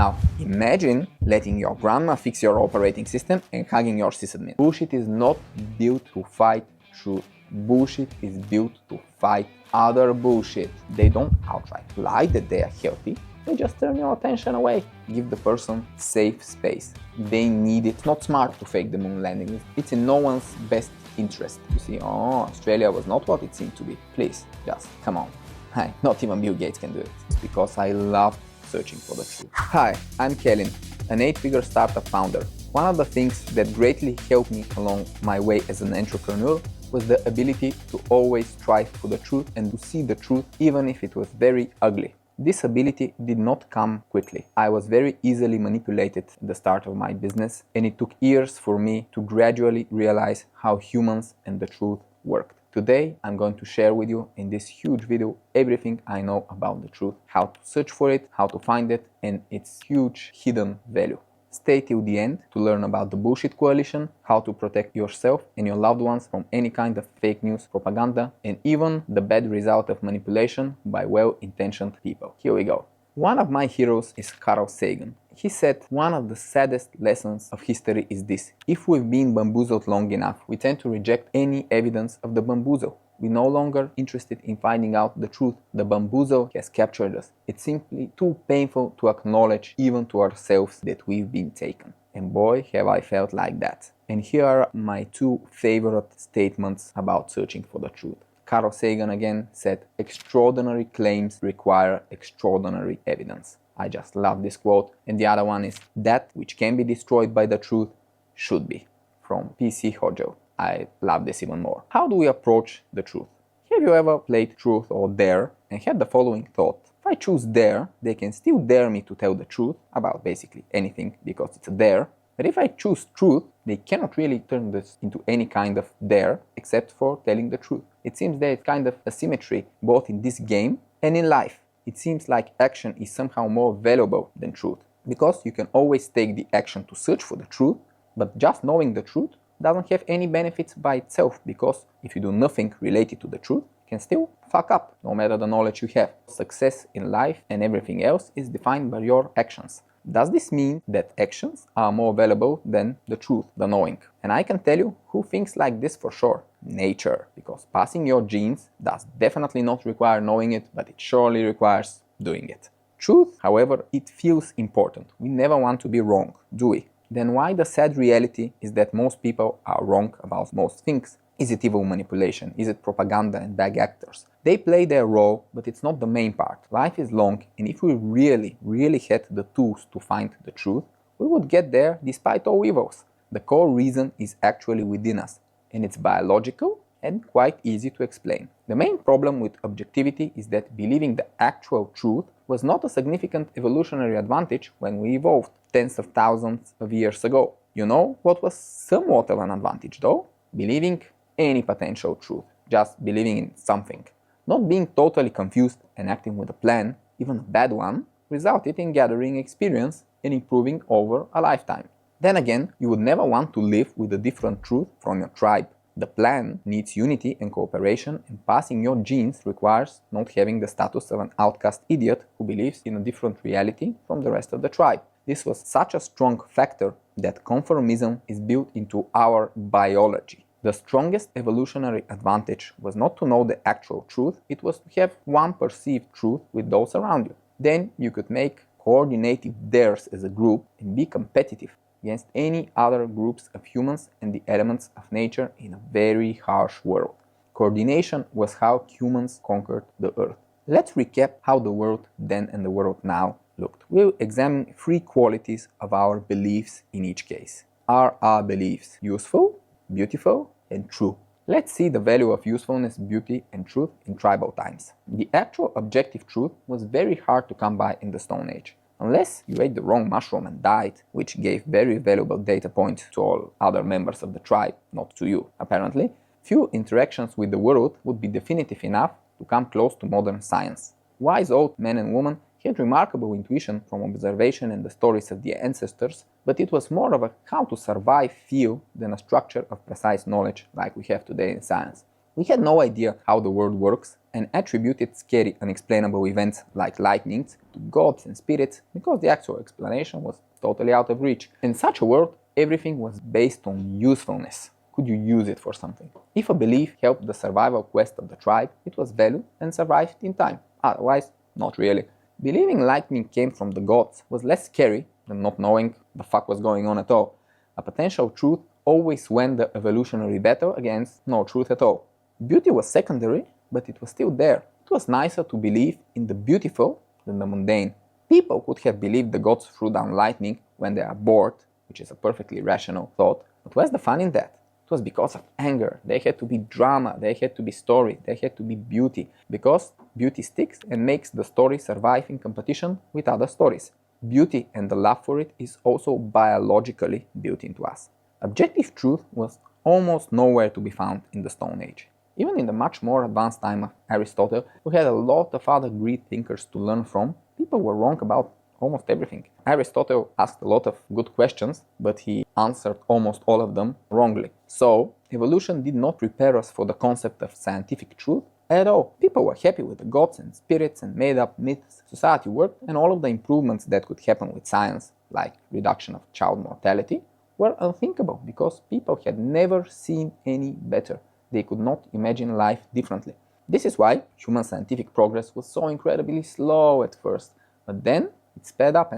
Now, imagine letting your grandma fix your operating system and hugging your sysadmin. Bullshit is not built to fight truth. Bullshit is built to fight other bullshit. They don't outright lie that they are healthy. They just turn your attention away. Give the person safe space. They need it. It's not smart to fake the moon landing. It's in no one's best interest. You see, oh, Australia was not what it seemed to be. Please, just come on. Hi, not even Bill Gates can do it. It's because I love searching for the truth. Hi, I'm Kellen, an 8-figure startup founder. One of the things that greatly helped me along my way as an entrepreneur was the ability to always strive for the truth and to see the truth even if it was very ugly. This ability did not come quickly. I was very easily manipulated at the start of my business, and it took years for me to gradually realize how humans and the truth worked. Today, I'm going to share with you in this huge video everything I know about the truth, how to search for it, how to find it, and its huge hidden value. Stay till the end to learn about the bullshit coalition, how to protect yourself and your loved ones from any kind of fake news, propaganda, and even the bad result of manipulation by well-intentioned people. Here we go. One of my heroes is Carl Sagan. He said one of the saddest lessons of history is this: if we've been bamboozled long enough, we tend to reject any evidence of the bamboozle. We're no longer interested in finding out the truth. The bamboozle has captured us. It's simply too painful to acknowledge even to ourselves that we've been taken. And boy, have I felt like that. And here are my two favorite statements about searching for the truth. Carl Sagan again said, "Extraordinary claims require extraordinary evidence." I just love this quote. And the other one is, "That which can be destroyed by the truth should be," from P.C. Hodgel. I love this even more. How do we approach the truth? Have you ever played truth or dare and had the following thought: if I choose dare, they can still dare me to tell the truth about basically anything because it's a dare. But if I choose truth, they cannot really turn this into any kind of dare except for telling the truth. It seems there is kind of asymmetry both in this game and in life. It seems like action is somehow more valuable than truth, because you can always take the action to search for the truth, but just knowing the truth doesn't have any benefits by itself, because if you do nothing related to the truth, you can still fuck up no matter the knowledge you have. Success in life and everything else is defined by your actions. Does this mean that actions are more valuable than the truth, the knowing? And I can tell you who thinks like this for sure: nature. Because passing your genes does definitely not require knowing it, but it surely requires doing it. Truth, however, it feels important. We never want to be wrong, do we? Then why the sad reality is that most people are wrong about most things? Is it evil manipulation? Is it propaganda and bad actors? They play their role, but it's not the main part. Life is long, and if we really had the tools to find the truth, we would get there despite all evils. The core reason is actually within us, and it's biological and quite easy to explain. The main problem with objectivity is that believing the actual truth was not a significant evolutionary advantage when we evolved tens of thousands of years ago. You know what was somewhat of an advantage though? Believing any potential truth, just believing in something. Not being totally confused and acting with a plan, even a bad one, resulted in gathering experience and improving over a lifetime. Then again, you would never want to live with a different truth from your tribe. The plan needs unity and cooperation, and passing your genes requires not having the status of an outcast idiot who believes in a different reality from the rest of the tribe. This was such a strong factor that conformism is built into our biology. The strongest evolutionary advantage was not to know the actual truth, it was to have one perceived truth with those around you. Then you could make coordinated dares as a group and be competitive against any other groups of humans and the elements of nature in a very harsh world. Coordination was how humans conquered the earth. Let's recap how the world then and the world now looked. We'll examine 3 qualities of our beliefs in each case. Are our beliefs useful, beautiful, and true? Let's see the value of usefulness, beauty, and truth in tribal times. The actual objective truth was very hard to come by in the Stone Age. Unless you ate the wrong mushroom and died, which gave very valuable data points to all other members of the tribe, not to you, apparently, few interactions with the world would be definitive enough to come close to modern science. Wise old men and women had remarkable intuition from observation and the stories of their ancestors, but it was more of a how to survive feel than a structure of precise knowledge like we have today in science. We had no idea how the world works, and attributed scary, unexplainable events like lightnings to gods and spirits because the actual explanation was totally out of reach. In such a world, everything was based on usefulness. Could you use it for something? If a belief helped the survival quest of the tribe, it was valued and survived in time. Otherwise, not really. Believing lightning came from the gods was less scary than not knowing the fuck was going on at all. A potential truth always won the evolutionary battle against no truth at all. Beauty was secondary, but it was still there. It was nicer to believe in the beautiful than the mundane. People could have believed the gods threw down lightning when they are bored, which is a perfectly rational thought, but where's the fun in that? It was because of anger. There had to be drama, there had to be story, there had to be beauty, because beauty sticks and makes the story survive in competition with other stories. Beauty and the love for it is also biologically built into us. Objective truth was almost nowhere to be found in the Stone Age. Even in the much more advanced time of Aristotle, who had a lot of other Greek thinkers to learn from, people were wrong about almost everything. Aristotle asked a lot of good questions, but he answered almost all of them wrongly. So, evolution did not prepare us for the concept of scientific truth at all. People were happy with the gods and spirits and made up myths. Society worked, and all of the improvements that could happen with science, like reduction of child mortality, were unthinkable because people had never seen any better. They could not imagine life differently. This is why human scientific progress was so incredibly slow at first, but then it sped up,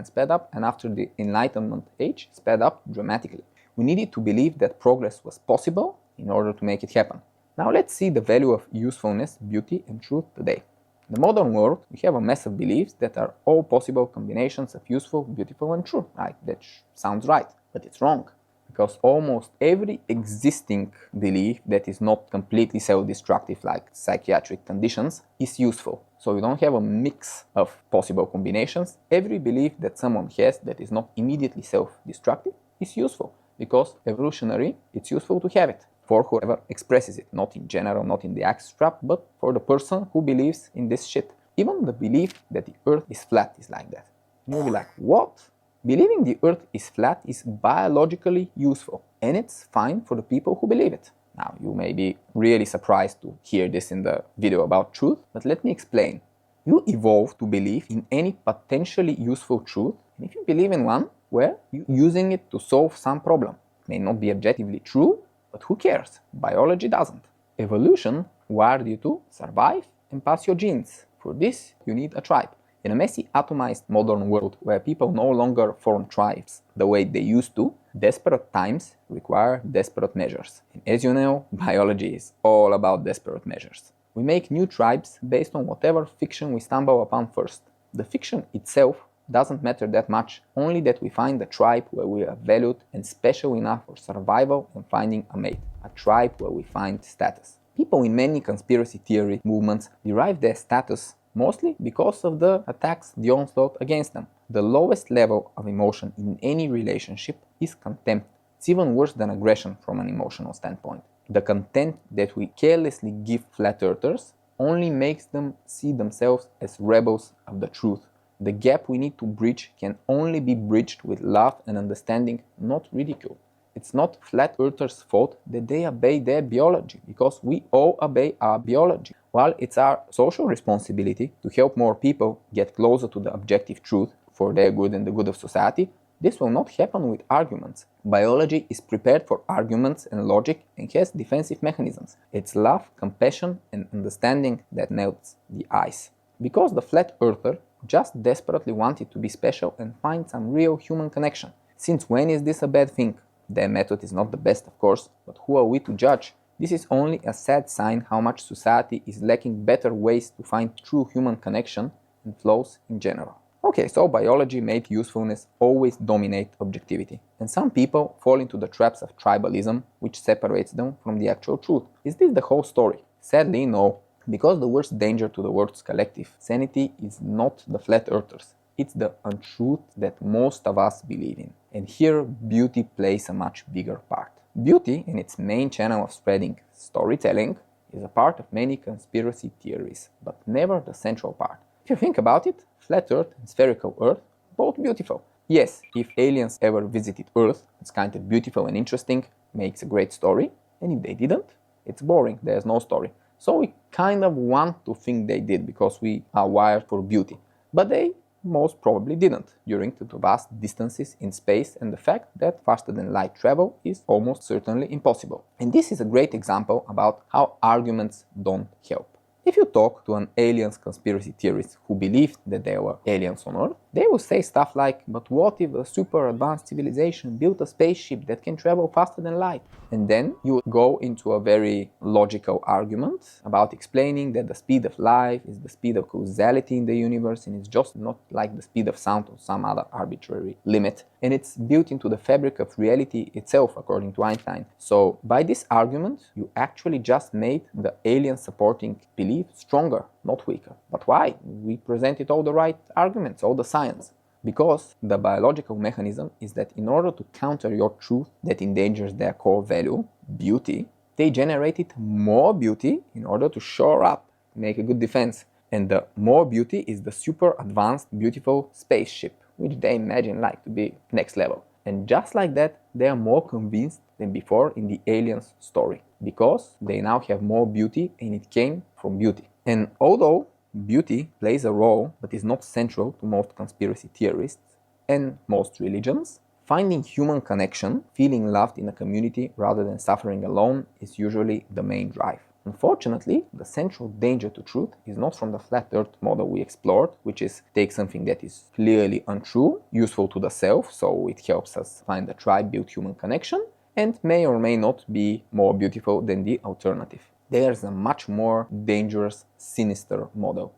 and after the Enlightenment age, sped up dramatically. We needed to believe that progress was possible in order to make it happen. Now let's see the value of usefulness, beauty, and truth today. In the modern world, we have a mess of beliefs that are all possible combinations of useful, beautiful, and true. Right, that sounds right, but it's wrong. Because almost every existing belief that is not completely self-destructive, like psychiatric conditions, is useful. So you don't have a mix of possible combinations. Every belief that someone has that is not immediately self-destructive is useful. Because evolutionary, it's useful to have it. For whoever expresses it, not in general, not in the abstract, but for the person who believes in this shit. Even the belief that the earth is flat is like that. And you'll be like, what? Believing the earth is flat is biologically useful, and it's fine for the people who believe it. Now, you may be really surprised to hear this in the video about truth, but let me explain. You evolve to believe in any potentially useful truth, and if you believe in one, well, you're using it to solve some problem. It may not be objectively true, but who cares? Biology doesn't. Evolution wired you to survive and pass your genes. For this, you need a tribe. In a messy, atomized modern world where people no longer form tribes the way they used to, desperate times require desperate measures. And as you know, biology is all about desperate measures. We make new tribes based on whatever fiction we stumble upon first. The fiction itself doesn't matter that much, only that we find a tribe where we are valued and special enough for survival and finding a mate. A tribe where we find status. People in many conspiracy theory movements derive their status mostly because of the attacks, the onslaught against them. The lowest level of emotion in any relationship is contempt. It's even worse than aggression from an emotional standpoint. The contempt that we carelessly give flat earthers only makes them see themselves as rebels of the truth. The gap we need to bridge can only be bridged with love and understanding, not ridicule. It's not flat earthers' fault that they obey their biology, because we all obey our biology. While it's our social responsibility to help more people get closer to the objective truth for their good and the good of society, this will not happen with arguments. Biology is prepared for arguments and logic and has defensive mechanisms. It's love, compassion, and understanding that melts the ice. Because the flat earther just desperately wanted to be special and find some real human connection. Since when is this a bad thing? Their method is not the best, of course, but who are we to judge? This is only a sad sign how much society is lacking better ways to find true human connection and flows in general. Okay, so biology made usefulness always dominate objectivity. And some people fall into the traps of tribalism, which separates them from the actual truth. Is this the whole story? Sadly, no. Because the worst danger to the world's collective sanity is not the flat earthers. It's the untruth that most of us believe in. And here, beauty plays a much bigger part. Beauty, in its main channel of spreading storytelling, is a part of many conspiracy theories, but never the central part. If you think about it, flat Earth and spherical Earth, both beautiful. Yes, if aliens ever visited Earth, it's kind of beautiful and interesting, makes a great story, and if they didn't, it's boring, there's no story. So we kind of want to think they did because we are wired for beauty. But they most probably didn't, during the vast distances in space and the fact that faster than light travel is almost certainly impossible. And this is a great example about how arguments don't help. If you talk to an aliens conspiracy theorist who believed that there were aliens on Earth, they will say stuff like, but what if a super advanced civilization built a spaceship that can travel faster than light? And then you go into a very logical argument about explaining that the speed of light is the speed of causality in the universe and it's just not like the speed of sound or some other arbitrary limit. And it's built into the fabric of reality itself, according to Einstein. So by this argument, you actually just made the alien supporting belief stronger, not weaker. But why? We presented all the right arguments, all the science. Because the biological mechanism is that in order to counter your truth that endangers their core value, beauty, they generated more beauty in order to shore up, make a good defense. And the more beauty is the super advanced, beautiful spaceship, which they imagine like to be next level. And just like that, they are more convinced than before in the aliens story, because they now have more beauty and it came from beauty. And although beauty plays a role but is not central to most conspiracy theorists and most religions, finding human connection, feeling loved in a community rather than suffering alone is usually the main drive. Unfortunately, the central danger to truth is not from the flat earth model we explored, which is take something that is clearly untrue, useful to the self, so it helps us find a tribe, build human connection, and may or may not be more beautiful than the alternative. There's a much more dangerous, sinister model.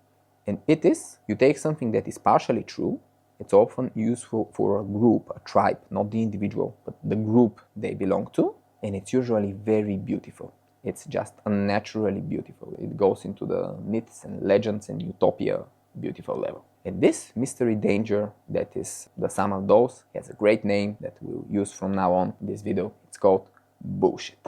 And it is, you take something that is partially true, it's often useful for a group, a tribe, not the individual, but the group they belong to, and it's usually very beautiful. It's just unnaturally beautiful. It goes into the myths and legends and utopia beautiful level. And this mystery danger, that is the sum of those, has a great name that we'll use from now on in this video. It's called bullshit.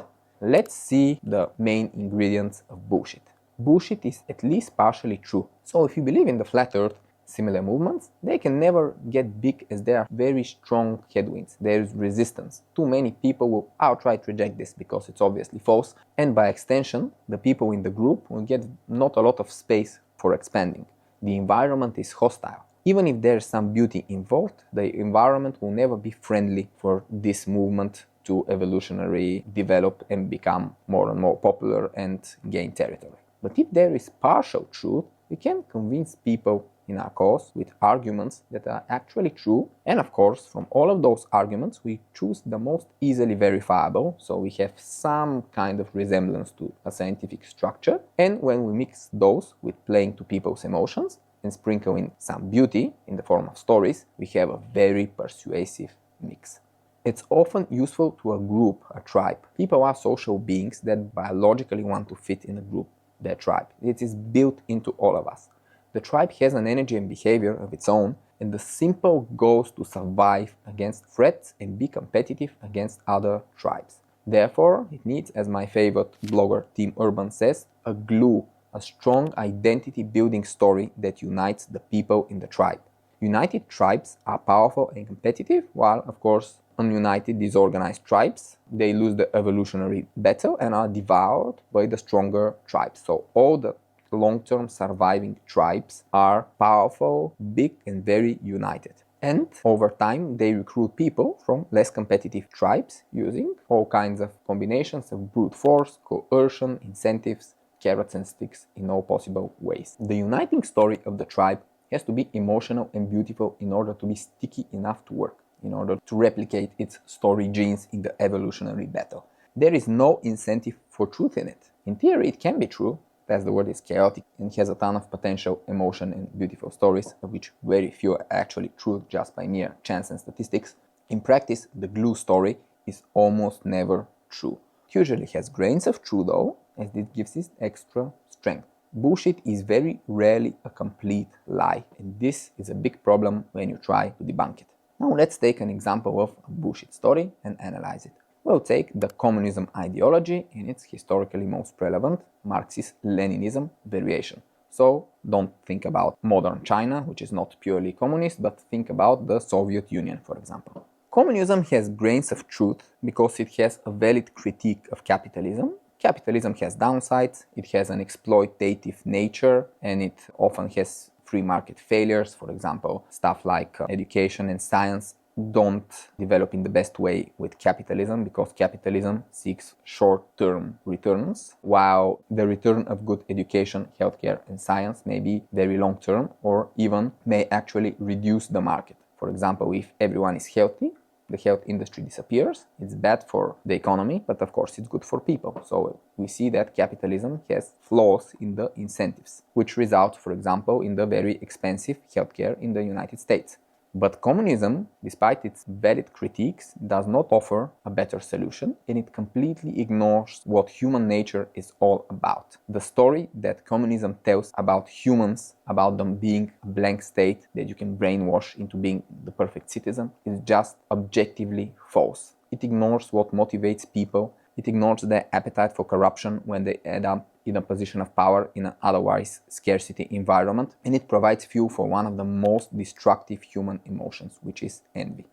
Let's see the main ingredients of bullshit. Bullshit is at least partially true. So if you believe in the flat earth, similar movements, they can never get big as there are very strong headwinds. There is resistance. Too many people will outright reject this because it's obviously false, and by extension, the people in the group will get not a lot of space for expanding. The environment is hostile. Even if there is some beauty involved, the environment will never be friendly for this movement to evolutionary develop and become more and more popular and gain territory. But if there is partial truth, we can convince people in our cause with arguments that are actually true, and of course from all of those arguments we choose the most easily verifiable, so we have some kind of resemblance to a scientific structure, and when we mix those with playing to people's emotions and sprinkle in some beauty in the form of stories, we have a very persuasive mix. It's often useful to a group, a tribe. People are social beings that biologically want to fit in a group, their tribe. It is built into all of us. The tribe has an energy and behavior of its own, and the simple goal is to survive against threats and be competitive against other tribes. Therefore, it needs, as my favorite blogger Tim Urban says, a glue, a strong identity-building story that unites the people in the tribe. United tribes are powerful and competitive, while, of course, ununited, disorganized tribes, they lose the evolutionary battle and are devoured by the stronger tribes. So all the long-term surviving tribes are powerful, big, and very united. And over time, they recruit people from less competitive tribes using all kinds of combinations of brute force, coercion, incentives, carrots and sticks in all possible ways. The uniting story of the tribe has to be emotional and beautiful in order to be sticky enough to work, in order to replicate its story genes in the evolutionary battle. There is no incentive for truth in it. In theory, it can be true, as the word is chaotic and has a ton of potential emotion and beautiful stories, of which very few are actually true just by mere chance and statistics. In practice, the glue story is almost never true. It usually has grains of true though, as it gives it extra strength. Bullshit is very rarely a complete lie, and this is a big problem when you try to debunk it. Now let's take an example of a bullshit story and analyze it. We'll take the communism ideology in its historically most relevant Marxist-Leninism variation. So don't think about modern China, which is not purely communist, but think about the Soviet Union, for example. Communism has grains of truth because it has a valid critique of capitalism, Capitalism has downsides, it has an exploitative nature, and it often has free market failures. For example, stuff like education and science don't develop in the best way with capitalism, because capitalism seeks short-term returns, while the return of good education, healthcare, and science may be very long-term, or even may actually reduce the market. For example, if everyone is healthy, the health industry disappears. It's bad for the economy, but of course it's good for people. So we see that capitalism has flaws in the incentives, which result, for example, in the very expensive healthcare in the United States. But communism, despite its valid critiques, does not offer a better solution, and it completely ignores what human nature is all about. The story that communism tells about humans, about them being a blank state that you can brainwash into being the perfect citizen, is just objectively false. It ignores what motivates people. It ignores their appetite for corruption when they end up in a position of power in an otherwise scarcity environment, and it provides fuel for one of the most destructive human emotions, which is envy.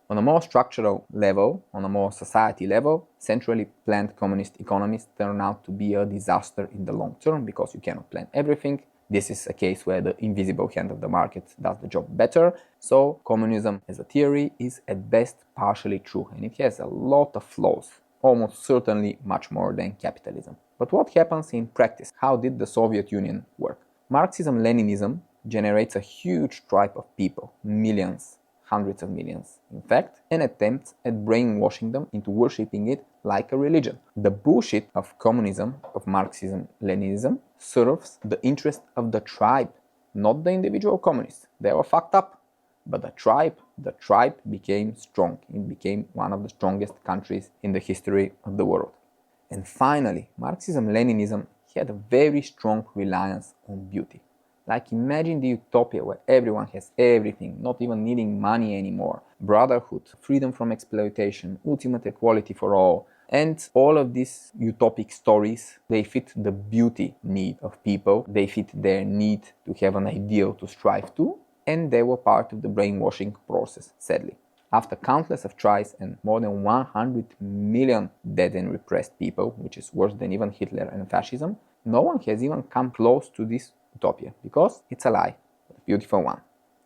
On a more structural level, on a more society level, centrally planned communist economies turn out to be a disaster in the long term because you cannot plan everything. This is a case where the invisible hand of the market does the job better. So communism as a theory is at best partially true, and it has a lot of flaws, almost certainly much more than capitalism. But what happens in practice? How did the Soviet Union work? Marxism-Leninism generates a huge tribe of people, millions, hundreds of millions, in fact, and attempts at brainwashing them into worshipping it like a religion. The bullshit of communism, of Marxism-Leninism, serves the interest of the tribe, not the individual communists. They were fucked up. But the tribe became strong. It became one of the strongest countries in the history of the world. And finally, Marxism-Leninism had a very strong reliance on beauty. Like, imagine the utopia where everyone has everything, not even needing money anymore. Brotherhood, freedom from exploitation, ultimate equality for all. And all of these utopic stories, they fit the beauty need of people. They fit their need to have an ideal to strive to. And they were part of the brainwashing process, sadly. After countless of tries and more than 100 million dead and repressed people, which is worse than even Hitler and fascism, no one has even come close to this utopia, because it's a lie, a beautiful one.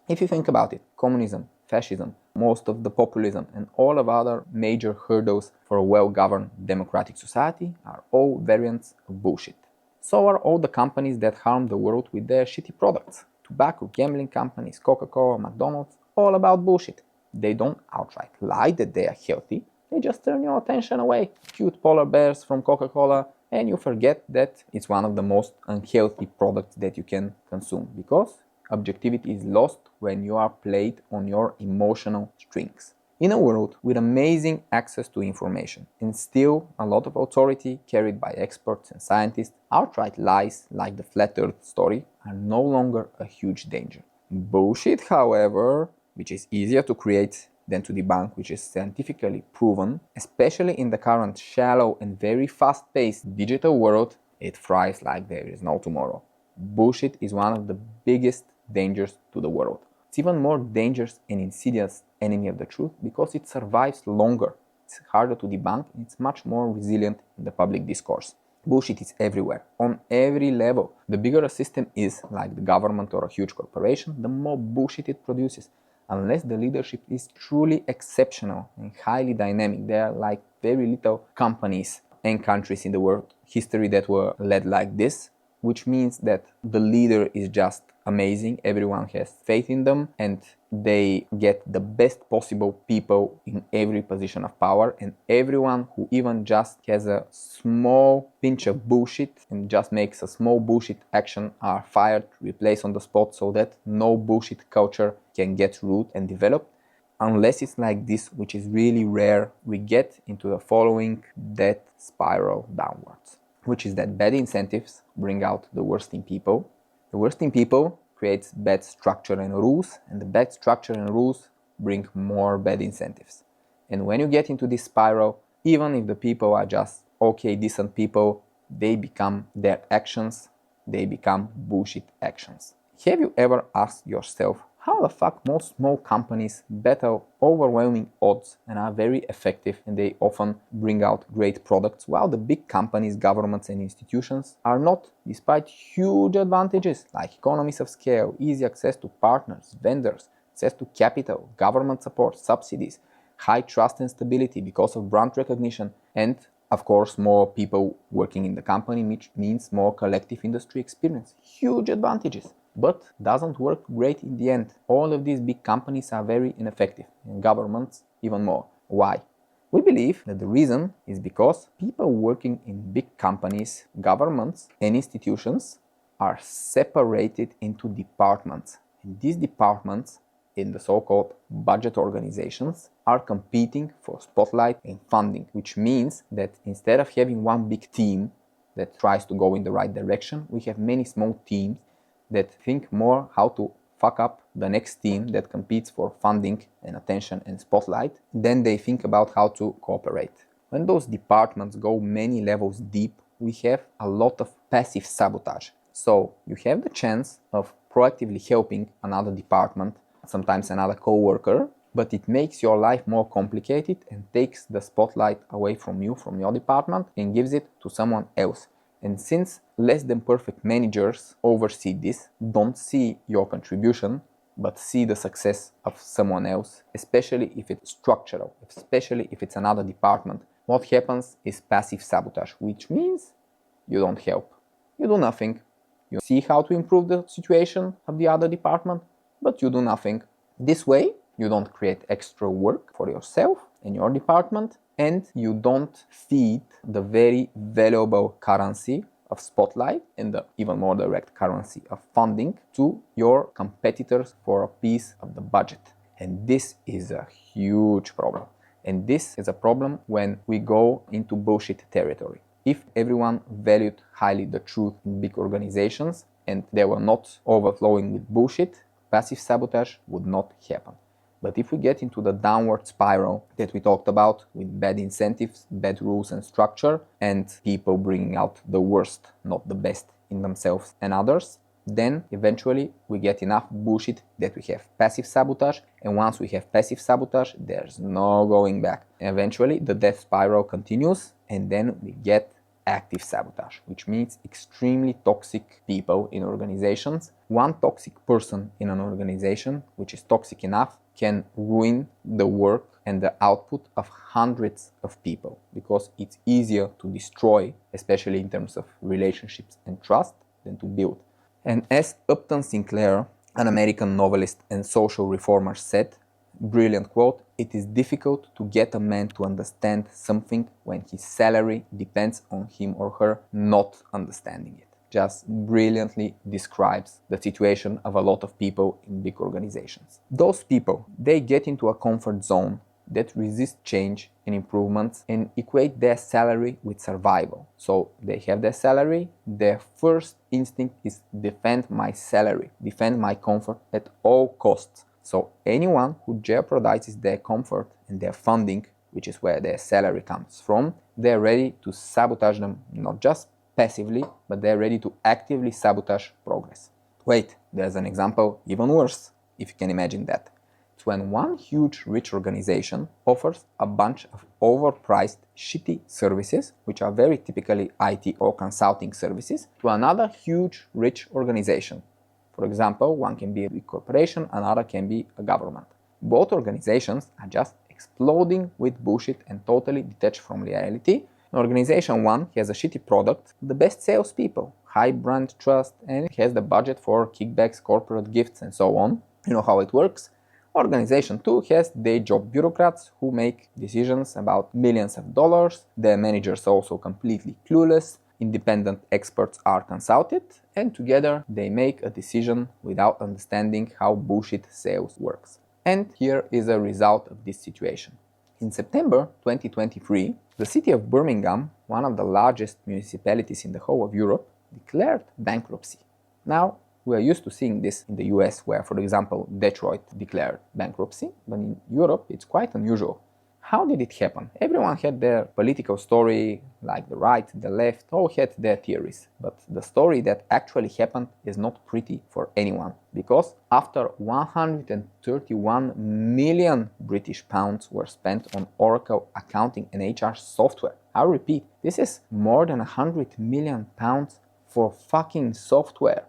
If you think about it, communism, fascism, most of the populism, and all of other major hurdles for a well-governed democratic society are all variants of bullshit. So are all the companies that harm the world with their shitty products. Tobacco, gambling companies, Coca-Cola, McDonald's, all about bullshit. They don't outright lie that they are healthy, they just turn your attention away. Cute polar bears from Coca-Cola, and you forget that it's one of the most unhealthy products that you can consume, because objectivity is lost when you are played on your emotional strings. In a world with amazing access to information and still a lot of authority carried by experts and scientists, outright lies like the flat earth story are no longer a huge danger. Bullshit, however, which is easier to create than to debunk, which is scientifically proven, especially in the current shallow and very fast-paced digital world, it thrives like there is no tomorrow. Bullshit is one of the biggest dangers to the world. It's even more dangerous and insidious enemy of the truth because it survives longer. It's harder to debunk and it's much more resilient in the public discourse. Bullshit is everywhere, on every level. The bigger a system is, like the government or a huge corporation, the more bullshit it produces. Unless the leadership is truly exceptional and highly dynamic, there are like very little companies and countries in the world history that were led like this, which means that the leader is just amazing, everyone has faith in them, and they get the best possible people in every position of power, and everyone who even just has a small pinch of bullshit and just makes a small bullshit action are fired, replaced on the spot, so that no bullshit culture can get root and develop. Unless it's like this, which is really rare, we get into the following death spiral downwards, which is that bad incentives bring out the worst in people. The worst in people creates bad structure and rules, and the bad structure and rules bring more bad incentives. And when you get into this spiral, even if the people are just okay, decent people, their actions, they become bullshit actions. Have you ever asked yourself how the fuck most small companies battle overwhelming odds and are very effective, and they often bring out great products, while the big companies, governments and institutions are not, despite huge advantages like economies of scale, easy access to partners, vendors, access to capital, government support, subsidies, high trust and stability because of brand recognition, and of course more people working in the company, which means more collective industry experience. Huge advantages. But doesn't work great in the end. All of these big companies are very ineffective, and governments even more. Why? We believe that the reason is because people working in big companies, governments and institutions are separated into departments. And these departments, in the so-called budget organizations, are competing for spotlight and funding, which means that instead of having one big team that tries to go in the right direction, we have many small teams that think more how to fuck up the next team that competes for funding and attention and spotlight, then they think about how to cooperate. When those departments go many levels deep, we have a lot of passive sabotage. So you have the chance of proactively helping another department, sometimes another co-worker, but it makes your life more complicated and takes the spotlight away from you, from your department, and gives it to someone else. And since less than perfect managers oversee this, don't see your contribution, but see the success of someone else, especially if it's structural, especially if it's another department, what happens is passive sabotage, which means you don't help. You do nothing. You see how to improve the situation of the other department, but you do nothing. This way, you don't create extra work for yourself and your department, and you don't feed the very valuable currency of spotlight and the even more direct currency of funding to your competitors for a piece of the budget. And this is a huge problem. And this is a problem when we go into bullshit territory. If everyone valued highly the truth in big organizations and they were not overflowing with bullshit, passive sabotage would not happen. But if we get into the downward spiral that we talked about, with bad incentives, bad rules and structure, and people bringing out the worst, not the best, in themselves and others, then eventually we get enough bullshit that we have passive sabotage, and once we have passive sabotage, there's no going back. Eventually the death spiral continues, and then we get active sabotage, which means extremely toxic people in organizations. One toxic person in an organization, which is toxic enough, can ruin the work and the output of hundreds of people, because it's easier to destroy, especially in terms of relationships and trust, than to build. And as Upton Sinclair, an American novelist and social reformer, said, brilliant quote, "It is difficult to get a man to understand something when his salary depends on him or her not understanding it." Just brilliantly describes the situation of a lot of people in big organizations. Those people, they get into a comfort zone that resist change and improvements and equate their salary with survival. So they have their salary, their first instinct is defend my salary, defend my comfort at all costs. So anyone who jeopardizes their comfort and their funding, which is where their salary comes from, they're ready to sabotage them, not just passively, but they're ready to actively sabotage progress. Wait, there's an example even worse, if you can imagine that. It's when one huge rich organization offers a bunch of overpriced shitty services, which are very typically IT or consulting services, to another huge rich organization. For example, one can be a big corporation, another can be a government. Both organizations are just exploding with bullshit and totally detached from reality. Organization 1 has a shitty product, the best salespeople, high brand trust, and it has the budget for kickbacks, corporate gifts, and so on. You know how it works. Organization 2 has day job bureaucrats who make decisions about millions of dollars. Their managers are also completely clueless. Independent experts are consulted, and together they make a decision without understanding how bullshit sales works. And here is a result of this situation. In September 2023, the city of Birmingham, one of the largest municipalities in the whole of Europe, declared bankruptcy. Now, we are used to seeing this in the US, where, for example, Detroit declared bankruptcy, but in Europe it's quite unusual. How did it happen? Everyone had their political story, like the right, the left, all had their theories. But the story that actually happened is not pretty for anyone, because after 131 million British pounds were spent on Oracle accounting and HR software. I repeat, this is more than 100 million pounds for fucking software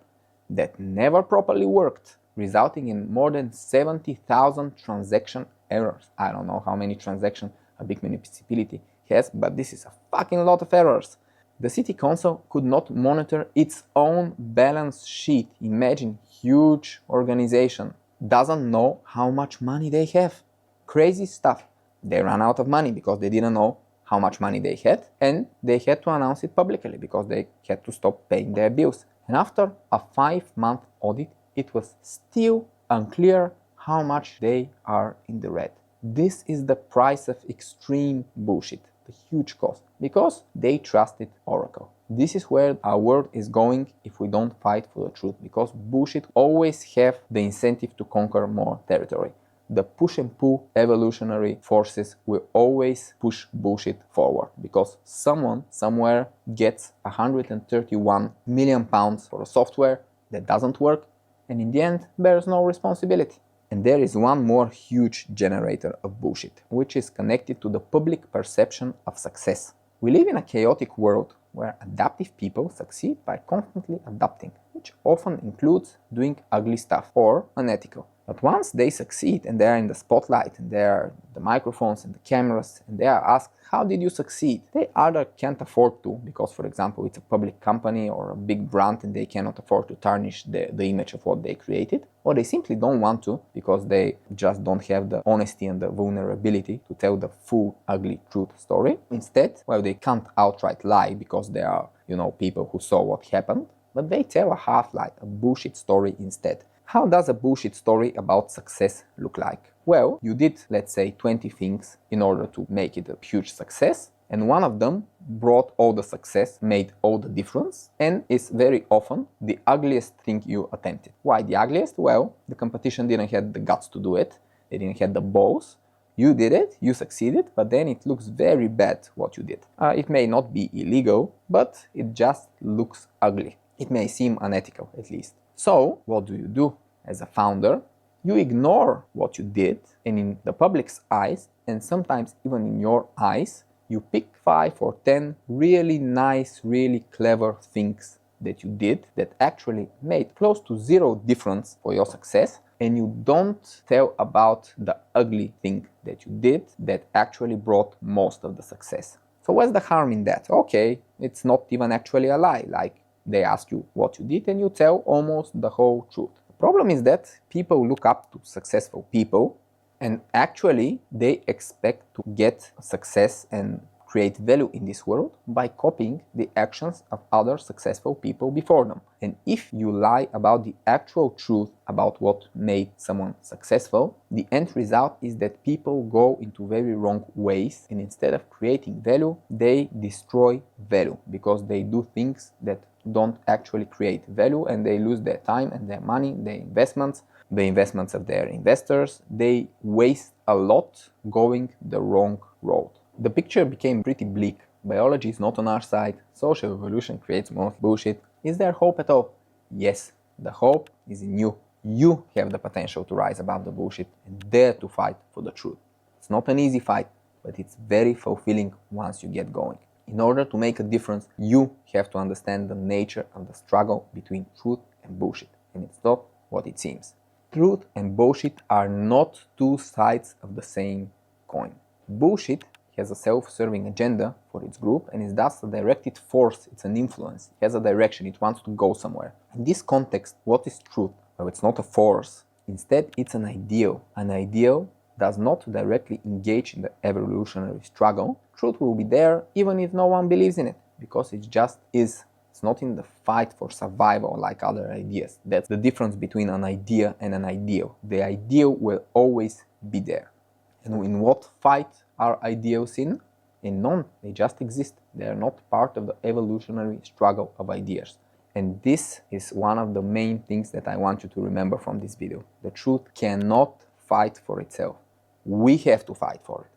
that never properly worked, resulting in more than 70,000 transaction errors. I don't know how many transactions a big municipality has, but this is a fucking lot of errors. The city council could not monitor its own balance sheet. Imagine, huge organization doesn't know how much money they have. Crazy stuff. They ran out of money because they didn't know how much money they had, and they had to announce it publicly because they had to stop paying their bills. And after a 5-month audit, it was still unclear how much they are in the red. This is the price of extreme bullshit, the huge cost, because they trusted Oracle. This is where our world is going if we don't fight for the truth, because bullshit always have the incentive to conquer more territory. The push and pull evolutionary forces will always push bullshit forward, because someone somewhere gets 131 million pounds for a software that doesn't work, and in the end bears no responsibility. And there is one more huge generator of bullshit, which is connected to the public perception of success. We live in a chaotic world where adaptive people succeed by constantly adapting, which often includes doing ugly stuff or unethical. But once they succeed and they are in the spotlight and there are the microphones and the cameras and they are asked, how did you succeed? They either can't afford to, because for example it's a public company or a big brand and they cannot afford to tarnish the image of what they created, or they simply don't want to because they just don't have the honesty and the vulnerability to tell the full ugly truth story. Instead, well, they can't outright lie because they are, people who saw what happened, but they tell a half lie, a bullshit story instead. How does a bullshit story about success look like? Well, you did, let's say, 20 things in order to make it a huge success, and one of them brought all the success, made all the difference, and is very often the ugliest thing you attempted. Why the ugliest? Well, the competition didn't have the guts to do it, they didn't have the balls. You did it, you succeeded, but then it looks very bad what you did. It may not be illegal, but it just looks ugly. It may seem unethical, at least. So, what do? As a founder, you ignore what you did, and in the public's eyes, and sometimes even in your eyes, you pick 5 or 10 really nice, really clever things that you did that actually made close to zero difference for your success, and you don't tell about the ugly thing that you did that actually brought most of the success. So what's the harm in that? Okay, it's not even actually a lie, like they ask you what you did and you tell almost the whole truth. The problem is that people look up to successful people and actually they expect to get success and create value in this world by copying the actions of other successful people before them. And if you lie about the actual truth about what made someone successful, the end result is that people go into very wrong ways, and instead of creating value, they destroy value because they do things that don't actually create value, and they lose their time and their money, their investments, the investments of their investors. They waste a lot going the wrong road. The picture became pretty bleak. Biology is not on our side. Social evolution creates more bullshit. Is there hope at all? Yes, the hope is in you. You have the potential to rise above the bullshit and dare to fight for the truth. It's not an easy fight, but it's very fulfilling once you get going. In order to make a difference, you have to understand the nature of the struggle between truth and bullshit, and it's not what it seems. Truth and bullshit are not two sides of the same coin. Bullshit has a self-serving agenda for its group and is thus a directed force. It's an influence. It has a direction. It wants to go somewhere. In this context, what is truth? Well, it's not a force. Instead, it's an ideal. An ideal does not directly engage in the evolutionary struggle. Truth will be there even if no one believes in it, because it just is. It's not in the fight for survival like other ideas. That's the difference between an idea and an ideal. The ideal will always be there. And in what fight are ideals in? In none. They just exist. They are not part of the evolutionary struggle of ideas. And this is one of the main things that I want you to remember from this video. The truth cannot fight for itself. We have to fight for it.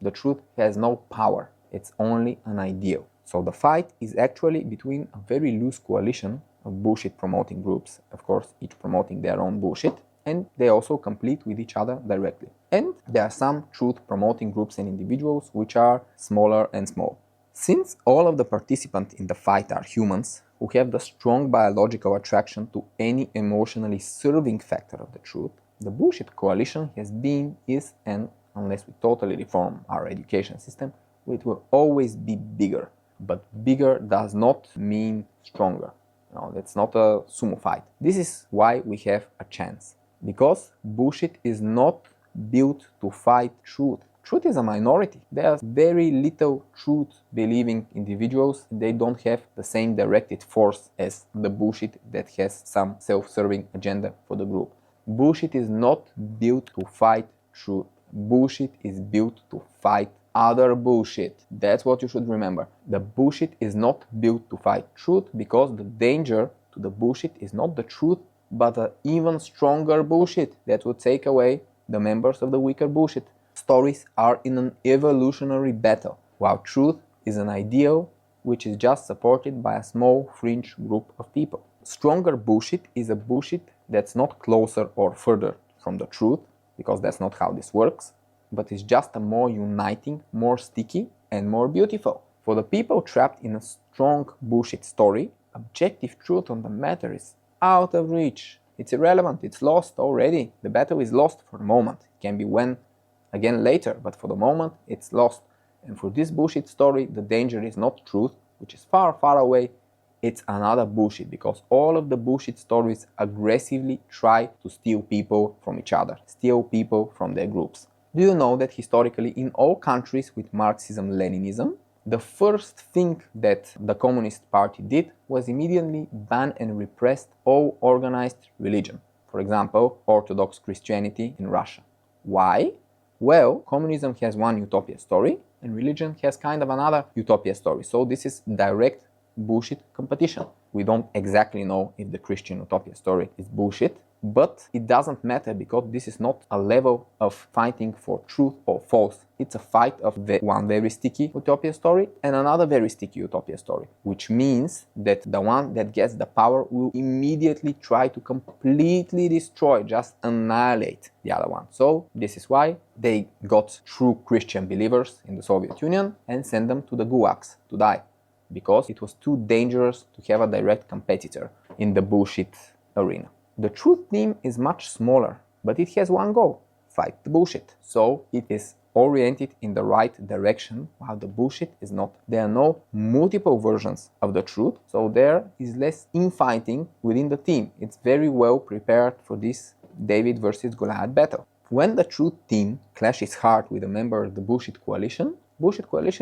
The truth has no power. It's only an ideal. So the fight is actually between a very loose coalition of bullshit promoting groups, of course, each promoting their own bullshit, and they also compete with each other directly. And there are some truth promoting groups and individuals which are smaller and small. Since all of the participants in the fight are humans who have the strong biological attraction to any emotionally serving factor of the truth, the bullshit coalition has been, is, and unless we totally reform our education system, it will always be bigger. But bigger does not mean stronger. No, that's not a sumo fight. This is why we have a chance. Because bullshit is not built to fight truth. Truth is a minority. There are very little truth-believing individuals. They don't have the same directed force as the bullshit that has some self-serving agenda for the group. Bullshit is not built to fight truth. Bullshit is built to fight other bullshit. That's what you should remember. The bullshit is not built to fight truth because the danger to the bullshit is not the truth, but an even stronger bullshit that would take away the members of the weaker bullshit. Stories are in an evolutionary battle, while truth is an ideal which is just supported by a small fringe group of people. Stronger bullshit is a bullshit that's not closer or further from the truth, because that's not how this works, but it's just a more uniting, more sticky, and more beautiful. For the people trapped in a strong bullshit story, objective truth on the matter is out of reach. It's irrelevant, it's lost already. The battle is lost for the moment. It can be won again later, but for the moment, it's lost. And for this bullshit story, the danger is not truth, which is far, far away. It's another bullshit, because all of the bullshit stories aggressively try to steal people from each other, steal people from their groups. Do you know that historically in all countries with Marxism-Leninism, the first thing that the Communist Party did was immediately ban and repress all organized religion. For example, Orthodox Christianity in Russia. Why? Well, communism has one utopia story and religion has kind of another utopia story. So this is direct bullshit competition. We don't exactly know if the Christian utopia story is bullshit, but it doesn't matter because this is not a level of fighting for truth or false. It's a fight of one very sticky utopia story and another very sticky utopia story, which means that the one that gets the power will immediately try to completely destroy, just annihilate the other one. So this is why they got true Christian believers in the Soviet Union and sent them to the gulags to die, because it was too dangerous to have a direct competitor in the bullshit arena. The truth team is much smaller, but it has one goal: fight the bullshit. So it is oriented in the right direction, while the bullshit is not. There are no multiple versions of the truth, so there is less infighting within the team. It's very well prepared for this David versus Goliath battle. When the truth team clashes hard with a member of the bullshit coalition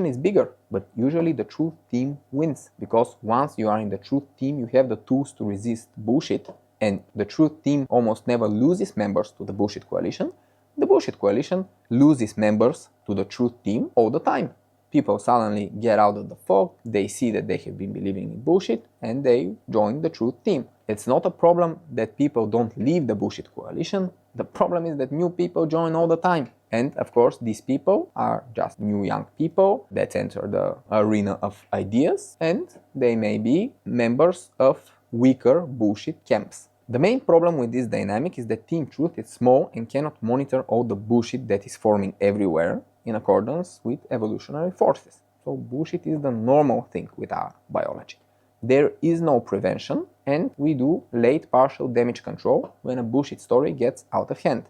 is bigger, but usually the truth team wins, because once you are in the truth team, you have the tools to resist bullshit, and the truth team almost never loses members to the bullshit coalition. The bullshit coalition loses members to the truth team all the time. People suddenly get out of the fog, they see that they have been believing in bullshit, and they join the truth team. It's not a problem that people don't leave the bullshit coalition. The problem is that new people join all the time. And of course, these people are just new young people that enter the arena of ideas, and they may be members of weaker bullshit camps. The main problem with this dynamic is that Team Truth is small and cannot monitor all the bullshit that is forming everywhere in accordance with evolutionary forces. So bullshit is the normal thing with our biology. There is no prevention, and we do late partial damage control when a bullshit story gets out of hand.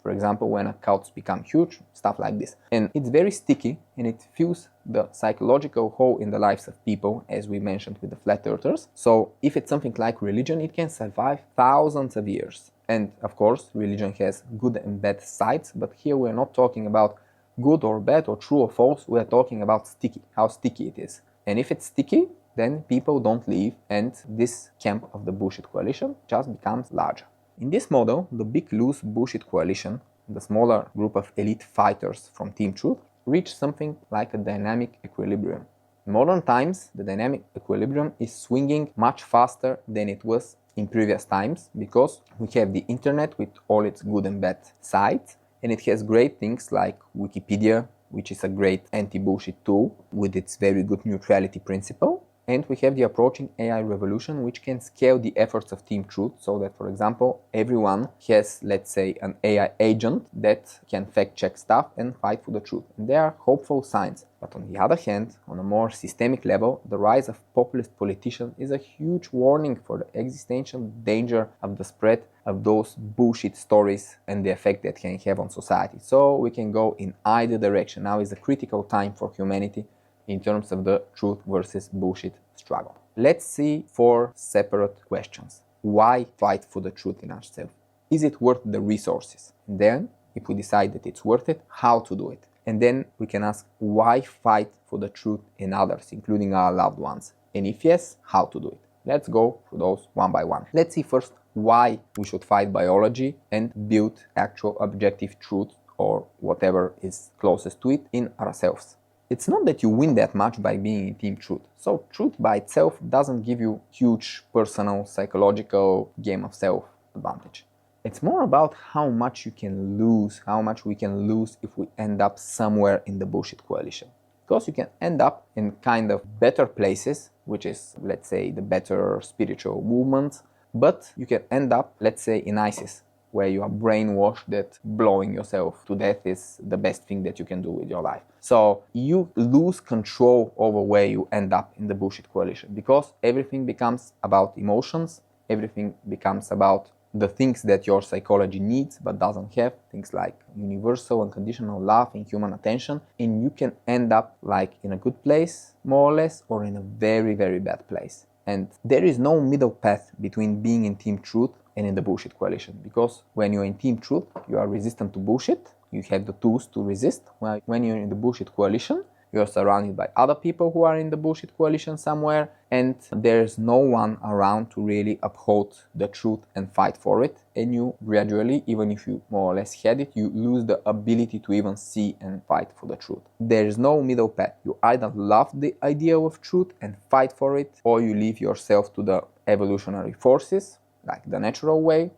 For example, when cults become huge, stuff like this. And it's very sticky, and it fills the psychological hole in the lives of people, as we mentioned with the flat earthers. So if it's something like religion, it can survive thousands of years. And of course, religion has good and bad sides, but here we're not talking about good or bad or true or false, we're talking about sticky, how sticky it is. And if it's sticky, then people don't leave, and this camp of the bullshit coalition just becomes larger. In this model, the big loose bullshit coalition, the smaller group of elite fighters from Team Truth, reach something like a dynamic equilibrium. In modern times, the dynamic equilibrium is swinging much faster than it was in previous times, because we have the internet with all its good and bad sides, and it has great things like Wikipedia, which is a great anti-bullshit tool with its very good neutrality principle. And we have the approaching AI revolution, which can scale the efforts of Team Truth so that, for example, everyone has, let's say, an AI agent that can fact-check stuff and fight for the truth. And there are hopeful signs. But on the other hand, on a more systemic level, the rise of populist politicians is a huge warning for the existential danger of the spread of those bullshit stories and the effect that can have on society. So we can go in either direction. Now is a critical time for humanity in terms of the truth versus bullshit struggle. Let's see 4 separate questions. Why fight for the truth in ourselves? Is it worth the resources? And then, if we decide that it's worth it, how to do it? And then we can ask, why fight for the truth in others, including our loved ones? And if yes, how to do it? Let's go through those one by one. Let's see first why we should fight biology and build actual objective truth or whatever is closest to it in ourselves. It's not that you win that much by being in Team Truth. So truth by itself doesn't give you huge personal, psychological game of self advantage. It's more about how much you can lose, how much we can lose if we end up somewhere in the bullshit coalition. Because you can end up in kind of better places, which is, let's say, the better spiritual movements, but you can end up, let's say, in ISIS, where you are brainwashed that blowing yourself to death is the best thing that you can do with your life. So you lose control over where you end up in the bullshit coalition, because everything becomes about emotions, everything becomes about the things that your psychology needs but doesn't have, things like universal unconditional love and human attention, and you can end up like in a good place, more or less, or in a very, very bad place. And there is no middle path between being in Team Truth and in the bullshit coalition, because when you're in Team Truth, you are resistant to bullshit, you have the tools to resist. When you're in the bullshit coalition, you're surrounded by other people who are in the bullshit coalition somewhere, and there's no one around to really uphold the truth and fight for it. And you gradually, even if you more or less had it, you lose the ability to even see and fight for the truth. There's no middle path. You either love the idea of truth and fight for it, or you leave yourself to the evolutionary forces, like the natural way,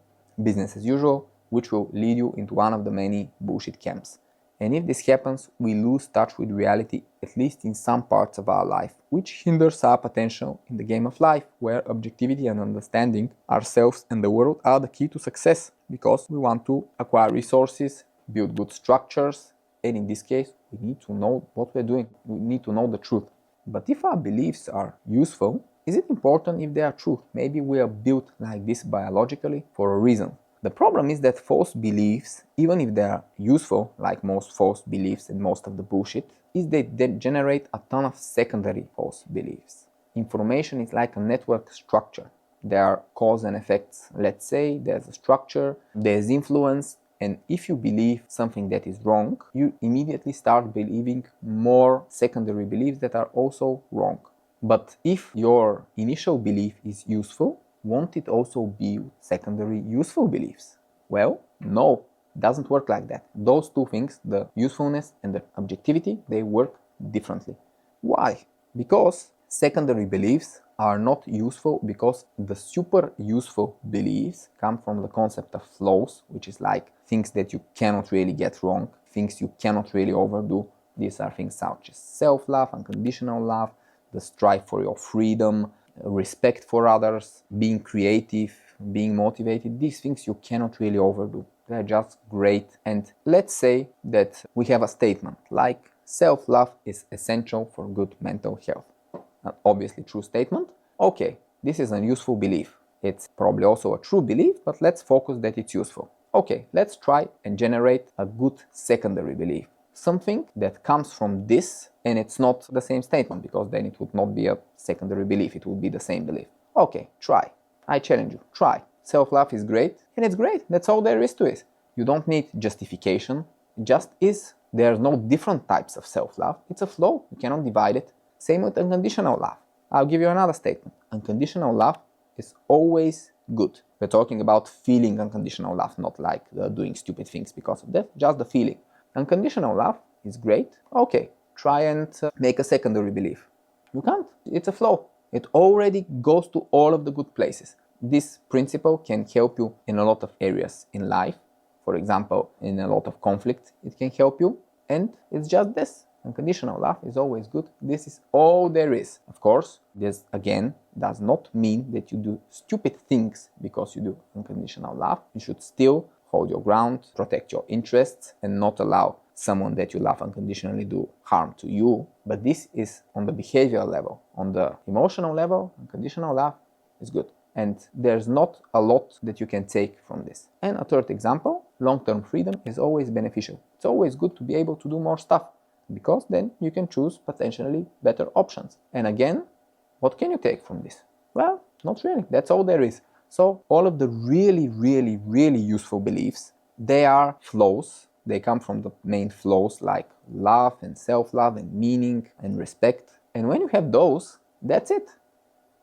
business as usual, which will lead you into one of the many bullshit camps. And if this happens, we lose touch with reality, at least in some parts of our life, which hinders our potential in the game of life, where objectivity and understanding ourselves and the world are the key to success, because we want to acquire resources, build good structures, and in this case, we need to know what we're doing. We need to know the truth. But if our beliefs are useful, is it important if they are true? Maybe we are built like this biologically for a reason. The problem is that false beliefs, even if they are useful, like most false beliefs and most of the bullshit, is they generate a ton of secondary false beliefs. Information is like a network structure. There are cause and effects. Let's say there's a structure, there's influence, and if you believe something that is wrong, you immediately start believing more secondary beliefs that are also wrong. But if your initial belief is useful, won't it also be secondary useful beliefs? Well, no, it doesn't work like that. Those two things, the usefulness and the objectivity, they work differently. Why? Because secondary beliefs are not useful, because the super useful beliefs come from the concept of flows, which is like things that you cannot really get wrong, things you cannot really overdo. These are things such as self-love, unconditional love, the strive for your freedom, respect for others, being creative, being motivated. These things you cannot really overdo. They're just great. And let's say that we have a statement like self-love is essential for good mental health. An obviously true statement. Okay, this is a useful belief. It's probably also a true belief, but let's focus that it's useful. Okay, let's try and generate a good secondary belief. Something that comes from this, and it's not the same statement, because then it would not be a secondary belief, it would be the same belief. Okay, try. I challenge you, try. Self-love is great, and it's great. That's all there is to it. You don't need justification. It just is. There are no different types of self-love. It's a flow. You cannot divide it. Same with unconditional love. I'll give you another statement. Unconditional love is always good. We're talking about feeling unconditional love, not like doing stupid things because of that, just the feeling. Unconditional love is great. Okay, try and make a secondary belief. You can't. It's a flow. It already goes to all of the good places. This principle can help you in a lot of areas in life. For example, in a lot of conflict, it can help you. And it's just this. Unconditional love is always good. This is all there is. Of course, this again does not mean that you do stupid things because you do unconditional love. You should still hold your ground, protect your interests, and not allow someone that you love unconditionally do harm to you. But this is on the behavioral level. On the emotional level, unconditional love is good. And there's not a lot that you can take from this. And a third example, long-term freedom is always beneficial. It's always good to be able to do more stuff, because then you can choose potentially better options. And again, what can you take from this? Well, not really. That's all there is. So all of the really, really, really useful beliefs, they are flows. They come from the main flows like love and self-love and meaning and respect. And when you have those, that's it.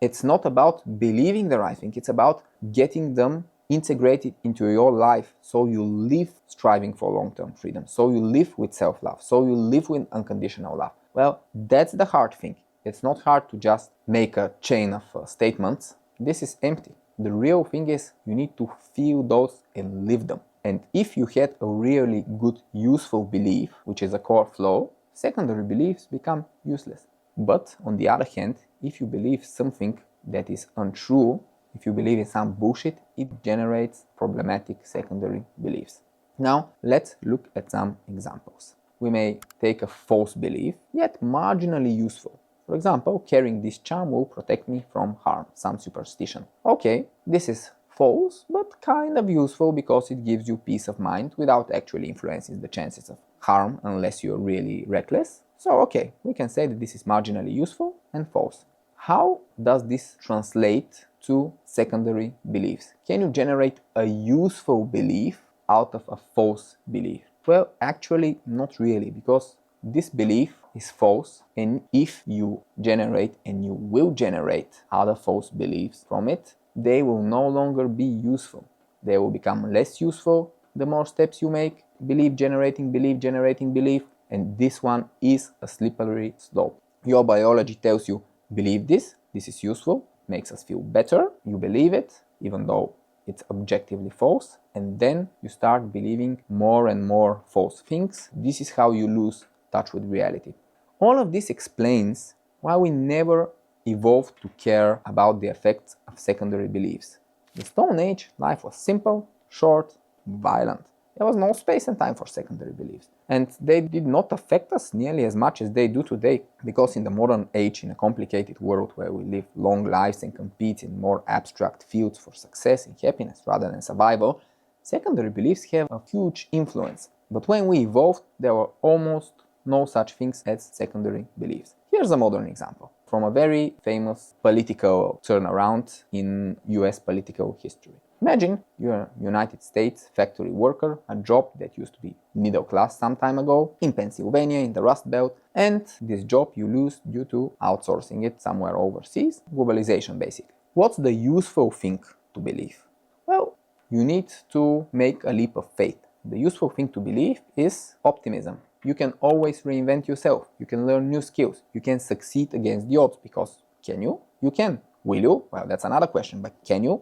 It's not about believing the right thing. It's about getting them integrated into your life so you live striving for long-term freedom, so you live with self-love, so you live with unconditional love. Well, that's the hard thing. It's not hard to just make a chain of statements. This is empty. The real thing is you need to feel those and live them. And if you had a really good, useful belief, which is a core flow, secondary beliefs become useless. But on the other hand, if you believe something that is untrue, if you believe in some bullshit, it generates problematic secondary beliefs. Now, let's look at some examples. We may take a false belief, yet marginally useful. For example, carrying this charm will protect me from harm, some superstition. Okay, this is false, but kind of useful because it gives you peace of mind without actually influencing the chances of harm unless you're really reckless. So, okay, we can say that this is marginally useful and false. How does this translate to secondary beliefs? Can you generate a useful belief out of a false belief? Well, actually, not really, because this belief is false, and if you generate, and you will generate, other false beliefs from it, they will no longer be useful. They will become less useful the more steps you make. Belief generating belief, and this one is a slippery slope. Your biology tells you, believe this is useful, makes us feel better, you believe it, even though it's objectively false, and then you start believing more and more false things. This is how you lose touch with reality. All of this explains why we never evolved to care about the effects of secondary beliefs. In the Stone Age, life was simple, short, violent. There was no space and time for secondary beliefs. And they did not affect us nearly as much as they do today, because in the modern age, in a complicated world where we live long lives and compete in more abstract fields for success and happiness rather than survival, secondary beliefs have a huge influence. But when we evolved, there were almost no such things as secondary beliefs. Here's a modern example from a very famous political turnaround in US political history. Imagine you're a United States factory worker, a job that used to be middle class some time ago, in Pennsylvania, in the Rust Belt, and this job you lose due to outsourcing it somewhere overseas, globalization basically. What's the useful thing to believe? Well, you need to make a leap of faith. The useful thing to believe is optimism. You can always reinvent yourself. You can learn new skills. You can succeed against the odds, because can you? You can. Will you? Well, that's another question, but can you?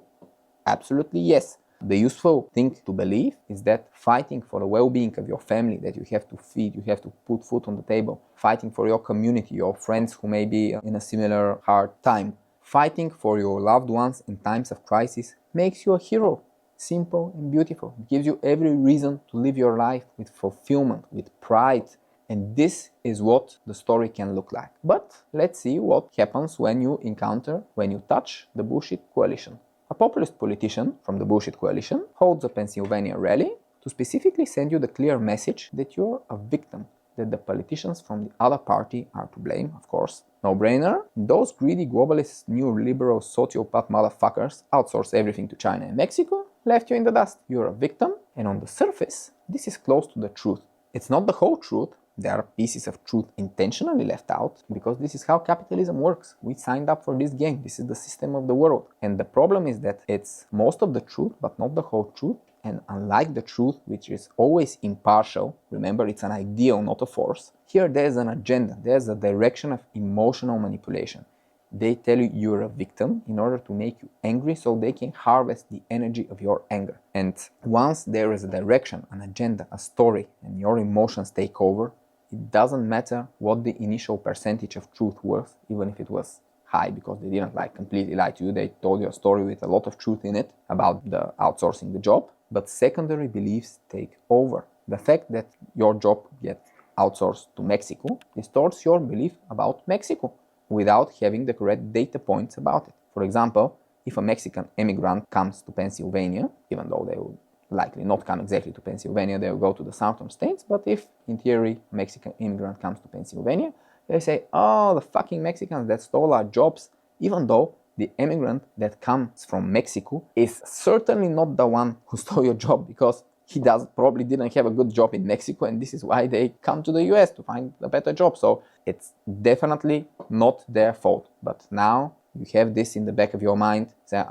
Absolutely yes. The useful thing to believe is that fighting for the well-being of your family, that you have to feed, you have to put food on the table, fighting for your community, your friends who may be in a similar hard time, fighting for your loved ones in times of crisis makes you a hero. Simple and beautiful. It gives you every reason to live your life with fulfillment, with pride. And this is what the story can look like. But let's see what happens when you touch the bullshit coalition. A populist politician from the bullshit coalition holds a Pennsylvania rally to specifically send you the clear message that you're a victim, that the politicians from the other party are to blame, of course. No brainer. Those greedy globalist, neoliberal, sociopath motherfuckers outsource everything to China and Mexico, left you in the dust. You're a victim, and on the surface, this is close to the truth. It's not the whole truth. There are pieces of truth intentionally left out, because this is how capitalism works. We signed up for this game. This is the system of the world. And the problem is that it's most of the truth, but not the whole truth. And unlike the truth, which is always impartial, remember it's an ideal, not a force, here there's an agenda, there's a direction of emotional manipulation. They tell you you're a victim in order to make you angry so they can harvest the energy of your anger. And once there is a direction, an agenda, a story, and your emotions take over, it doesn't matter what the initial percentage of truth was, even if it was high, because they didn't completely lie to you. They told you a story with a lot of truth in it about the outsourcing the job, but secondary beliefs take over. The fact that your job gets outsourced to Mexico distorts your belief about Mexico without having the correct data points about it. For example, if a Mexican immigrant comes to Pennsylvania, even though they will likely not come exactly to Pennsylvania, they will go to the southern states, but if, in theory, a Mexican immigrant comes to Pennsylvania, they say, oh, the fucking Mexicans that stole our jobs, even though the immigrant that comes from Mexico is certainly not the one who stole your job, because he probably didn't have a good job in Mexico, and this is why they come to the US to find a better job. So it's definitely not their fault. But now you have this in the back of your mind, say,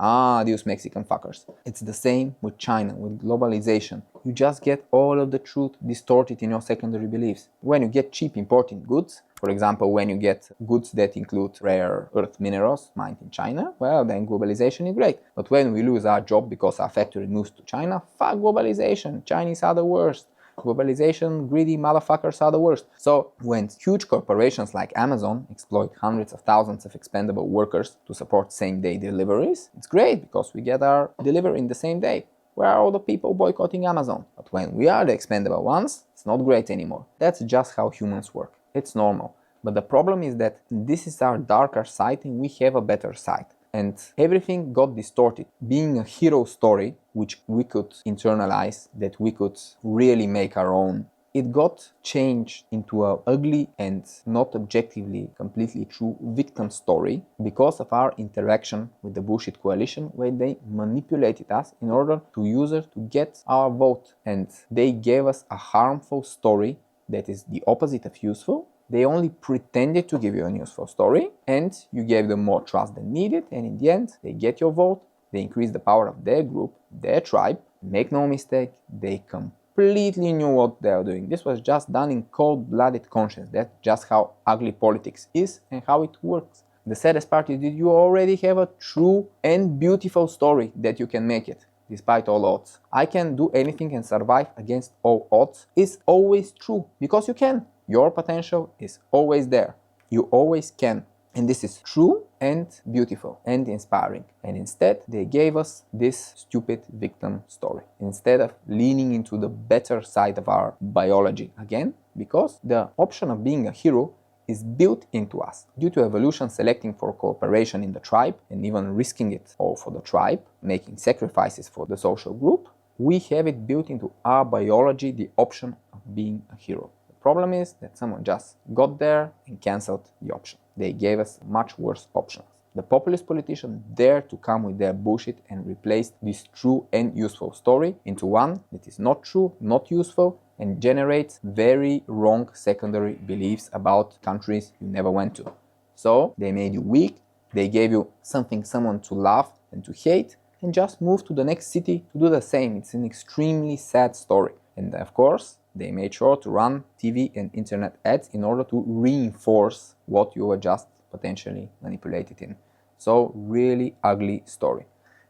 these Mexican fuckers. It's the same with China, with globalization. You just get all of the truth distorted in your secondary beliefs. When you get cheap imported goods, for example, when you get goods that include rare earth minerals mined in China, well, then globalization is great. But when we lose our job because our factory moves to China, fuck globalization. Chinese are the worst. Globalization, greedy motherfuckers are the worst. So when huge corporations like Amazon exploit hundreds of thousands of expendable workers to support same-day deliveries, it's great because we get our delivery in the same day. Where are all the people boycotting Amazon? But when we are the expendable ones, it's not great anymore. That's just how humans work. It's normal. But the problem is that this is our darker side and we have a better side. And everything got distorted. Being a hero story, which we could internalize, that we could really make our own, it got changed into an ugly and not objectively completely true victim story because of our interaction with the bullshit coalition, where they manipulated us in order to use it to get our vote. And they gave us a harmful story that is the opposite of useful. They only pretended to give you a useful story, and you gave them more trust than needed, and in the end, they get your vote, they increase the power of their group, their tribe. Make no mistake, they completely knew what they were doing. This was just done in cold-blooded conscience. That's just how ugly politics is and how it works. The saddest part is that you already have a true and beautiful story that you can make it, despite all odds. I can do anything and survive against all odds is always true, because you can. Your potential is always there. You always can. And this is true and beautiful and inspiring. And instead, they gave us this stupid victim story. Instead of leaning into the better side of our biology again, because the option of being a hero is built into us. Due to evolution selecting for cooperation in the tribe and even risking it all for the tribe, making sacrifices for the social group, we have it built into our biology, the option of being a hero. Problem is that someone just got there and cancelled the option. They gave us much worse options. The populist politicians dare to come with their bullshit and replace this true and useful story into one that is not true, not useful, and generates very wrong secondary beliefs about countries you never went to. So they made you weak, they gave you someone to love and to hate, and just move to the next city to do the same. It's an extremely sad story. And of course, they made sure to run TV and internet ads in order to reinforce what you were just potentially manipulated in. So, really ugly story.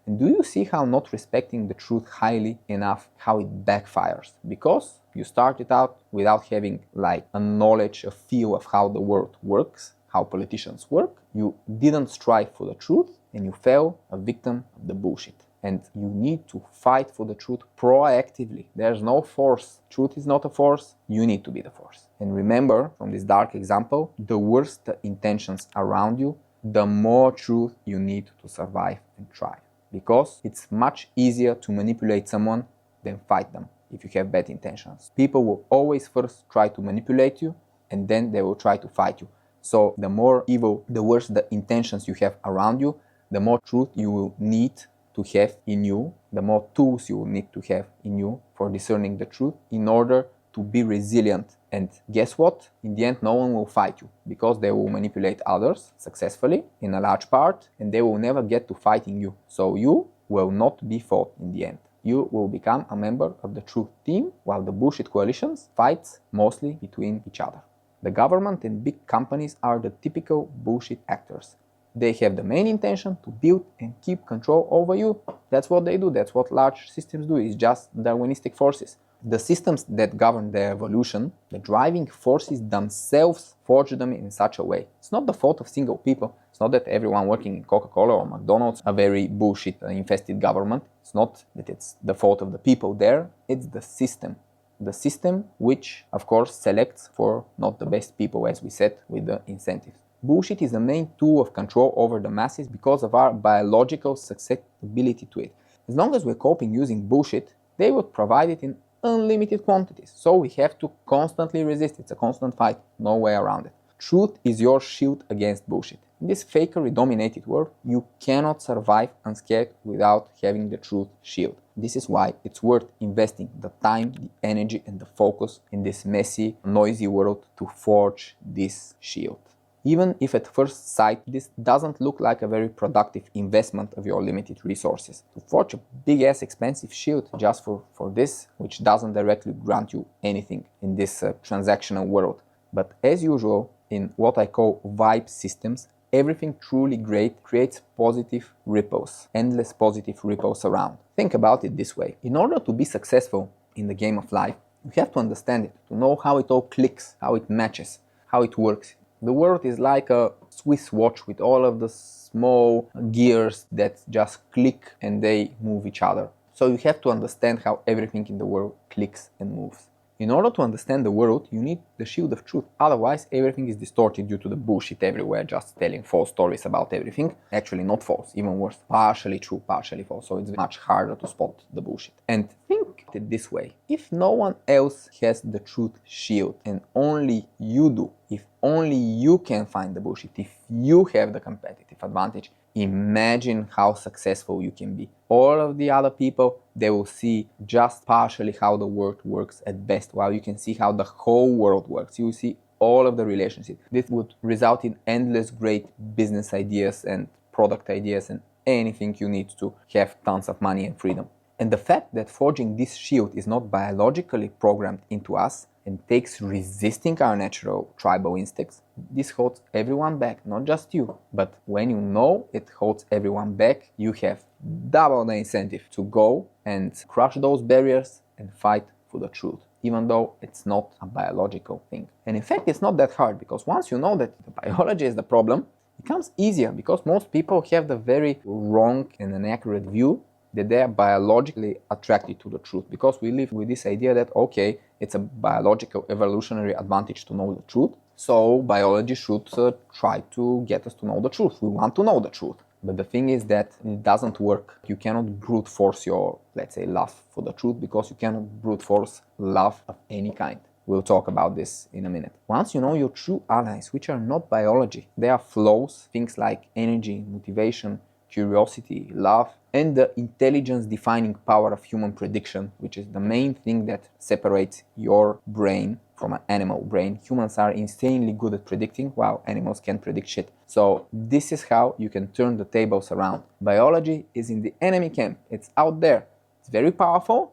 And do you see how not respecting the truth highly enough, how it backfires? Because you started out without having a knowledge, a feel of how the world works, how politicians work. You didn't strive for the truth and you fell a victim of the bullshit. And you need to fight for the truth proactively. There's no force. Truth is not a force. You need to be the force. And remember, from this dark example, the worse the intentions around you, the more truth you need to survive and thrive. Because it's much easier to manipulate someone than fight them if you have bad intentions. People will always first try to manipulate you, and then they will try to fight you. So the more evil, the worse the intentions you have around you, the more truth you will need to have in you, the more tools you will need to have in you for discerning the truth in order to be resilient. And guess what? In the end, no one will fight you because they will manipulate others successfully in a large part, and they will never get to fighting you. So you will not be fought in the end. You will become a member of the truth team, while the bullshit coalitions fights mostly between each other. The government and big companies are the typical bullshit actors. They have the main intention to build and keep control over you. That's what they do. That's what large systems do. It's just Darwinistic forces. The systems that govern their evolution, the driving forces themselves forge them in such a way. It's not the fault of single people. It's not that everyone working in Coca-Cola or McDonald's, a very bullshit infested government. It's not that it's the fault of the people there. It's the system. The system which, of course, selects for not the best people, as we said, with the incentives. Bullshit is the main tool of control over the masses because of our biological susceptibility to it. As long as we're coping using bullshit, they would provide it in unlimited quantities. So we have to constantly resist. It's a constant fight, no way around it. Truth is your shield against bullshit. In this fakery-dominated world, you cannot survive unscared without having the truth shield. This is why it's worth investing the time, the energy, and the focus in this messy, noisy world to forge this shield. Even if at first sight this doesn't look like a very productive investment of your limited resources. To forge a big-ass expensive shield just for this, which doesn't directly grant you anything in this transactional world. But as usual, in what I call vibe systems, everything truly great creates positive ripples, endless positive ripples around. Think about it this way. In order to be successful in the game of life, you have to understand it, to know how it all clicks, how it matches, how it works. The world is like a Swiss watch with all of the small gears that just click and they move each other. So you have to understand how everything in the world clicks and moves. In order to understand the world, you need the shield of truth. Otherwise, everything is distorted due to the bullshit everywhere, just telling false stories about everything. Actually, not false, even worse. Partially true, partially false. So it's much harder to spot the bullshit. And think it this way. If no one else has the truth shield and only you do, if only you can find the bullshit, if you have the competitive advantage, imagine how successful you can be. All of the other people, they will see just partially how the world works at best, while you can see how the whole world works. You will see all of the relationships. This would result in endless great business ideas and product ideas and anything you need to have tons of money and freedom. And the fact that forging this shield is not biologically programmed into us and takes resisting our natural tribal instincts, this holds everyone back, not just you. But when you know it holds everyone back, you have double the incentive to go and crush those barriers and fight for the truth, even though it's not a biological thing. And in fact, it's not that hard, because once you know that the biology is the problem, it becomes easier, because most people have the very wrong and inaccurate view that they are biologically attracted to the truth, because we live with this idea that, okay, it's a biological evolutionary advantage to know the truth, so biology should try to get us to know the truth. We want to know the truth. But the thing is that it doesn't work. You cannot brute force your, let's say, love for the truth, because you cannot brute force love of any kind. We'll talk about this in a minute. Once you know your true allies, which are not biology, they are flows, things like energy, motivation, curiosity, love, and the intelligence-defining power of human prediction, which is the main thing that separates your brain from an animal brain. Humans are insanely good at predicting, while animals can't predict shit. So this is how you can turn the tables around. Biology is in the enemy camp. It's out there. It's very powerful,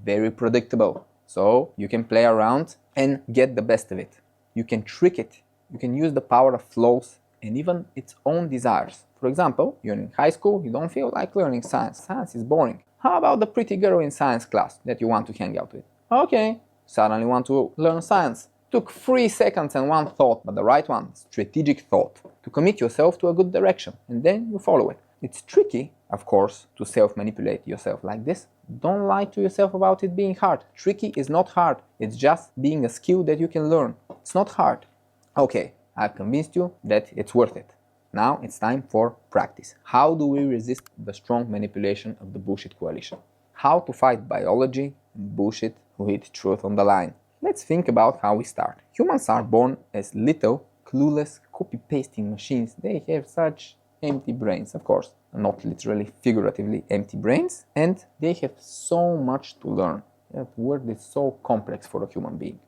very predictable. So you can play around and get the best of it. You can trick it. You can use the power of flows and even its own desires. For example, you're in high school, you don't feel like learning science. Science is boring. How about the pretty girl in science class that you want to hang out with? Okay, suddenly want to learn science. Took 3 seconds and one thought, but the right one, strategic thought, to commit yourself to a good direction, and then you follow it. It's tricky, of course, to self-manipulate yourself like this. Don't lie to yourself about it being hard. Tricky is not hard. It's just being a skill that you can learn. It's not hard. Okay, I've convinced you that it's worth it. Now it's time for practice. How do we resist the strong manipulation of the bullshit coalition? How to fight biology and bullshit with truth on the line? Let's think about how we start. Humans are born as little, clueless, copy-pasting machines. They have such empty brains, of course. Not literally, figuratively empty brains. And they have so much to learn. That word is so complex for a human being.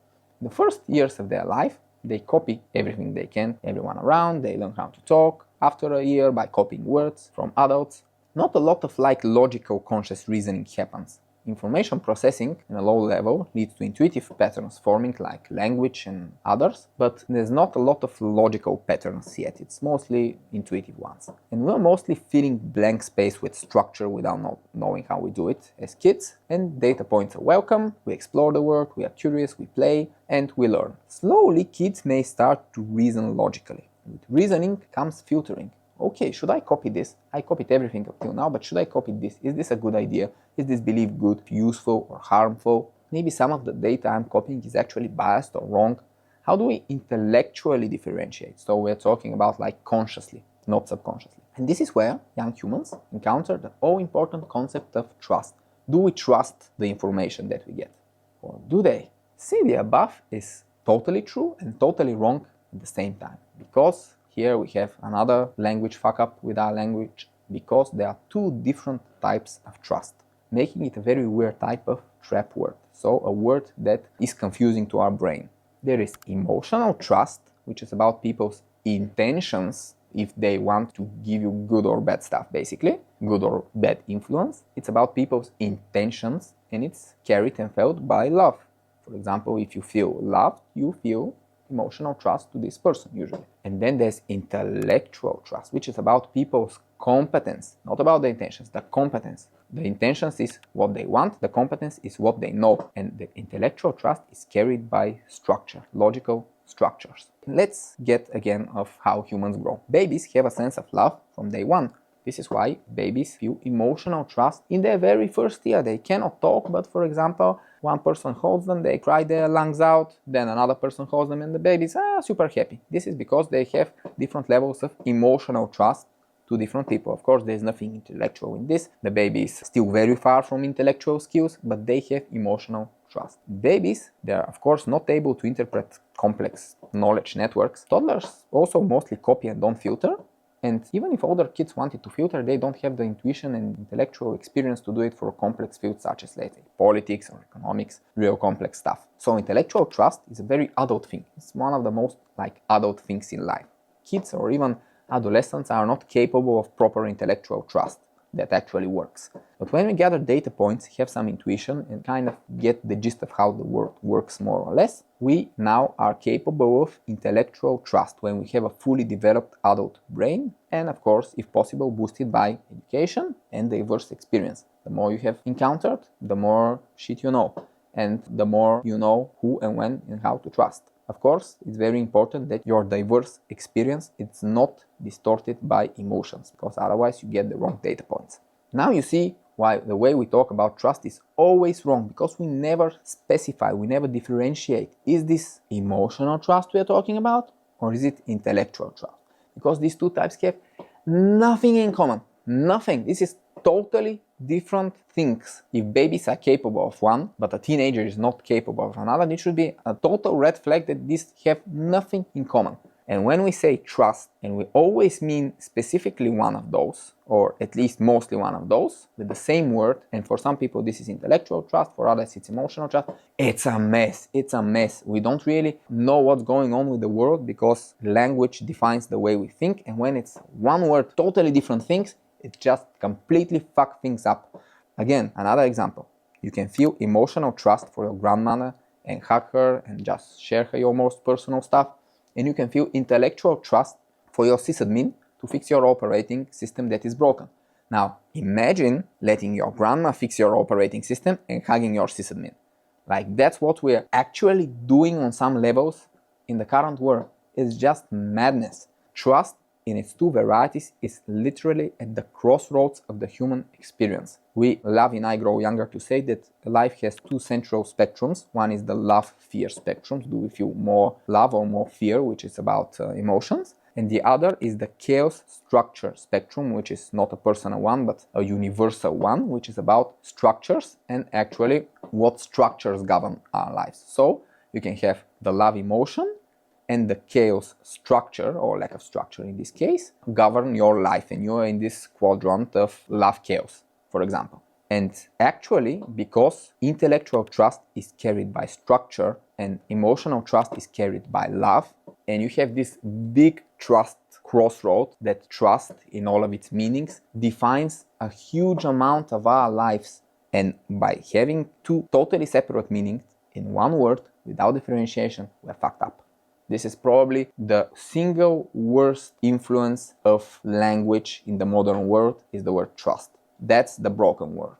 The first years of their life, they copy everything they can, everyone around, they learn how to talk. After a year, by copying words from adults, not a lot of logical conscious reasoning happens. information processing in a low level leads to intuitive patterns forming like language and others, but there's not a lot of logical patterns yet. It's mostly intuitive ones. And we're mostly filling blank space with structure without not knowing how we do it as kids. And data points are welcome, we explore the world, we are curious, we play, and we learn. Slowly, kids may start to reason logically. With reasoning comes filtering. Okay, should I copy this? I copied everything up till now, but should I copy this? Is this a good idea? Is this belief good, useful, or harmful? Maybe some of the data I'm copying is actually biased or wrong. How do we intellectually differentiate? So we're talking about like consciously, not subconsciously. And this is where young humans encounter the all-important concept of trust. Do we trust the information that we get? Or do they? See, the above is totally true and totally wrong at the same time, because here we have another language fuck up with our language, because there are two different types of trust, making it a very weird type of trap word. So a word that is confusing to our brain. There is emotional trust, which is about people's intentions if they want to give you good or bad stuff, basically, good or bad influence. It's about people's intentions, and it's carried and felt by love. For example, if you feel loved, you feel emotional trust to this person usually. And then there's intellectual trust, which is about people's competence, not about the intentions, the competence. The intentions is what they want, the competence is what they know, and the intellectual trust is carried by structure, logical structures. Let's get again of how humans grow. Babies have a sense of love from day one. This is why babies feel emotional trust in their very first year. They cannot talk, but for example, one person holds them, they cry their lungs out, then another person holds them and the babies are super happy. This is because they have different levels of emotional trust to different people. Of course, there's nothing intellectual in this. The baby is still very far from intellectual skills, but they have emotional trust. Babies, they are of course not able to interpret complex knowledge networks. Toddlers also mostly copy and don't filter. And even if older kids wanted to filter, they don't have the intuition and intellectual experience to do it for complex fields such as, let's say, politics or economics, real complex stuff. So intellectual trust is a very adult thing. It's one of the most adult things in life. Kids or even adolescents are not capable of proper intellectual trust that actually works. But when we gather data points, have some intuition, and kind of get the gist of how the world works more or less, we now are capable of intellectual trust when we have a fully developed adult brain, and of course, if possible, boosted by education and diverse experience. The more you have encountered, the more shit you know, and the more you know who and when and how to trust. Of course, it's very important that your diverse experience is not distorted by emotions, because otherwise you get the wrong data points. Now you see why the way we talk about trust is always wrong, because we never specify, we never differentiate. Is this emotional trust we are talking about, or is it intellectual trust? Because these two types have nothing in common. Nothing. This is totally different things. If babies are capable of one, but a teenager is not capable of another, it should be a total red flag that these have nothing in common. And when we say trust, and we always mean specifically one of those, or at least mostly one of those, with the same word, and for some people this is intellectual trust, for others it's emotional trust, it's a mess. It's a mess. We don't really know what's going on with the world, because language defines the way we think, and when it's one word, totally different things, it just completely fuck things up. Again, another example. You can feel emotional trust for your grandmother and hug her and just share her your most personal stuff. And you can feel intellectual trust for your sysadmin to fix your operating system that is broken. Now, imagine letting your grandma fix your operating system and hugging your sysadmin. That's what we're actually doing on some levels in the current world. It's just madness. Trust in its two varieties is literally at the crossroads of the human experience. We love in IGrowYounger to say that life has two central spectrums. One is the love-fear spectrum. Do we feel more love or more fear, which is about emotions? And the other is the chaos structure spectrum, which is not a personal one, but a universal one, which is about structures and actually what structures govern our lives. So you can have the love emotion and the chaos structure, or lack of structure in this case, govern your life, and you're in this quadrant of love chaos, for example. And actually, because intellectual trust is carried by structure and emotional trust is carried by love, and you have this big trust crossroad, that trust in all of its meanings defines a huge amount of our lives. And by having two totally separate meanings in one word without differentiation, we're fucked up. This is probably the single worst influence of language in the modern world is the word trust. That's the broken word.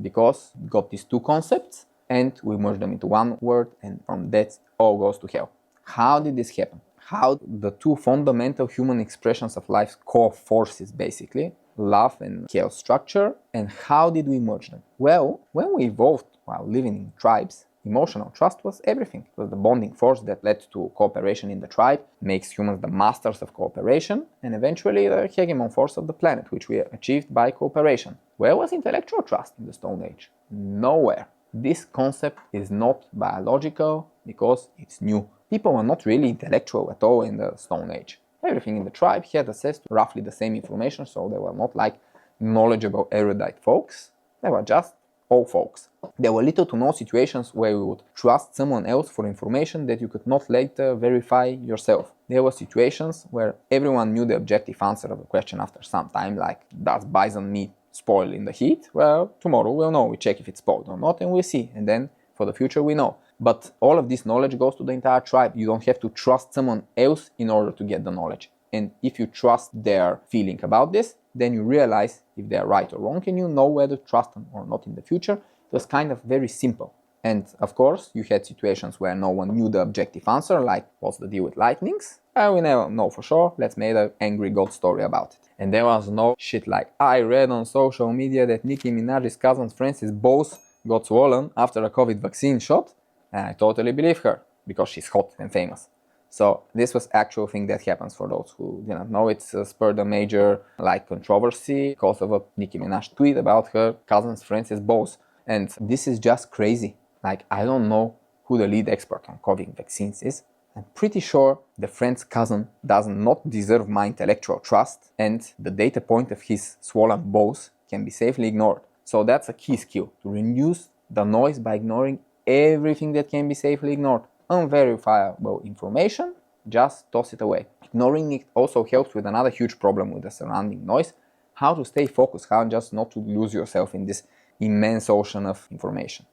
Because we got these two concepts and we merge them into one word, and from that all goes to hell. How did this happen? How the two fundamental human expressions of life's core forces, basically, love and chaos structure, and how did we merge them? Well, when we evolved while living in tribes, emotional trust was everything. It was the bonding force that led to cooperation in the tribe, makes humans the masters of cooperation, and eventually the hegemon force of the planet, which we achieved by cooperation. Where was intellectual trust in the Stone Age? Nowhere. This concept is not biological because it's new. People were not really intellectual at all in the Stone Age. Everything in the tribe had access to roughly the same information, so they were not like knowledgeable, erudite folks. They were just all folks. There were little to no situations where you would trust someone else for information that you could not later verify yourself. There were situations where everyone knew the objective answer of a question after some time, like, does bison meat spoil in the heat? Well, tomorrow we'll know. We check if it's spoiled or not, and we'll see. And then for the future we know. But all of this knowledge goes to the entire tribe. You don't have to trust someone else in order to get the knowledge. And if you trust their feeling about this, then you realize if they're right or wrong, and you know whether to trust them or not in the future. It was kind of very simple. And of course, you had situations where no one knew the objective answer, like what's the deal with lightnings? We never know for sure. Let's make an angry god story about it. And there was no shit like, I read on social media that Nicki Minaj's cousin's Francis Bose got swollen after a COVID vaccine shot. And I totally believe her, because she's hot and famous. So this was actual thing that happens. For those who didn't know, it's spurred a major controversy because of a Nicki Minaj tweet about her cousin's Francis Bose. And this is just crazy. I don't know who the lead expert on COVID vaccines is. I'm pretty sure the friend's cousin does not deserve my intellectual trust, and the data point of his swollen Bose can be safely ignored. So that's a key skill, to reduce the noise by ignoring everything that can be safely ignored. Unverifiable information, just toss it away. Ignoring it also helps with another huge problem with the surrounding noise: how to stay focused, how just not to lose yourself in this immense ocean of information.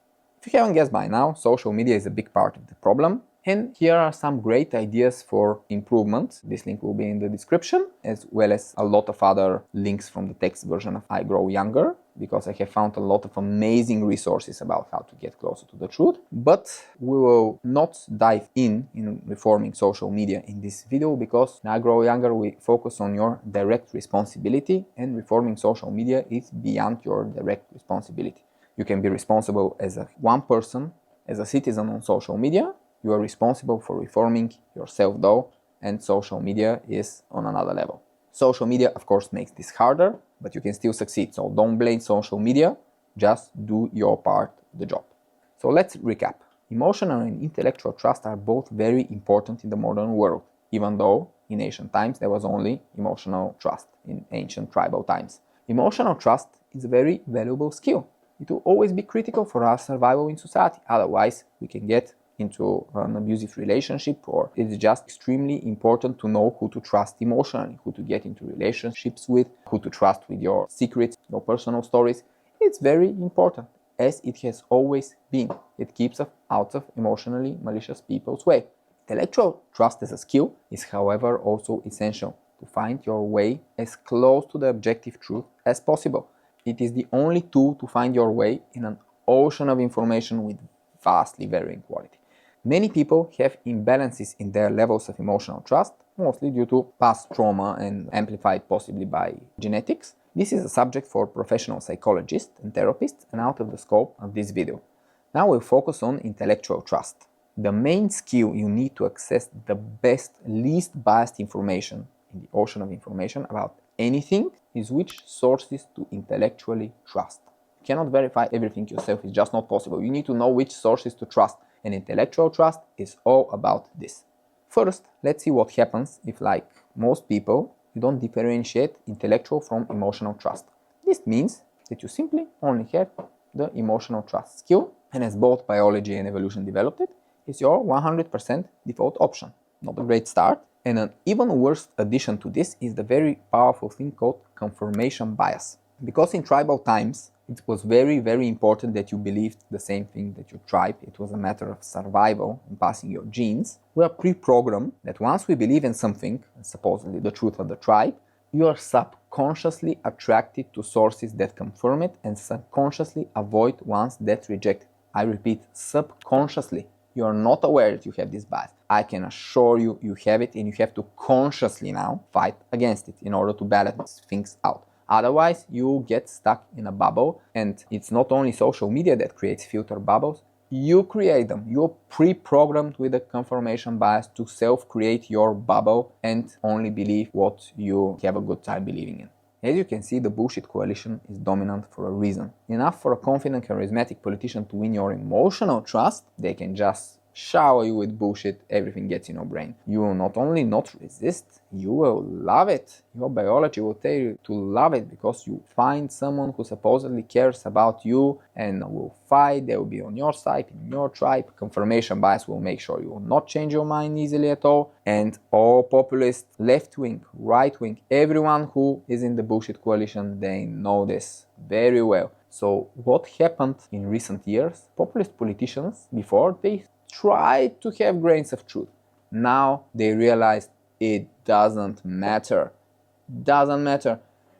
If you haven't guessed by now, social media is a big part of the problem, and here are some great ideas for improvement. This link will be in the description, as well as a lot of other links from the text version of IGrowYounger, because I have found a lot of amazing resources about how to get closer to the truth. But we will not dive in reforming social media in this video, because in IGrowYounger we focus on your direct responsibility, and reforming social media is beyond your direct responsibility. You can be responsible as one person, as a citizen on social media. You are responsible for reforming yourself though, and social media is on another level. Social media, of course, makes this harder, but you can still succeed. So don't blame social media, just do your part of the job. So let's recap. Emotional and intellectual trust are both very important in the modern world, even though in ancient times there was only emotional trust, in ancient tribal times. Emotional trust is a very valuable skill. It will always be critical for our survival in society. Otherwise, we can get into an abusive relationship, or it's just extremely important to know who to trust emotionally, who to get into relationships with, who to trust with your secrets, your personal stories. It's very important, as it has always been. It keeps us out of emotionally malicious people's way. Intellectual trust as a skill is, however, also essential to find your way as close to the objective truth as possible. It is the only tool to find your way in an ocean of information with vastly varying quality. Many people have imbalances in their levels of emotional trust, mostly due to past trauma and amplified possibly by genetics. This is a subject for professional psychologists and therapists, and out of the scope of this video. Now we'll focus on intellectual trust. The main skill you need to access the best, least biased information in the ocean of information about anything is which sources to intellectually trust. You cannot verify everything yourself, it's just not possible. You need to know which sources to trust. And intellectual trust is all about this. First, let's see what happens if, like most people, you don't differentiate intellectual from emotional trust. This means that you simply only have the emotional trust skill, and as both biology and evolution developed it, it's your 100% default option. Not a great start. And an even worse addition to this is the very powerful thing called confirmation bias. Because in tribal times, It was very, very important that you believed the same thing that your tribe. It was a matter of survival and passing your genes. We are pre-programmed that once we believe in something, supposedly the truth of the tribe, you are subconsciously attracted to sources that confirm it and subconsciously avoid ones that reject it. I repeat, subconsciously. You are not aware that you have this bias. I can assure you, you have it, and you have to consciously now fight against it in order to balance things out. Otherwise, you get stuck in a bubble, and it's not only social media that creates filter bubbles. You create them. You're pre-programmed with a confirmation bias to self-create your bubble and only believe what you have a good time believing in. As you can see, the bullshit coalition is dominant for a reason. Enough for a confident, charismatic politician to win your emotional trust, they can just shower you with bullshit, everything gets in your brain. You will not only not resist, you will love it. Your biology will tell you to love it because you find someone who supposedly cares about you and will fight, they will be on your side, in your tribe. Confirmation bias will make sure you will not change your mind easily at all. And all populists, left-wing, right-wing, everyone who is in the bullshit coalition, they know this very well. So what happened in recent years? Populist politicians, before they tried to have grains of truth. Now they realized it doesn't matter. Doesn't matter.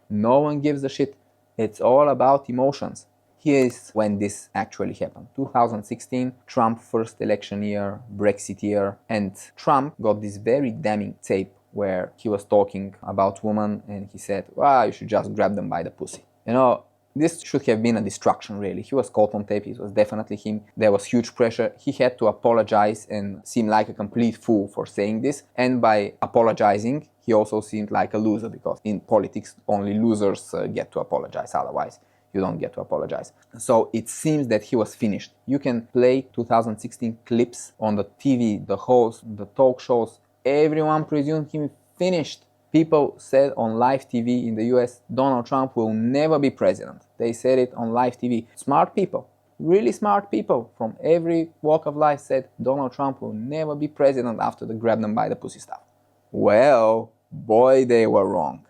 No one gives a shit. It's all about emotions. Here's when this actually happened. 2016, Trump first election year, Brexit year, and Trump got this very damning tape where he was talking about women and he said, well, you should just grab them by the pussy. You know, this should have been a distraction, really. He was caught on tape, it was definitely him. There was huge pressure. He had to apologize and seem like a complete fool for saying this. And by apologizing, he also seemed like a loser because in politics, only losers get to apologize. Otherwise, you don't get to apologize. So it seems that he was finished. You can play 2016 clips on the TV, the host, the talk shows. Everyone presumed him finished. People said on live TV in the US, Donald Trump will never be president. They said it on live TV. Smart people, really smart people from every walk of life said Donald Trump will never be president after the grab them by the pussy stuff. Well, boy, they were wrong.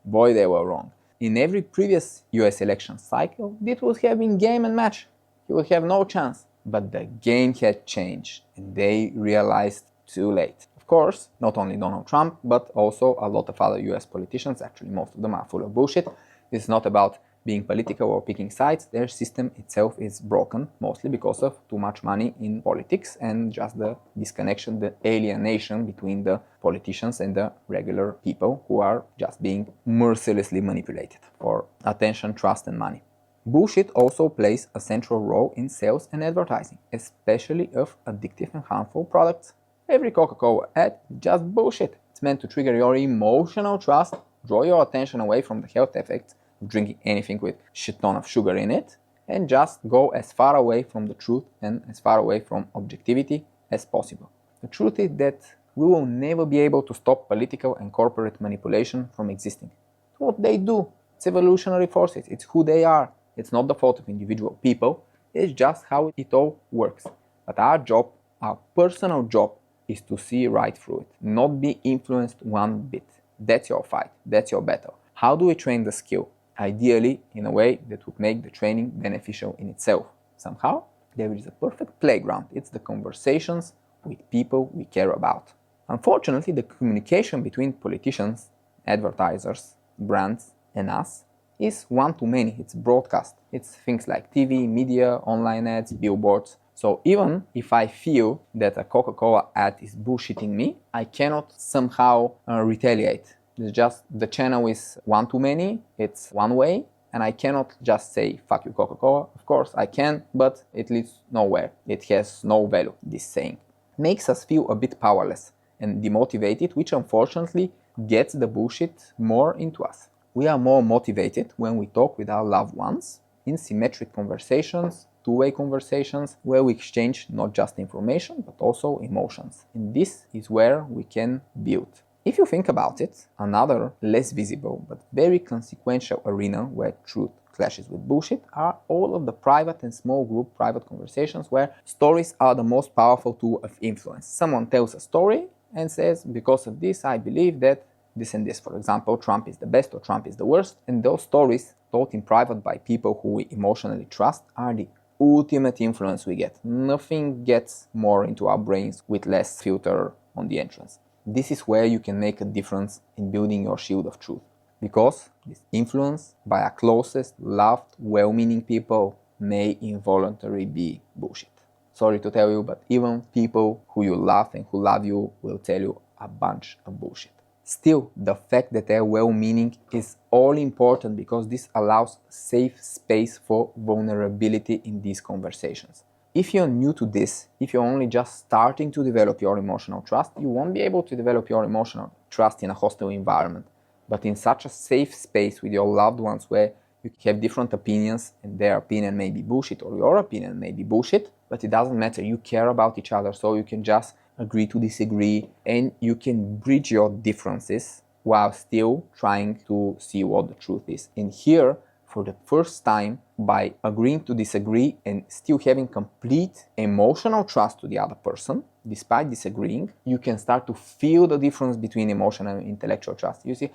Boy, they were wrong. In every previous US election cycle, this would have been game and match. He would have no chance. But the game had changed, and they realized too late. Of course, not only Donald Trump, but also a lot of other US politicians, actually most of them are full of bullshit. It's not about being political or picking sides. Their system itself is broken, mostly because of too much money in politics and just the disconnection, the alienation between the politicians and the regular people who are just being mercilessly manipulated for attention, trust, and money. Bullshit also plays a central role in sales and advertising, especially of addictive and harmful products. Every Coca-Cola ad is just bullshit. It's meant to trigger your emotional trust, draw your attention away from the health effects of drinking anything with shit ton of sugar in it, and just go as far away from the truth and as far away from objectivity as possible. The truth is that we will never be able to stop political and corporate manipulation from existing. It's what they do. It's evolutionary forces. It's who they are. It's not the fault of individual people. It's just how it all works. But our job, our personal job, is to see right through it, not be influenced one bit. That's your fight, that's your battle. How do we train the skill? Ideally, in a way that would make the training beneficial in itself. Somehow, there is a perfect playground. It's the conversations with people we care about. Unfortunately, the communication between politicians, advertisers, brands, and us is one too many. It's broadcast. It's things like TV, media, online ads, billboards. So even if I feel that a Coca-Cola ad is bullshitting me, I cannot somehow retaliate. It's just the channel is one too many, it's one way, and I cannot just say, fuck you Coca-Cola. Of course I can, but it leads nowhere. It has no value, this saying. Makes us feel a bit powerless and demotivated, which unfortunately gets the bullshit more into us. We are more motivated when we talk with our loved ones in symmetric conversations, two-way conversations, where we exchange not just information, but also emotions. And this is where we can build. If you think about it, another less visible but very consequential arena where truth clashes with bullshit are all of the private and small group private conversations where stories are the most powerful tool of influence. Someone tells a story and says, because of this, I believe that this and this. For example, Trump is the best or Trump is the worst. And those stories told in private by people who we emotionally trust are the ultimate influence we get. Nothing gets more into our brains with less filter on the entrance. This is where you can make a difference in building your shield of truth. Because this influence by our closest, loved, well-meaning people may involuntarily be bullshit. Sorry to tell you, but even people who you love and who love you will tell you a bunch of bullshit. Still, the fact that they're well-meaning is all important because this allows safe space for vulnerability in these conversations. If you're new to this, if you're only just starting to develop your emotional trust, you won't be able to develop your emotional trust in a hostile environment. But in such a safe space with your loved ones where you have different opinions and their opinion may be bullshit or your opinion may be bullshit, but it doesn't matter. You care about each other, so you can just agree to disagree and you can bridge your differences while still trying to see what the truth is. And here, for the first time, by agreeing to disagree and still having complete emotional trust to the other person, despite disagreeing, you can start to feel the difference between emotional and intellectual trust. You see,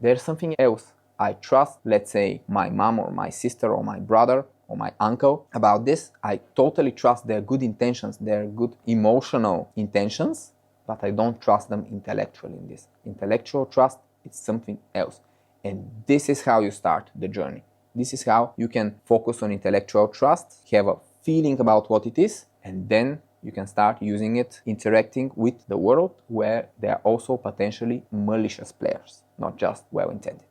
there's something else. I trust, let's say, my mom or my sister or my brother or my uncle about this. I totally trust their good intentions, their good emotional intentions, but I don't trust them intellectually in this. Intellectual trust is something else. And this is how you start the journey. This is how you can focus on intellectual trust, have a feeling about what it is, and then you can start using it, interacting with the world where there are also potentially malicious players, not just well-intended.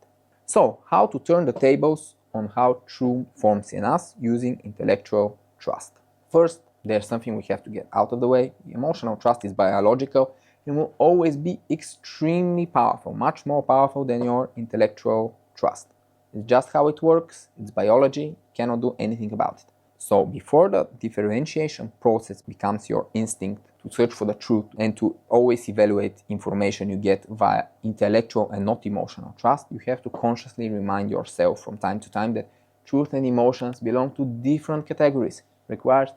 So, how to turn the tables on how truth forms in us using intellectual trust. First, there's something we have to get out of the way. The emotional trust is biological and will always be extremely powerful, much more powerful than your intellectual trust. It's just how it works, it's biology, cannot do anything about it. So before the differentiation process becomes your instinct to search for the truth and to always evaluate information you get via intellectual and not emotional trust, you have to consciously remind yourself from time to time that truth and emotions belong to different categories, requires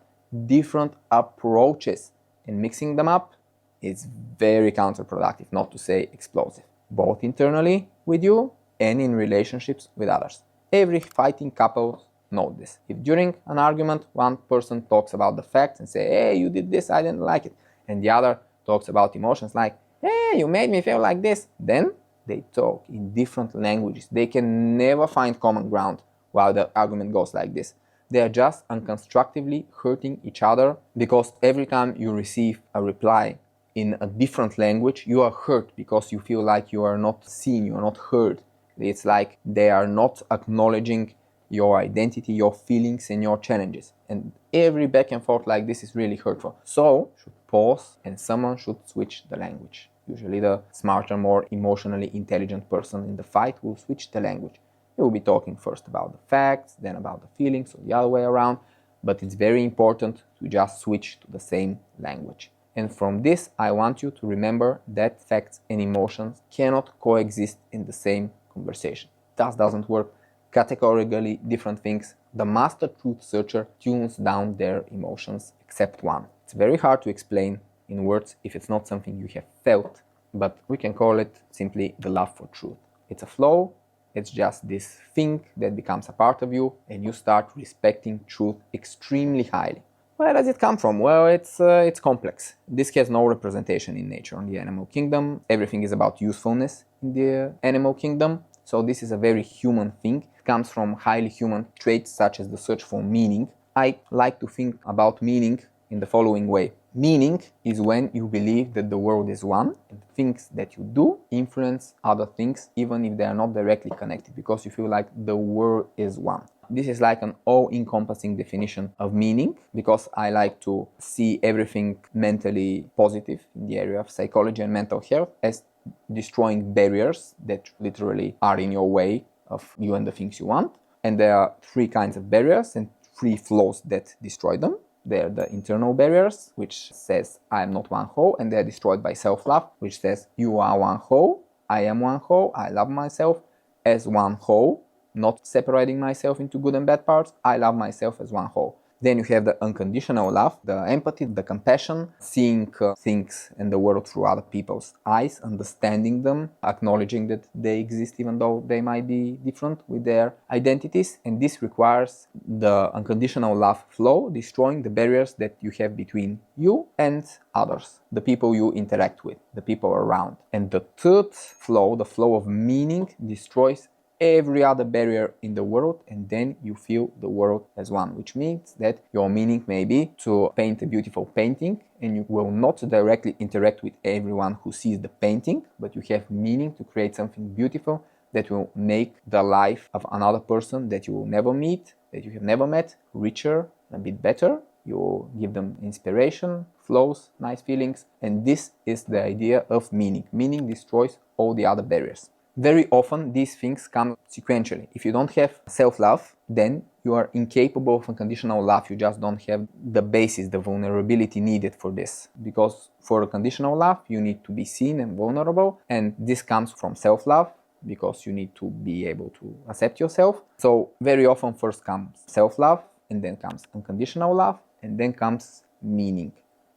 different approaches, and mixing them up is very counterproductive, not to say explosive, both internally with you and in relationships with others. Every fighting couple knows this. If during an argument one person talks about the facts and say, hey, you did this, I didn't like it, and the other talks about emotions like, hey, you made me feel like this, then they talk in different languages. They can never find common ground while the argument goes like this. They are just unconstructively hurting each other because every time you receive a reply in a different language, you are hurt because you feel like you are not seen, you are not heard. It's like they are not acknowledging your identity, your feelings, and your challenges. And every back and forth like this is really hurtful. So, should pause and someone should switch the language. Usually the smarter, more emotionally intelligent person in the fight will switch the language. He will be talking first about the facts, then about the feelings, or the other way around. But it's very important to just switch to the same language. And from this, I want you to remember that facts and emotions cannot coexist in the same conversation. That doesn't work. Categorically different things. The master truth searcher tunes down their emotions except one. It's very hard to explain in words if it's not something you have felt, but we can call it simply the love for truth. It's a flow, it's just this thing that becomes a part of you and you start respecting truth extremely highly. Where does it come from? Well, it's complex. This has no representation in nature. In the animal kingdom, everything is about usefulness in the animal kingdom. So this is a very human thing. It comes from highly human traits such as the search for meaning. I like to think about meaning in the following way. Meaning is when you believe that the world is one and things that you do influence other things even if they are not directly connected because you feel like the world is one. This is like an all-encompassing definition of meaning because I like to see everything mentally positive in the area of psychology and mental health as destroying barriers that literally are in your way of you and the things you want. And there are three kinds of barriers and three flaws that destroy them. They are the internal barriers, which says I am not one whole, and they are destroyed by self-love, which says you are one whole, I am one whole, I love myself as one whole, not separating myself into good and bad parts, I love myself as one whole. Then you have the unconditional love, the empathy, the compassion, seeing things and the world through other people's eyes, understanding them, acknowledging that they exist even though they might be different with their identities. And this requires the unconditional love flow, destroying the barriers that you have between you and others, the people you interact with, the people around. And the third flow, the flow of meaning, destroys every other barrier in the world, and then you feel the world as one, which means that your meaning may be to paint a beautiful painting, and you will not directly interact with everyone who sees the painting, but you have meaning to create something beautiful that will make the life of another person that you will never meet, that you have never met, richer, a bit better. You give them inspiration, flows, nice feelings, and this is the idea of meaning. Meaning destroys all the other barriers. Very often these things come sequentially. If you don't have self-love, then you are incapable of unconditional love. You just don't have the basis, the vulnerability needed for this. Because for conditional love, you need to be seen and vulnerable, and this comes from self-love, because you need to be able to accept yourself. So very often first comes self-love, and then comes unconditional love, and then comes meaning.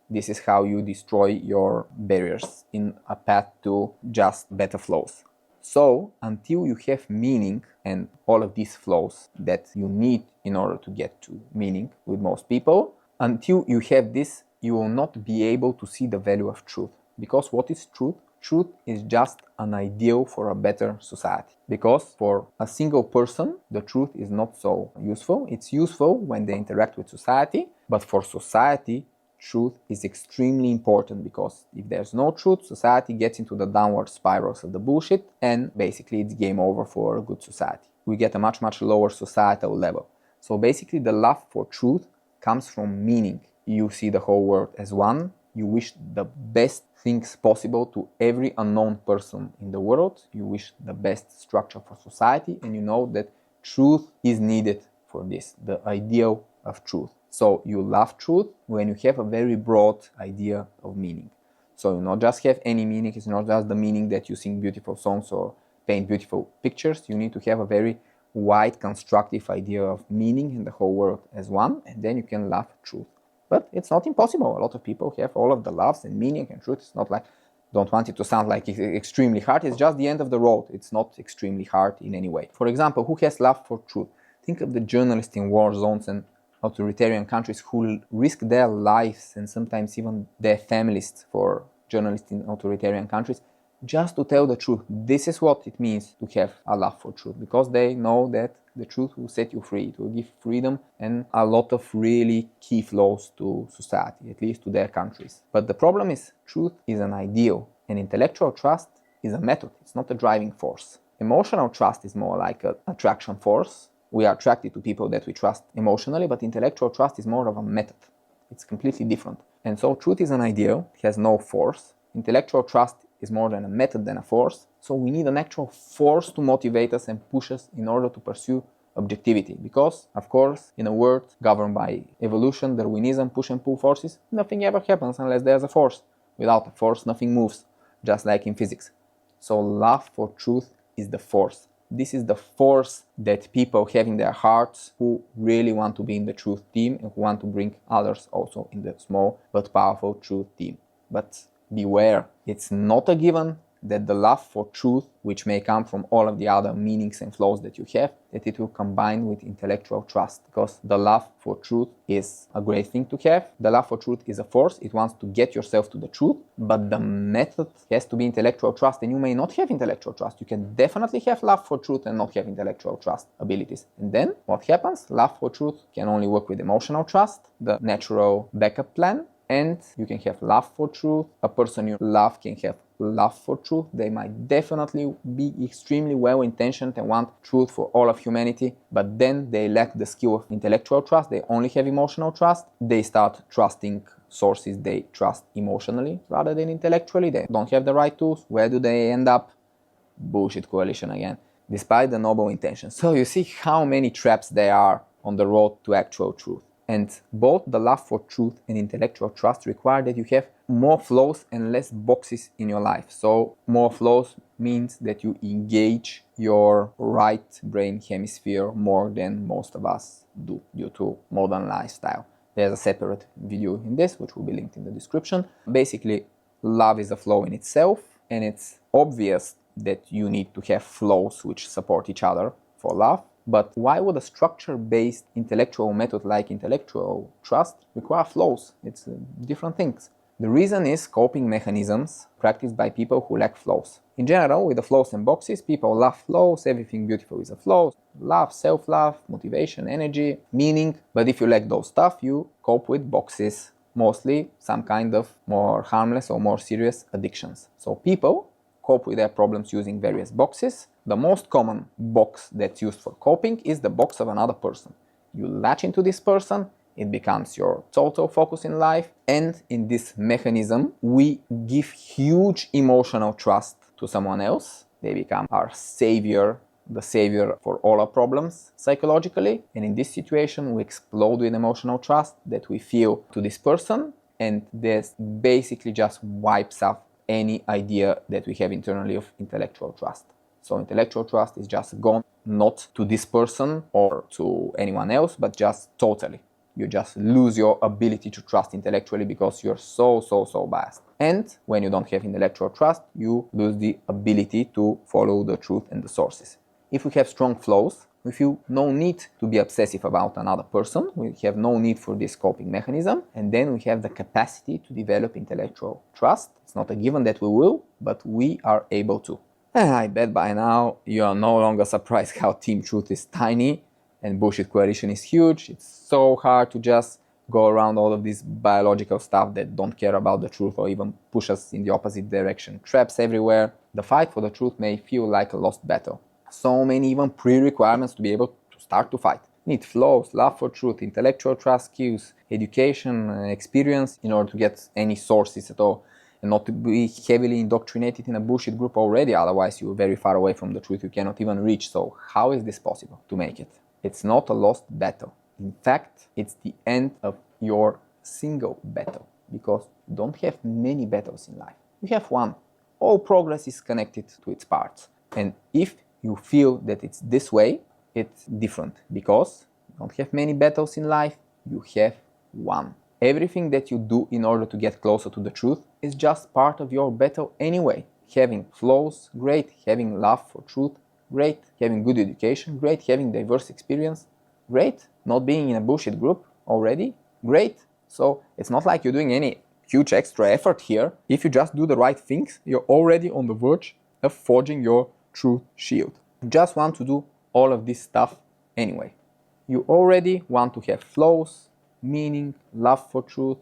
This is how you destroy your barriers in a path to just better flows. So until you have meaning and all of these flows that you need in order to get to meaning with most people, until you have this, you will not be able to see the value of truth. Because what is truth? Truth is just an ideal for a better society. Because for a single person, the truth is not so useful. It's useful when they interact with society, but for society, truth is extremely important, because if there's no truth, society gets into the downward spirals of the bullshit, and basically it's game over for a good society. We get a much, much lower societal level. So basically the love for truth comes from meaning. You see the whole world as one. You wish the best things possible to every unknown person in the world. You wish the best structure for society, and you know that truth is needed for this, the ideal of truth. So you love truth when you have a very broad idea of meaning. So you not just have any meaning, it's not just the meaning that you sing beautiful songs or paint beautiful pictures. You need to have a very wide, constructive idea of meaning in the whole world as one, and then you can love truth. But it's not impossible. A lot of people have all of the loves and meaning and truth. It's not like, don't want it to sound like it's extremely hard. It's just the end of the road. It's not extremely hard in any way. For example, who has love for truth? Think of the journalists in war zones and authoritarian countries who risk their lives and sometimes even their families for journalists in authoritarian countries just to tell the truth. This is what it means to have a love for truth, because they know that the truth will set you free. It will give freedom and a lot of really key flows to society, at least to their countries. But the problem is, truth is an ideal, and intellectual trust is a method. It's not a driving force. Emotional trust is more like an attraction force. We are attracted to people that we trust emotionally, but intellectual trust is more of a method. It's completely different. And so truth is an ideal, it has no force. Intellectual trust is more than a method than a force. So we need an actual force to motivate us and push us in order to pursue objectivity. Because, of course, in a world governed by evolution, Darwinism, push and pull forces, nothing ever happens unless there's a force. Without a force, nothing moves, just like in physics. So love for truth is the force. This is the force that people have in their hearts who really want to be in the truth team and who want to bring others also in the small but powerful truth team. But beware, it's not a given that the love for truth, which may come from all of the other meanings and flows that you have, that it will combine with intellectual trust. Because the love for truth is a great thing to have. The love for truth is a force. It wants to get yourself to the truth. But the method has to be intellectual trust. And you may not have intellectual trust. You can definitely have love for truth and not have intellectual trust abilities. And then what happens? Love for truth can only work with emotional trust, the natural backup plan. And you can have love for truth. A person you love can have love for truth. They might definitely be extremely well-intentioned and want truth for all of humanity, but then they lack the skill of intellectual trust. They only have emotional trust. They start trusting sources they trust emotionally rather than intellectually. They don't have the right tools. Where do they end up? Bullshit coalition again, despite the noble intentions. So you see how many traps there are on the road to actual truth. And both the love for truth and intellectual trust require that you have more flows and less boxes in your life. So more flows means that you engage your right brain hemisphere more than most of us do due to modern lifestyle. There's a separate video in this, which will be linked in the description. Basically, love is a flow in itself, and it's obvious that you need to have flows which support each other for love. But why would a structure-based intellectual method like intellectual trust require flows? It's different things. The reason is coping mechanisms practiced by people who lack flows. In general, with the flows and boxes, people love flows, everything beautiful is a flow, love, self-love, motivation, energy, meaning. But if you lack those stuff, you cope with boxes, mostly some kind of more harmless or more serious addictions. So people cope with their problems using various boxes. The most common box that's used for coping is the box of another person. You latch into this person, it becomes your total focus in life, and in this mechanism we give huge emotional trust to someone else. They become our savior, the savior for all our problems psychologically, and in this situation we explode with emotional trust that we feel to this person, and this basically just wipes out any idea that we have internally of intellectual trust. So intellectual trust is just gone, not to this person or to anyone else, but just totally. You just lose your ability to trust intellectually because you're so biased. And when you don't have intellectual trust, you lose the ability to follow the truth and the sources. If we have strong flows, we feel no need to be obsessive about another person. We have no need for this coping mechanism. And then we have the capacity to develop intellectual trust. It's not a given that we will, but we are able to. And I bet by now you are no longer surprised how Team Truth is tiny and Bullshit Coalition is huge. It's so hard to just go around all of this biological stuff that don't care about the truth or even push us in the opposite direction. Traps everywhere. The fight for the truth may feel like a lost battle. So many even pre-requirements to be able to start to fight. Need flows, love for truth, intellectual trust skills, education, experience in order to get any sources at all, and not to be heavily indoctrinated in a bullshit group already, otherwise you're very far away from the truth you cannot even reach. So how is this possible to make it? It's not a lost battle. In fact, it's the end of your single battle, because you don't have many battles in life. You have one. All progress is connected to its parts. And if you feel that it's this way, it's different, because you don't have many battles in life, you have one. Everything that you do in order to get closer to the truth is just part of your battle anyway. Having flows, great. Having love for truth, great. Having good education, great. Having diverse experience, great. Not being in a bullshit group already, great. So it's not like you're doing any huge extra effort here. If you just do the right things, you're already on the verge of forging your truth shield. You just want to do all of this stuff anyway. You already want to have flows, meaning, love for truth,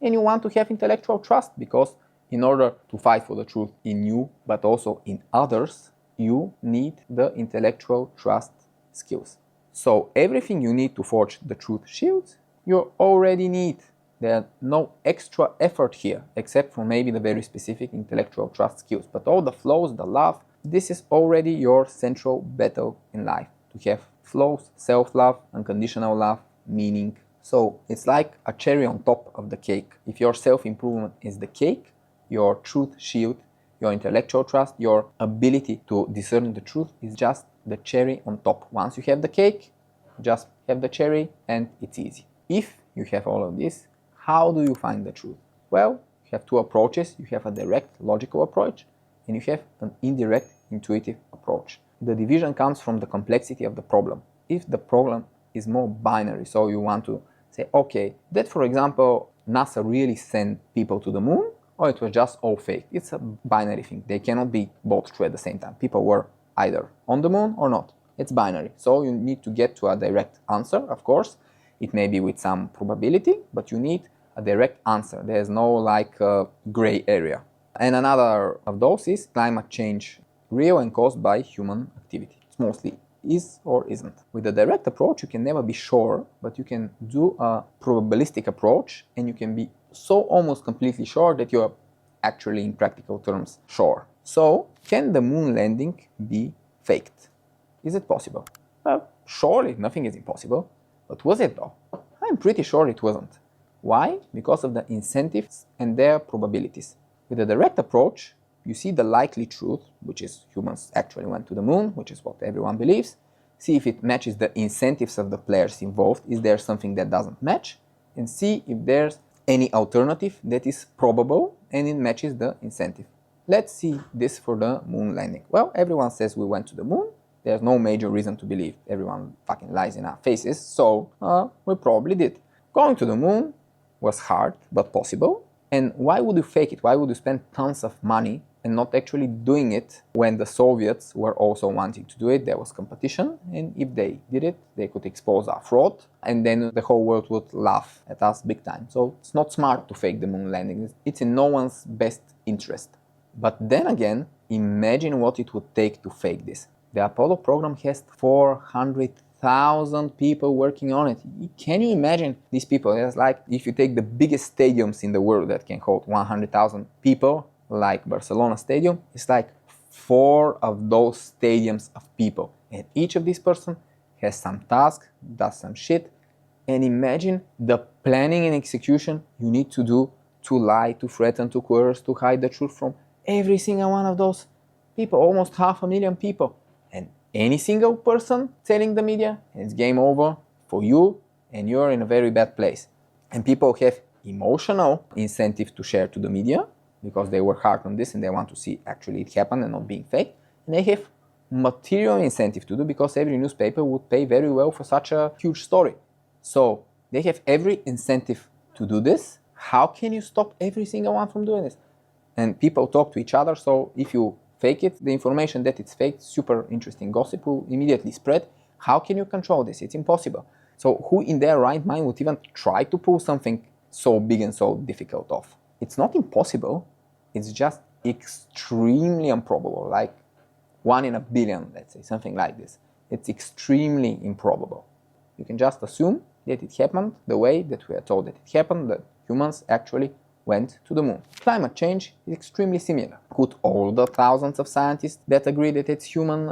and you want to have intellectual trust, because in order to fight for the truth in you, but also in others, you need the intellectual trust skills. So everything you need to forge the truth shields, you already need. There's no extra effort here, except for maybe the very specific intellectual trust skills. But all the flows, the love, this is already your central battle in life. To have flows, self-love, unconditional love, meaning. So it's like a cherry on top of the cake. If your self-improvement is the cake, your truth shield, your intellectual trust, your ability to discern the truth is just the cherry on top. Once you have the cake, just have the cherry and it's easy. If you have all of this, how do you find the truth? Well, you have two approaches. You have a direct, logical approach, and you have an indirect, intuitive approach. The division comes from the complexity of the problem. If the problem is more binary, so you want to say, okay, that for example, NASA really sent people to the moon, or it was just all fake. It's a binary thing. They cannot be both true at the same time. People were either on the moon or not. It's binary. So you need to get to a direct answer, of course. It may be with some probability, but you need a direct answer. There's no like gray area. And another of those is climate change, real and caused by human activity. It's mostly is or isn't. With the direct approach, you can never be sure, but you can do a probabilistic approach, and you can be so almost completely sure that you're actually in practical terms sure. So, can the moon landing be faked? Is it possible? Well, surely nothing is impossible. But was it though? I'm pretty sure it wasn't. Why? Because of the incentives and their probabilities. With a direct approach, you see the likely truth, which is humans actually went to the moon, which is what everyone believes. See if it matches the incentives of the players involved. Is there something that doesn't match? And see if there's any alternative that is probable and it matches the incentive. Let's see this for the moon landing. Well, everyone says we went to the moon. There's no major reason to believe. Everyone fucking lies in our faces, so we probably did. Going to the moon was hard, but possible. And why would you fake it? Why would you spend tons of money and not actually doing it when the Soviets were also wanting to do it? There was competition, and if they did it, they could expose our fraud, and then the whole world would laugh at us big time. So it's not smart to fake the moon landing. It's in no one's best interest. But then again, imagine what it would take to fake this. The Apollo program has 400,000 people working on it. Can you imagine these people? It's like if you take the biggest stadiums in the world that can hold 100,000 people, like Barcelona Stadium, it's like 4 of those stadiums of people. And each of these person has some task, does some shit. And imagine the planning and execution you need to do to lie, to threaten, to coerce, to hide the truth from every single one of those people, almost 500,000 people. And any single person telling the media, it's game over for you, and you're in a very bad place. And people have emotional incentive to share to the media because they work hard on this and they want to see actually it happen and not being fake. And they have material incentive to do because every newspaper would pay very well for such a huge story. So they have every incentive to do this. How can you stop every single one from doing this? And people talk to each other, so if you fake it, the information that it's fake, super interesting gossip will immediately spread. How can you control this? It's impossible. So who in their right mind would even try to pull something so big and so difficult off? It's not impossible, it's just extremely improbable, like 1 in a billion, let's say, something like this. It's extremely improbable. You can just assume that it happened the way that we are told that it happened, that humans actually went to the moon. Climate change is extremely similar. Could all the thousands of scientists that agree that it's human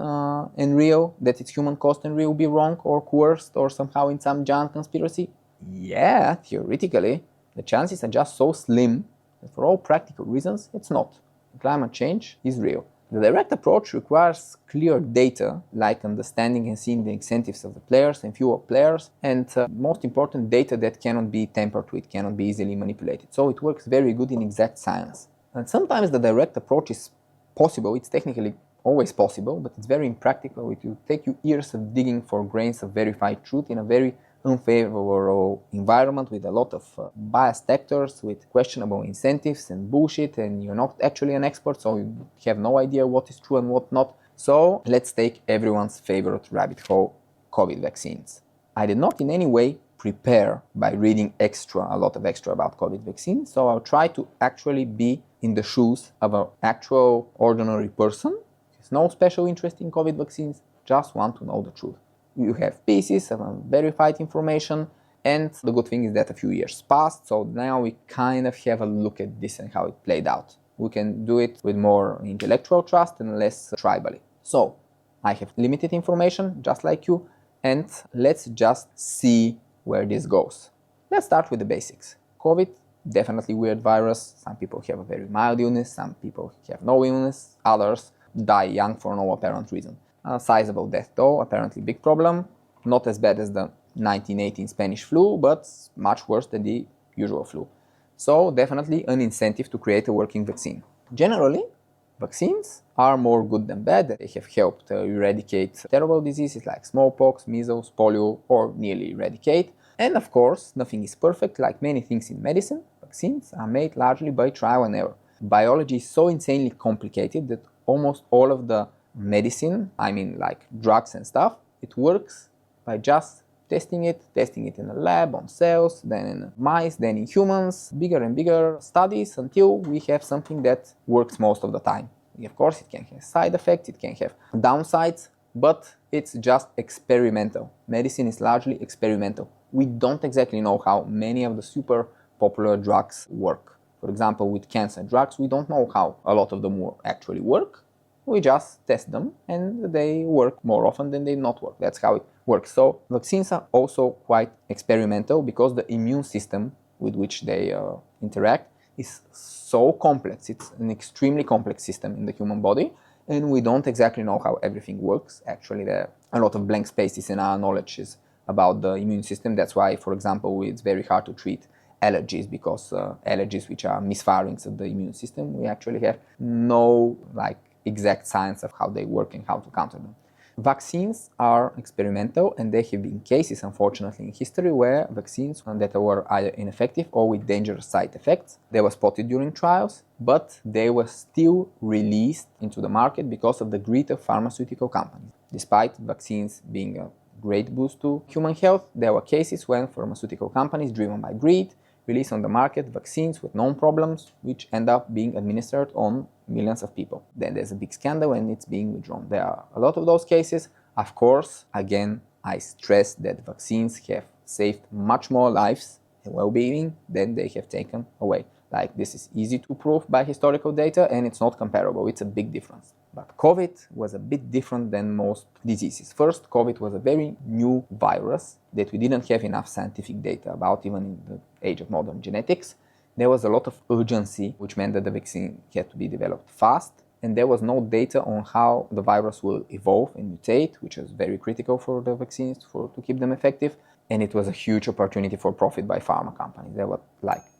and real, that it's human caused and real, be wrong or coerced or somehow in some giant conspiracy? Yeah, theoretically. The chances are just so slim that for all practical reasons, it's not. Climate change is real. The direct approach requires clear data, like understanding and seeing the incentives of the players and fewer players, and most important, data that cannot be tampered with, cannot be easily manipulated. So it works very good in exact science. And sometimes the direct approach is possible, it's technically always possible, but it's very impractical. It will take you years of digging for grains of verified truth in a very unfavorable environment with a lot of biased actors, with questionable incentives and bullshit, and you're not actually an expert, so you have no idea what is true and what not. So let's take everyone's favorite rabbit hole, COVID vaccines. I did not in any way prepare by reading a lot of extra about COVID vaccines, so I'll try to actually be in the shoes of an actual ordinary person. There's no special interest in COVID vaccines, just want to know the truth. You have pieces of verified information, and the good thing is that a few years passed, so now we kind of have a look at this and how it played out. We can do it with more intellectual trust and less tribally. So, I have limited information, just like you, and let's just see where this goes. Let's start with the basics. COVID, definitely weird virus. Some people have a very mild illness, some people have no illness, others die young for no apparent reason. A sizable death toll, apparently big problem. Not as bad as the 1918 Spanish flu, but much worse than the usual flu. So definitely an incentive to create a working vaccine. Generally, vaccines are more good than bad. They have helped eradicate terrible diseases like smallpox, measles, polio, or nearly eradicate. And of course, nothing is perfect. Like many things in medicine, vaccines are made largely by trial and error. Biology is so insanely complicated that almost all of the medicine, I mean like drugs and stuff, it works by just testing it in a lab on cells, then in mice, then in humans, bigger and bigger studies until we have something that works most of the time. Of course, it can have side effects, it can have downsides, but it's just experimental. Medicine is largely experimental. We don't exactly know how many of the super popular drugs work. For example, with cancer drugs, we don't know how a lot of them actually work. We just test them and they work more often than they not work. That's how it works. So vaccines are also quite experimental because the immune system with which they interact is so complex. It's an extremely complex system in the human body, and we don't exactly know how everything works. Actually, there are a lot of blank spaces in our knowledge about the immune system. That's why, for example, it's very hard to treat allergies, because allergies, which are misfirings of the immune system, we actually have no exact science of how they work and how to counter them. Vaccines are experimental, and there have been cases, unfortunately, in history where vaccines that were either ineffective or with dangerous side effects. They were spotted during trials, but they were still released into the market because of the greed of pharmaceutical companies. Despite vaccines being a great boost to human health, there were cases when pharmaceutical companies, driven by greed, release on the market vaccines with known problems, which end up being administered on millions of people. Then there's a big scandal and it's being withdrawn. There are a lot of those cases. Of course, again, I stress that vaccines have saved much more lives and well-being than they have taken away. This is easy to prove by historical data, and it's not comparable. It's a big difference. But COVID was a bit different than most diseases. First, COVID was a very new virus that we didn't have enough scientific data about, even in the age of modern genetics. There was a lot of urgency, which meant that the vaccine had to be developed fast, and there was no data on how the virus will evolve and mutate, which is very critical for the vaccines to keep them effective. And it was a huge opportunity for profit by pharma companies. There were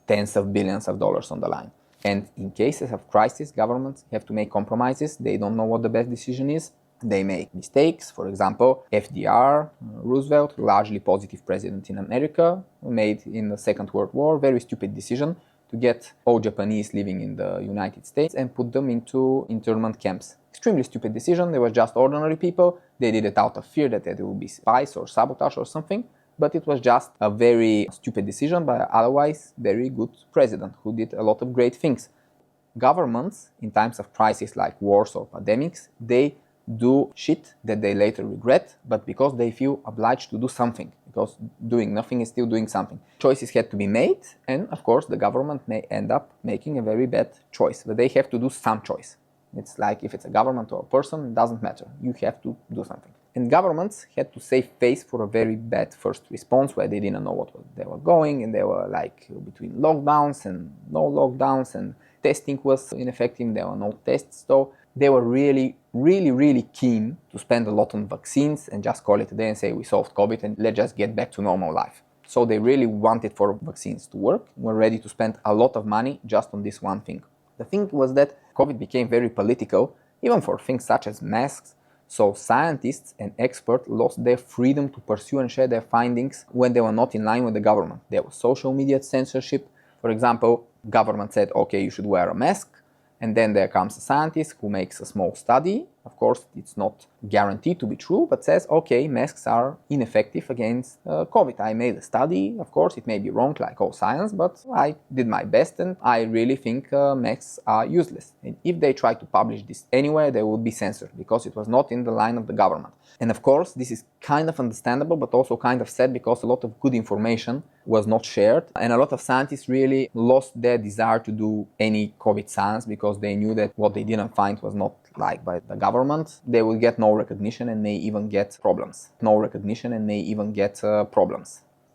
tens of billions of dollars on the line. And in cases of crisis, governments have to make compromises. They don't know what the best decision is. They make mistakes. For example, FDR, Roosevelt, largely positive president in America, made in the Second World War, very stupid decision to get all Japanese living in the United States and put them into internment camps. Extremely stupid decision. They were just ordinary people. They did it out of fear that there will be spies or sabotage or something. But it was just a very stupid decision by an otherwise very good president who did a lot of great things. Governments, in times of crisis like wars or pandemics, they do shit that they later regret, but because they feel obliged to do something, because doing nothing is still doing something. Choices had to be made, and of course the government may end up making a very bad choice, but they have to do some choice. It's like if it's a government or a person, it doesn't matter. You have to do something. And governments had to save face for a very bad first response where they didn't know what they were going, and they were between lockdowns and no lockdowns, and testing was ineffective, there were no tests. So they were really keen to spend a lot on vaccines and just call it a day and say we solved COVID and let's just get back to normal life. So they really wanted for vaccines to work, were ready to spend a lot of money just on this one thing. The thing was that COVID became very political, even for things such as masks. So scientists and experts lost their freedom to pursue and share their findings when they were not in line with the government. There was social media censorship. For example, government said, okay, you should wear a mask. And then there comes a scientist who makes a small study. Of course, it's not guaranteed to be true, but says, okay, masks are ineffective against COVID. I made a study. Of course, it may be wrong, like all science, but I did my best, and I really think masks are useless. And if they try to publish this anywhere, they would be censored because it was not in the line of the government. And of course, this is kind of understandable, but also kind of sad because a lot of good information was not shared. And a lot of scientists really lost their desire to do any COVID science because they knew that what they didn't find was not liked by the government. They will get no recognition and may even get problems.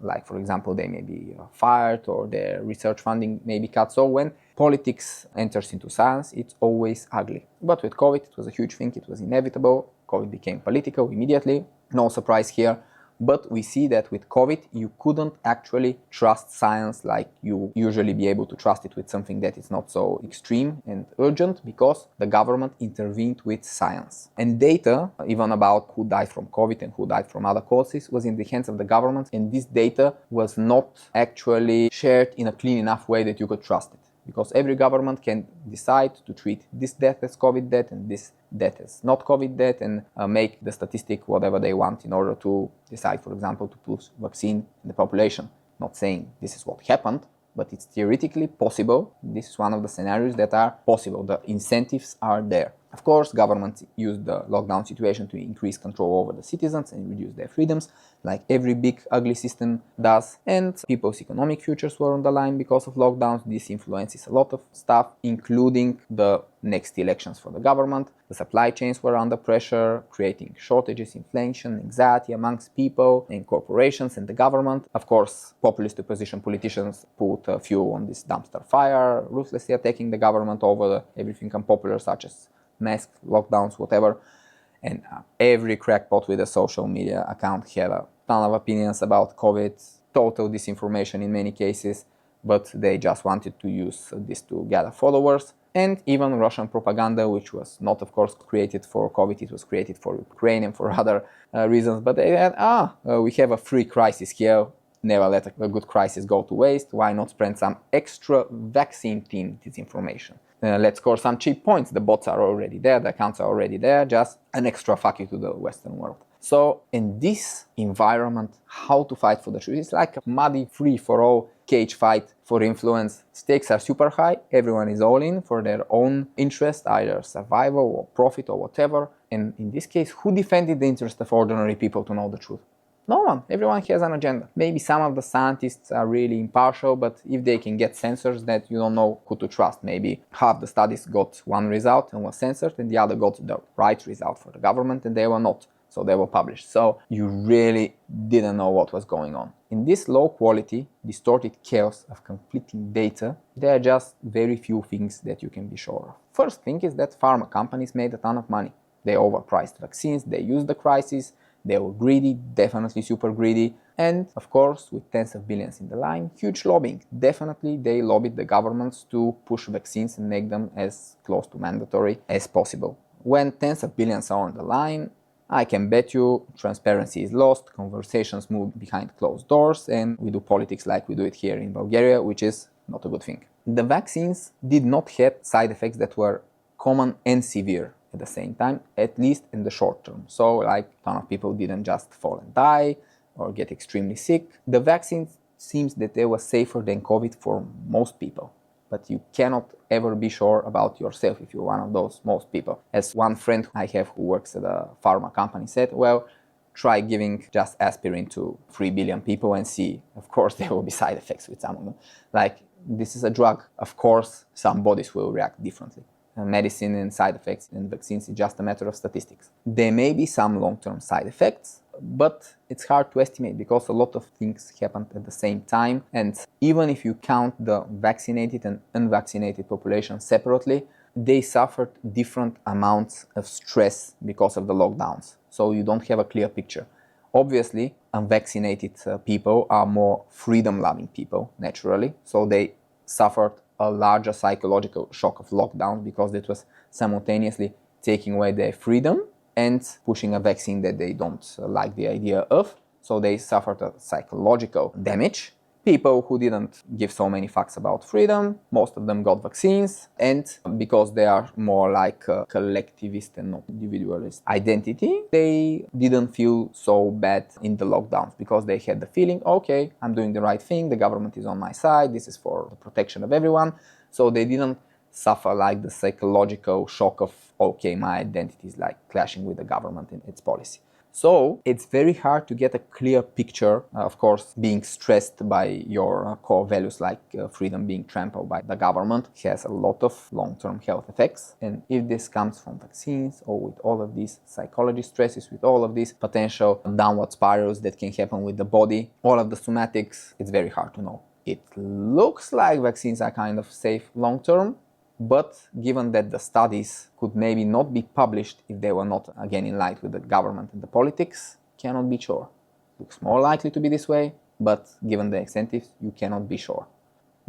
Like, for example, they may be fired or their research funding may be cut. So when politics enters into science, it's always ugly. But with COVID, it was a huge thing. It was inevitable. COVID became political immediately. No surprise here. But we see that with COVID, you couldn't actually trust science like you usually be able to trust it with something that is not so extreme and urgent, because the government intervened with science. And data, even about who died from COVID and who died from other causes, was in the hands of the government. And this data was not actually shared in a clean enough way that you could trust it. Because every government can decide to treat this death as COVID death and this death as not COVID death, and make the statistic whatever they want in order to decide, for example, to push vaccine in the population. Not saying this is what happened, but it's theoretically possible. This is one of the scenarios that are possible. The incentives are there. Of course, governments used the lockdown situation to increase control over the citizens and reduce their freedoms, like every big ugly system does. And people's economic futures were on the line because of lockdowns. This influences a lot of stuff, including the next elections for the government. The supply chains were under pressure, creating shortages, inflation, anxiety amongst people and corporations and the government. Of course, populist opposition politicians put fuel on this dumpster fire, ruthlessly attacking the government over everything unpopular, such as masks, lockdowns, whatever. And every crackpot with a social media account had a ton of opinions about COVID, total disinformation in many cases, but they just wanted to use this to gather followers. And even Russian propaganda, which was not, of course, created for COVID, it was created for Ukraine and for other reasons. But they had, we have a free crisis here. Never let a good crisis go to waste. Why not spread some extra vaccine-themed disinformation? Let's score some cheap points. The bots are already there, the accounts are already there, just an extra fuck you to the Western world. So in this environment, how to fight for the truth? It's like a muddy free-for-all cage fight for influence. Stakes are super high, everyone is all in for their own interest, either survival or profit or whatever. And in this case, who defended the interest of ordinary people to know the truth? No one. Everyone has an agenda. Maybe some of the scientists are really impartial, but if they can get censors, that you don't know who to trust. Maybe half the studies got one result and was censored, and the other got the right result for the government, and they were not. So they were published. So you really didn't know what was going on. In this low quality, distorted chaos of conflicting data, there are just very few things that you can be sure of. First thing is that pharma companies made a ton of money. They overpriced vaccines, they used the crisis, they were greedy, definitely super greedy, and of course, with tens of billions in the line, huge lobbying. Definitely they lobbied the governments to push vaccines and make them as close to mandatory as possible. When tens of billions are on the line, I can bet you transparency is lost, conversations move behind closed doors, and we do politics like we do it here in Bulgaria, which is not a good thing. The vaccines did not have side effects that were common and severe at the same time, at least in the short term. So like a ton of people didn't just fall and die or get extremely sick. The vaccine seems that they were safer than COVID for most people, but you cannot ever be sure about yourself if you're one of those most people. As one friend I have who works at a pharma company said, well, try giving just aspirin to 3 billion people and see. Of course, there will be side effects with some of them. Like, this is a drug. Of course, some bodies will react differently. Medicine and side effects in vaccines is just a matter of statistics. There may be some long-term side effects, but it's hard to estimate because a lot of things happened at the same time. And even if you count the vaccinated and unvaccinated population separately, they suffered different amounts of stress because of the lockdowns. So you don't have a clear picture. Obviously, unvaccinated people are more freedom-loving people, naturally. So they suffered a larger psychological shock of lockdown because it was simultaneously taking away their freedom and pushing a vaccine that they don't like the idea of. So they suffered a psychological damage. People who didn't give so many fucks about freedom, most of them got vaccines, and because they are more like a collectivist and not individualist identity, they didn't feel so bad in the lockdowns because they had the feeling, okay, I'm doing the right thing, the government is on my side, this is for the protection of everyone. So they didn't suffer like the psychological shock of, okay, my identity is like clashing with the government and its policy. So it's very hard to get a clear picture, of course, being stressed by your core values like freedom being trampled by the government has a lot of long-term health effects. And if this comes from vaccines or with all of these psychology stresses, with all of these potential downward spirals that can happen with the body, all of the somatics, it's very hard to know. It looks like vaccines are kind of safe long-term, but given that the studies could maybe not be published if they were not again in line with the government and the politics, cannot be sure. Looks more likely to be this way, but given the incentives, you cannot be sure.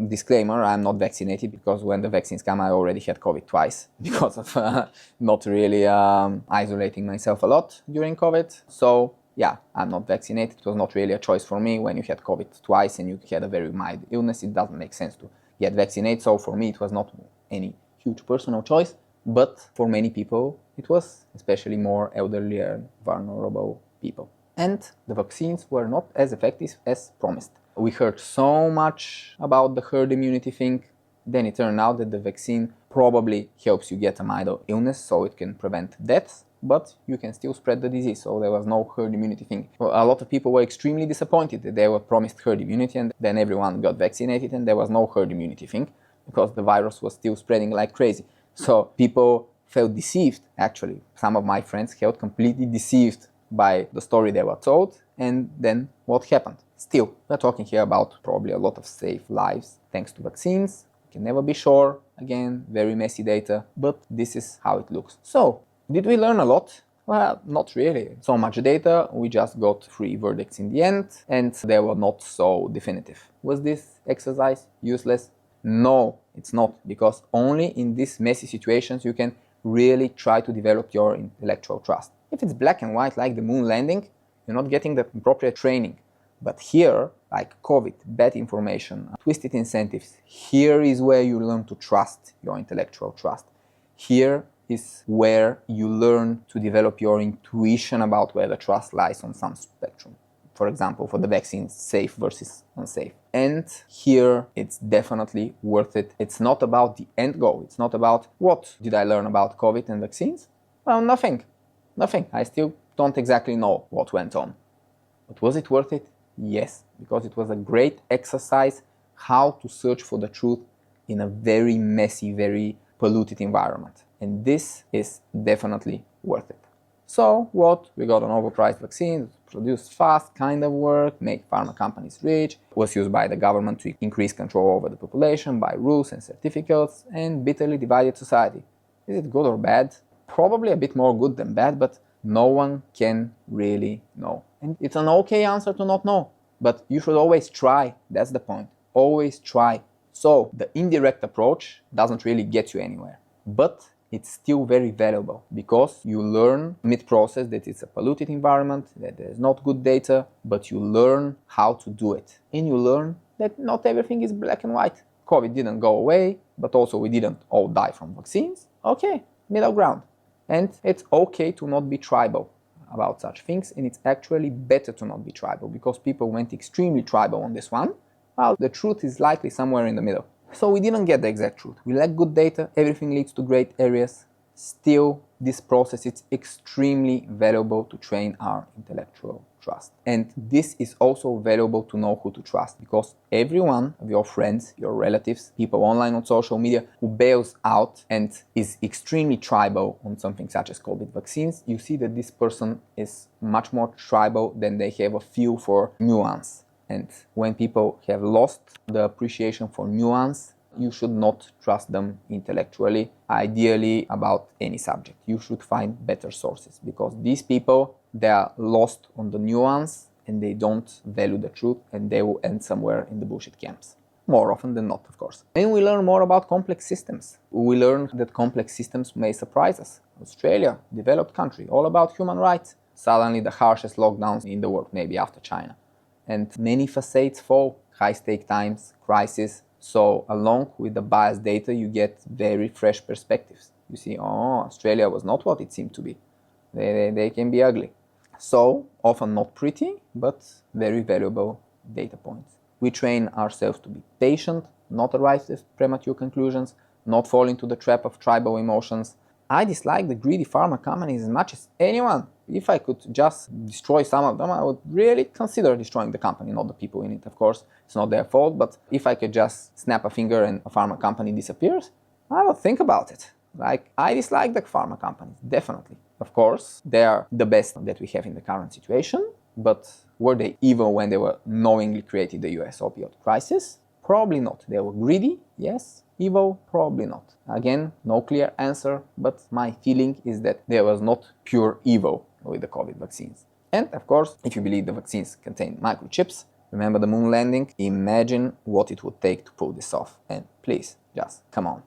Disclaimer, I'm not vaccinated because when the vaccines come, I already had COVID twice because of not really isolating myself a lot during COVID. So yeah, I'm not vaccinated. It was not really a choice for me. When you had COVID twice and you had a very mild illness, it doesn't make sense to get vaccinated. So for me, it was not any huge personal choice, but for many people it was, especially more elderly and vulnerable people. And the vaccines were not as effective as promised. We heard so much about the herd immunity thing, then it turned out that the vaccine probably helps you get a mild illness so it can prevent deaths, but you can still spread the disease, so there was no herd immunity thing. Well, a lot of people were extremely disappointed that they were promised herd immunity and then everyone got vaccinated and there was no herd immunity thing because the virus was still spreading like crazy. So people felt deceived, actually. Some of my friends felt completely deceived by the story they were told, and then what happened? Still, we're talking here about probably a lot of safe lives thanks to vaccines. We can never be sure. Again, very messy data, but this is how it looks. So, did we learn a lot? Well, not really. So much data, we just got 3 verdicts in the end, and they were not so definitive. Was this exercise useless? No, it's not, because only in these messy situations you can really try to develop your intellectual trust. If it's black and white like the moon landing, you're not getting the appropriate training. But here, like COVID, bad information, twisted incentives, here is where you learn to trust your intellectual trust. Here is where you learn to develop your intuition about where the trust lies on some spectrum. For example, for the vaccines, safe versus unsafe. And here it's definitely worth it. It's not about the end goal. It's not about what did I learn about COVID and vaccines? Well, nothing. Nothing. I still don't exactly know what went on. But was it worth it? Yes, because it was a great exercise how to search for the truth in a very messy, very polluted environment. And this is definitely worth it. So what? We got an overpriced vaccine, produced fast, kind of work, make pharma companies rich, was used by the government to increase control over the population by rules and certificates, and bitterly divided society. Is it good or bad? Probably a bit more good than bad, but no one can really know. And it's an okay answer to not know, but you should always try. That's the point. Always try. So the indirect approach doesn't really get you anywhere, but it's still very valuable because you learn mid-process that it's a polluted environment, that there's not good data, but you learn how to do it. And you learn that not everything is black and white. COVID didn't go away, but also we didn't all die from vaccines. Okay, middle ground. And it's okay to not be tribal about such things, and it's actually better to not be tribal because people went extremely tribal on this one. Well, the truth is likely somewhere in the middle. So we didn't get the exact truth. We lack good data, everything leads to great areas. Still, this process is extremely valuable to train our intellectual trust. And this is also valuable to know who to trust, because every one of your friends, your relatives, people online on social media who bails out and is extremely tribal on something such as COVID vaccines, you see that this person is much more tribal than they have a feel for nuance. And when people have lost the appreciation for nuance, you should not trust them intellectually, ideally about any subject. You should find better sources, because these people, they are lost on the nuance and they don't value the truth, and they will end somewhere in the bullshit camps. More often than not, of course. And we learn more about complex systems. We learn that complex systems may surprise us. Australia, developed country, all about human rights. Suddenly the harshest lockdowns in the world, maybe after China. And many facades fall, high-stake times, crisis. So along with the biased data, you get very fresh perspectives. You see, oh, Australia was not what it seemed to be. They can be ugly. So often not pretty, but very valuable data points. We train ourselves to be patient, not arrive at premature conclusions, not fall into the trap of tribal emotions. I dislike the greedy pharma companies as much as anyone. If I could just destroy some of them, I would really consider destroying the company, not the people in it, of course. It's not their fault, but if I could just snap a finger and a pharma company disappears, I would think about it. Like, I dislike the pharma companies, definitely. Of course, they are the best that we have in the current situation, but were they evil when they were knowingly created the US opioid crisis? Probably not. They were greedy, yes. Evil? Probably not. Again, no clear answer, but my feeling is that there was not pure evil with the COVID vaccines. And of course, if you believe the vaccines contain microchips, remember the moon landing? Imagine what it would take to pull this off. And please, just come on.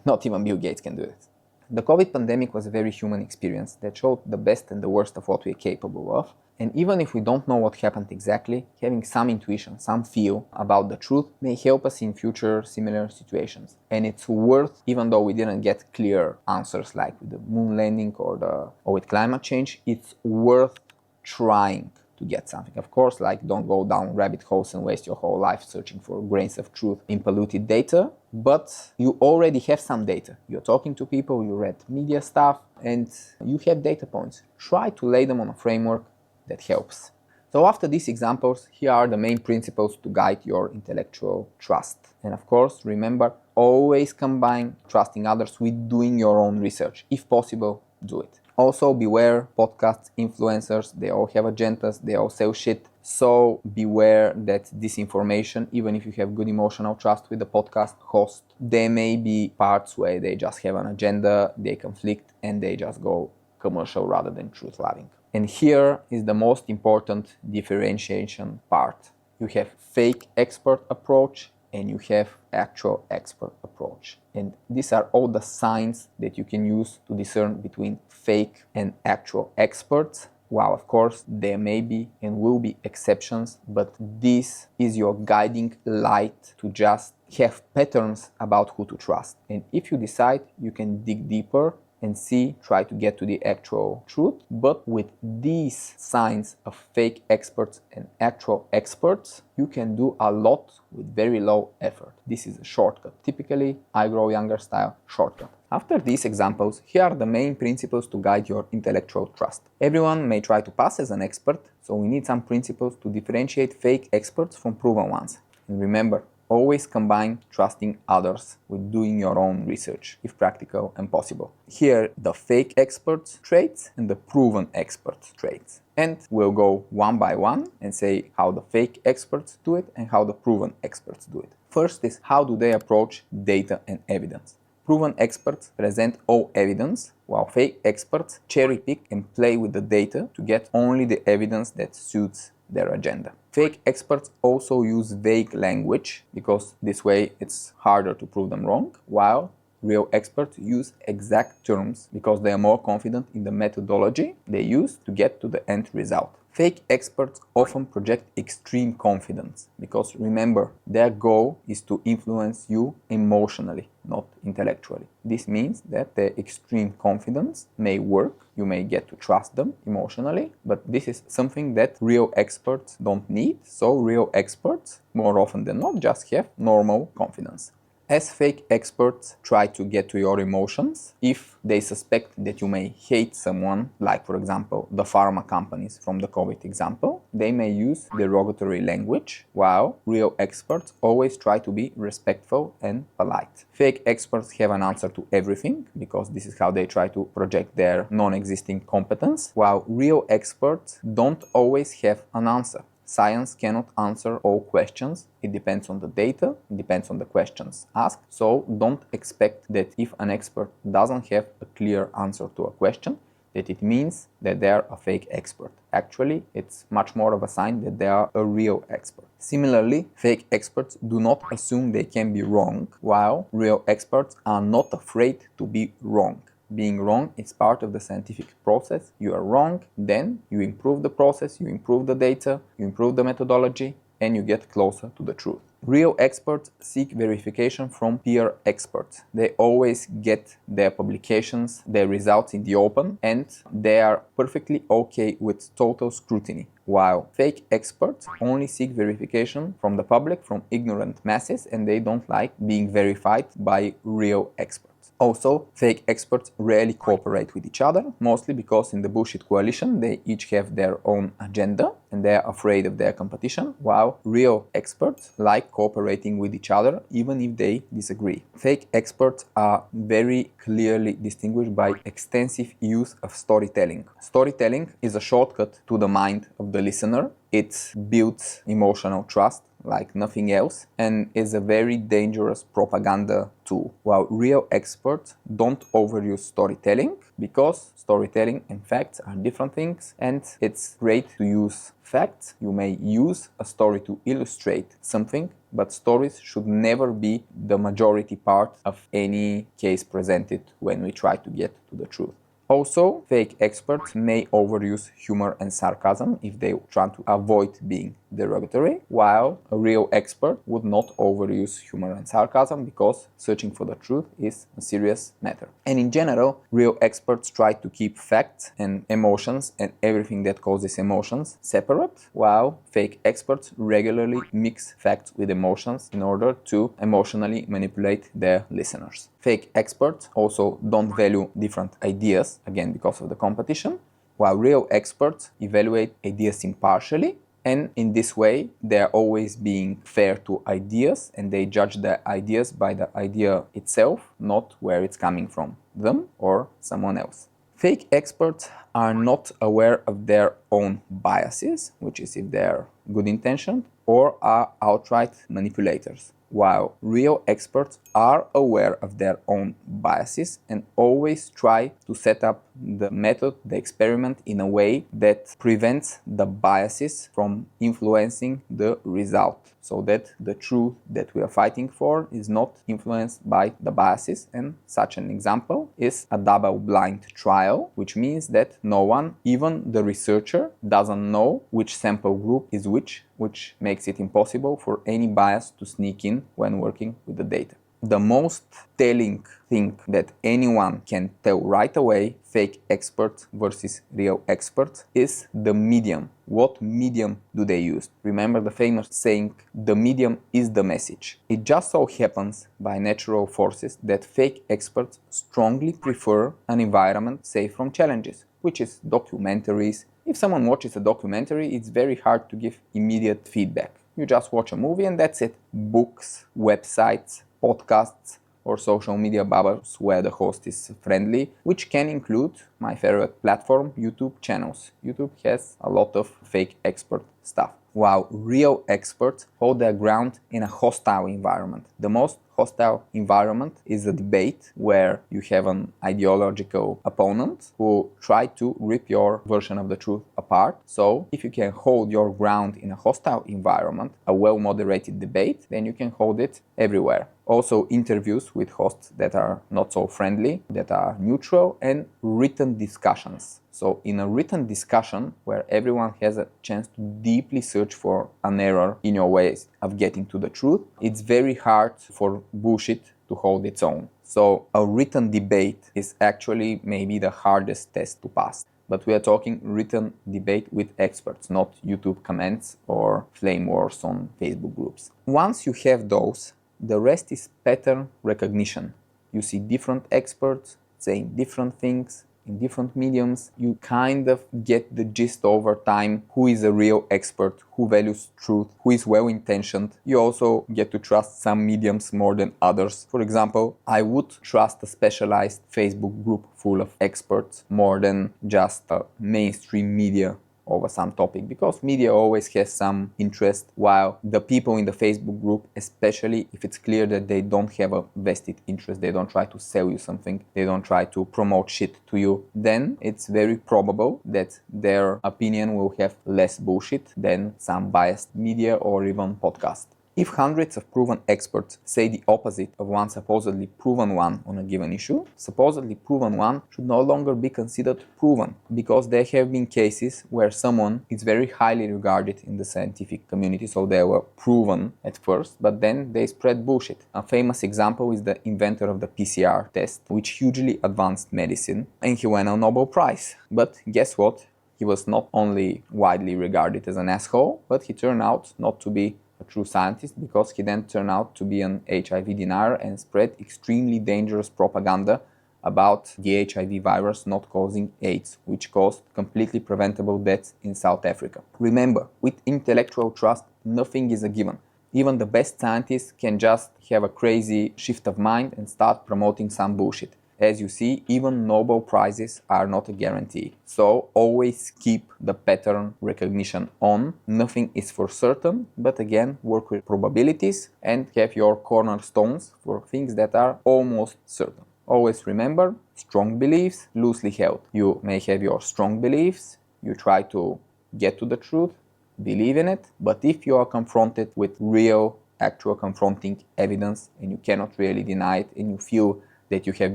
Not even Bill Gates can do it. The COVID pandemic was a very human experience that showed the best and the worst of what we are capable of. And even if we don't know what happened exactly, having some intuition, some feel about the truth may help us in future similar situations. And it's worth, even though we didn't get clear answers like with the moon landing or with climate change, it's worth trying to to get something. Of course, like, don't go down rabbit holes and waste your whole life searching for grains of truth in polluted data, but you already have some data. You're talking to people, you read media stuff, and you have data points. Try to lay them on a framework that helps. So after these examples, here are the main principles to guide your intellectual trust. And of course, remember, always combine trusting others with doing your own research. If possible, do it. Also, beware podcasts, influencers, they all have agendas, they all sell shit. So beware that disinformation, even if you have good emotional trust with the podcast host, there may be parts where they just have an agenda, they conflict, and they just go commercial rather than truth-loving. And here is the most important differentiation part. You have fake expert approach and you have actual expert approach. And these are all the signs that you can use to discern between fake and actual experts. While of course there may be and will be exceptions, but this is your guiding light to just have patterns about who to trust. And if you decide, you can dig deeper and try to get to the actual truth. But with these signs of fake experts and actual experts, you can do a lot with very low effort. This is a shortcut, typically IGrowYounger style shortcut. After these examples, here are the main principles to guide your intellectual trust. Everyone may try to pass as an expert, so we need some principles to differentiate fake experts from proven ones. And remember, always combine trusting others with doing your own research, if practical and possible. Here, the fake experts traits and the proven experts traits. And we'll go one by one and say how the fake experts do it and how the proven experts do it. First is, how do they approach data and evidence? Proven experts present all evidence, while fake experts cherry pick and play with the data to get only the evidence that suits their agenda. Fake experts also use vague language because this way it's harder to prove them wrong, while real experts use exact terms because they are more confident in the methodology they use to get to the end result. Fake experts often project extreme confidence because, remember, their goal is to influence you emotionally, not intellectually. This means that their extreme confidence may work, you may get to trust them emotionally, but this is something that real experts don't need, so real experts, more often than not, just have normal confidence. As fake experts try to get to your emotions, if they suspect that you may hate someone, like for example the pharma companies from the COVID example, they may use derogatory language, while real experts always try to be respectful and polite. Fake experts have an answer to everything, because this is how they try to project their non-existing competence, while real experts don't always have an answer. Science cannot answer all questions. It depends on the data, it depends on the questions asked. So don't expect that if an expert doesn't have a clear answer to a question, that it means that they are a fake expert. Actually, it's much more of a sign that they are a real expert. Similarly, fake experts do not assume they can be wrong, while real experts are not afraid to be wrong. Being wrong is part of the scientific process. You are wrong, then you improve the process, you improve the data, you improve the methodology, and you get closer to the truth. Real experts seek verification from peer experts. They always get their publications, their results in the open, and they are perfectly okay with total scrutiny. While fake experts only seek verification from the public, from ignorant masses, and they don't like being verified by real experts. Also, fake experts rarely cooperate with each other, mostly because in the bullshit coalition they each have their own agenda and they are afraid of their competition, while real experts like cooperating with each other even if they disagree. Fake experts are very clearly distinguished by extensive use of storytelling. Storytelling is a shortcut to the mind of the listener. It builds emotional trust like nothing else, and is a very dangerous propaganda tool. While real experts don't overuse storytelling, because storytelling and facts are different things, and it's great to use facts. You may use a story to illustrate something, but stories should never be the majority part of any case presented when we try to get to the truth. Also, fake experts may overuse humor and sarcasm if they try to avoid being derogatory, while a real expert would not overuse humor and sarcasm because searching for the truth is a serious matter. And in general, real experts try to keep facts and emotions and everything that causes emotions separate, while fake experts regularly mix facts with emotions in order to emotionally manipulate their listeners. Fake experts also don't value different ideas, again because of the competition, while real experts evaluate ideas impartially, and in this way they are always being fair to ideas and they judge the ideas by the idea itself, not where it's coming from, them or someone else. Fake experts are not aware of their own biases, which is if they're good intentioned, or are outright manipulators, while real experts are aware of their own biases and always try to set up the method, the experiment, in a way that prevents the biases from influencing the result, so that the truth that we are fighting for is not influenced by the biases. And such an example is a double-blind trial, which means that no one, even the researcher, doesn't know which sample group is which makes it impossible for any bias to sneak in when working with the data. The most telling thing that anyone can tell right away, fake experts versus real experts, is the medium. What medium do they use? Remember the famous saying, the medium is the message. It just so happens by natural forces that fake experts strongly prefer an environment safe from challenges, which is documentaries. If someone watches a documentary, it's very hard to give immediate feedback. You just watch a movie and that's it. Books, websites, podcasts, or social media bubbles where the host is friendly, which can include my favorite platform, YouTube channels. YouTube has a lot of fake expert stuff, while real experts hold their ground in a hostile environment. The most hostile environment is a debate where you have an ideological opponent who try to rip your version of the truth apart. So if you can hold your ground in a hostile environment, a well-moderated debate, then you can hold it everywhere. Also interviews with hosts that are not so friendly, that are neutral, and written discussions. So in a written discussion where everyone has a chance to deeply search for an error in your ways of getting to the truth, it's very hard for bullshit to hold its own. So a written debate is actually maybe the hardest test to pass. But we are talking written debate with experts, not YouTube comments or flame wars on Facebook groups. Once you have those, the rest is pattern recognition. You see different experts saying different things in different mediums. You kind of get the gist over time who is a real expert, who values truth, who is well-intentioned. You also get to trust some mediums more than others. For example, I would trust a specialized Facebook group full of experts more than just a mainstream media over some topic, because media always has some interest, while the people in the Facebook group, especially if it's clear that they don't have a vested interest, they don't try to sell you something, they don't try to promote shit to you, then it's very probable that their opinion will have less bullshit than some biased media or even podcast. If hundreds of proven experts say the opposite of one supposedly proven one on a given issue, supposedly proven one should no longer be considered proven, because there have been cases where someone is very highly regarded in the scientific community, so they were proven at first, but then they spread bullshit. A famous example is the inventor of the PCR test, which hugely advanced medicine, and he won a Nobel Prize. But guess what? He was not only widely regarded as an asshole, but he turned out not to be a true scientist, because he then turned out to be an HIV denier and spread extremely dangerous propaganda about the HIV virus not causing AIDS, which caused completely preventable deaths in South Africa. Remember, with intellectual trust, nothing is a given. Even the best scientists can just have a crazy shift of mind and start promoting some bullshit. As you see, even Nobel Prizes are not a guarantee. So always keep the pattern recognition on. Nothing is for certain, but again, work with probabilities and have your cornerstones for things that are almost certain. Always remember, strong beliefs, loosely held. You may have your strong beliefs, you try to get to the truth, believe in it, but if you are confronted with real, actual confronting evidence and you cannot really deny it and you feel that you have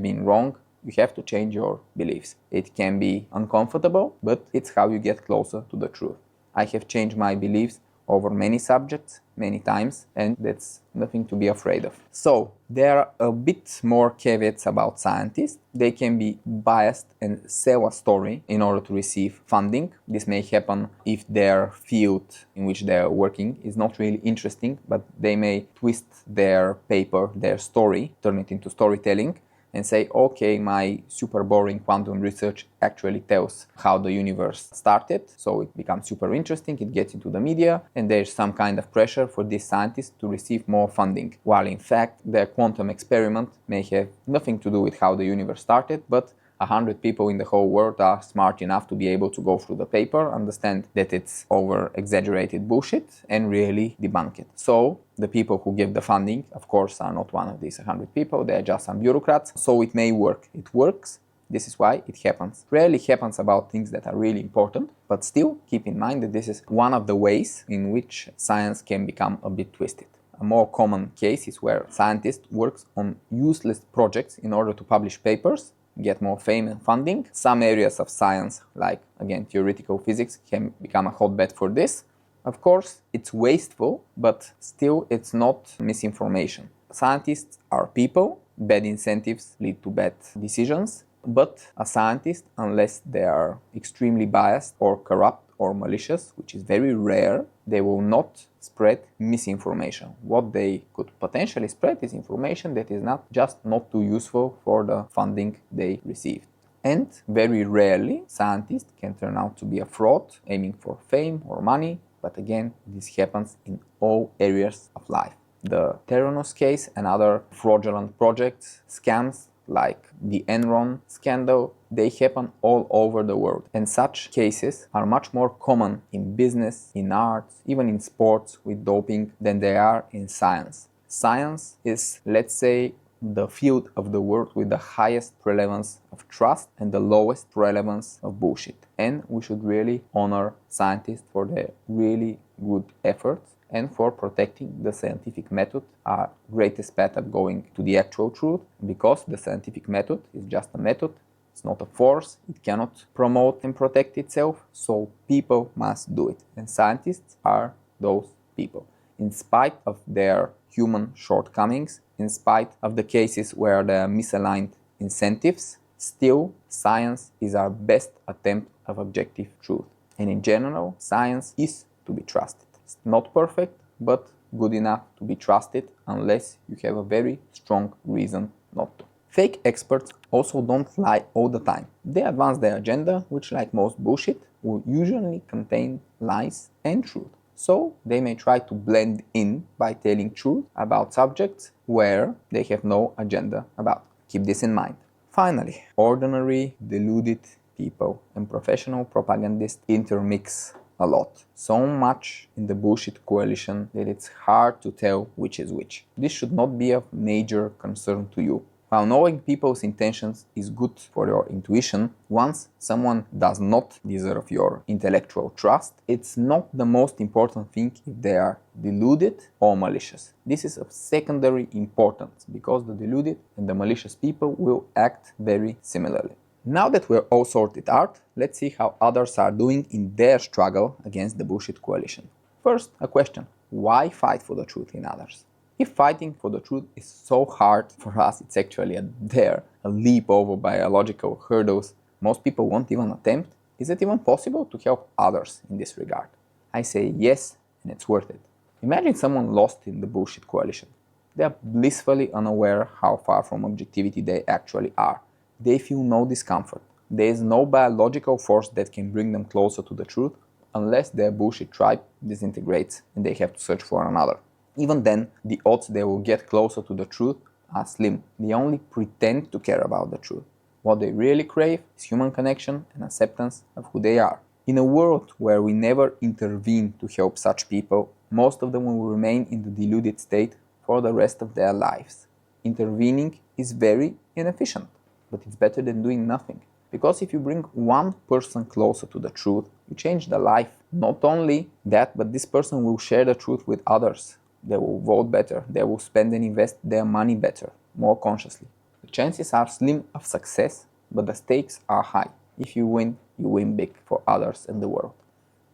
been wrong, you have to change your beliefs. It can be uncomfortable, but it's how you get closer to the truth. I have changed my beliefs over many subjects, many times, and that's nothing to be afraid of. So, there are a bit more caveats about scientists. They can be biased and sell a story in order to receive funding. This may happen if their field in which they are working is not really interesting, but they may twist their paper, their story, turn it into storytelling, and say, okay, my super boring quantum research actually tells how the universe started, so it becomes super interesting, it gets into the media, and there's some kind of pressure for these scientists to receive more funding, while in fact their quantum experiment may have nothing to do with how the universe started, but 100 people in the whole world are smart enough to be able to go through the paper, understand that it's over-exaggerated bullshit, and really debunk it. So, the people who give the funding, of course, are not one of these 100 people, they're just some bureaucrats, so it may work. It works, this is why it happens. Rarely happens about things that are really important, but still keep in mind that this is one of the ways in which science can become a bit twisted. A more common case is where scientists work on useless projects in order to publish papers, get more fame and funding. Some areas of science, like again theoretical physics, can become a hotbed for this. Of course, it's wasteful, but still it's not misinformation. Scientists are people, bad incentives lead to bad decisions, but a scientist, unless they are extremely biased or corrupt or malicious, which is very rare, they will not spread misinformation. What they could potentially spread is information that is not too useful for the funding they received. And very rarely, scientists can turn out to be a fraud, aiming for fame or money, but again, this happens in all areas of life. The Theranos case and other fraudulent projects, scams, like the Enron scandal, they happen all over the world. And such cases are much more common in business, in arts, even in sports with doping than they are in science. Science is, let's say, the field of the world with the highest relevance of trust and the lowest relevance of bullshit. And we should really honor scientists for their really good efforts and for protecting the scientific method, our greatest path of going to the actual truth, because the scientific method is just a method, it's not a force, it cannot promote and protect itself, so people must do it. And scientists are those people. In spite of their human shortcomings, in spite of the cases where there are misaligned incentives, still science is our best attempt of objective truth. And in general, science is to be trusted. It's not perfect, but good enough to be trusted unless you have a very strong reason not to. Fake experts also don't lie all the time. They advance their agenda, which, like most bullshit, will usually contain lies and truth. So they may try to blend in by telling truth about subjects where they have no agenda about. Keep this in mind. Finally, ordinary, deluded people and professional propagandists intermix a lot. So much in the bullshit coalition that it's hard to tell which is which. This should not be of major concern to you. While knowing people's intentions is good for your intuition, once someone does not deserve your intellectual trust, it's not the most important thing if they are deluded or malicious. This is of secondary importance because the deluded and the malicious people will act very similarly. Now that we're all sorted out, let's see how others are doing in their struggle against the bullshit coalition. First, a question. Why fight for the truth in others? If fighting for the truth is so hard for us, it's actually a leap over biological hurdles most people won't even attempt, is it even possible to help others in this regard? I say yes, and it's worth it. Imagine someone lost in the bullshit coalition. They are blissfully unaware how far from objectivity they actually are. They feel no discomfort. There is no biological force that can bring them closer to the truth unless their bullshit tribe disintegrates and they have to search for another. Even then, the odds they will get closer to the truth are slim. They only pretend to care about the truth. What they really crave is human connection and acceptance of who they are. In a world where we never intervene to help such people, most of them will remain in the deluded state for the rest of their lives. Intervening is very inefficient, but it's better than doing nothing. Because if you bring one person closer to the truth, you change the life. Not only that, but this person will share the truth with others. They will vote better, they will spend and invest their money better, more consciously. The chances are slim of success, but the stakes are high. If you win big for others and the world.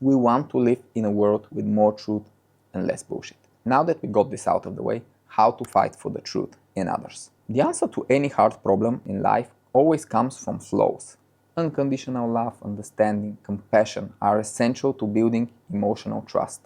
We want to live in a world with more truth and less bullshit. Now that we got this out of the way, how to fight for the truth in others? The answer to any hard problem in life always comes from flows. Unconditional love, understanding, compassion are essential to building emotional trust.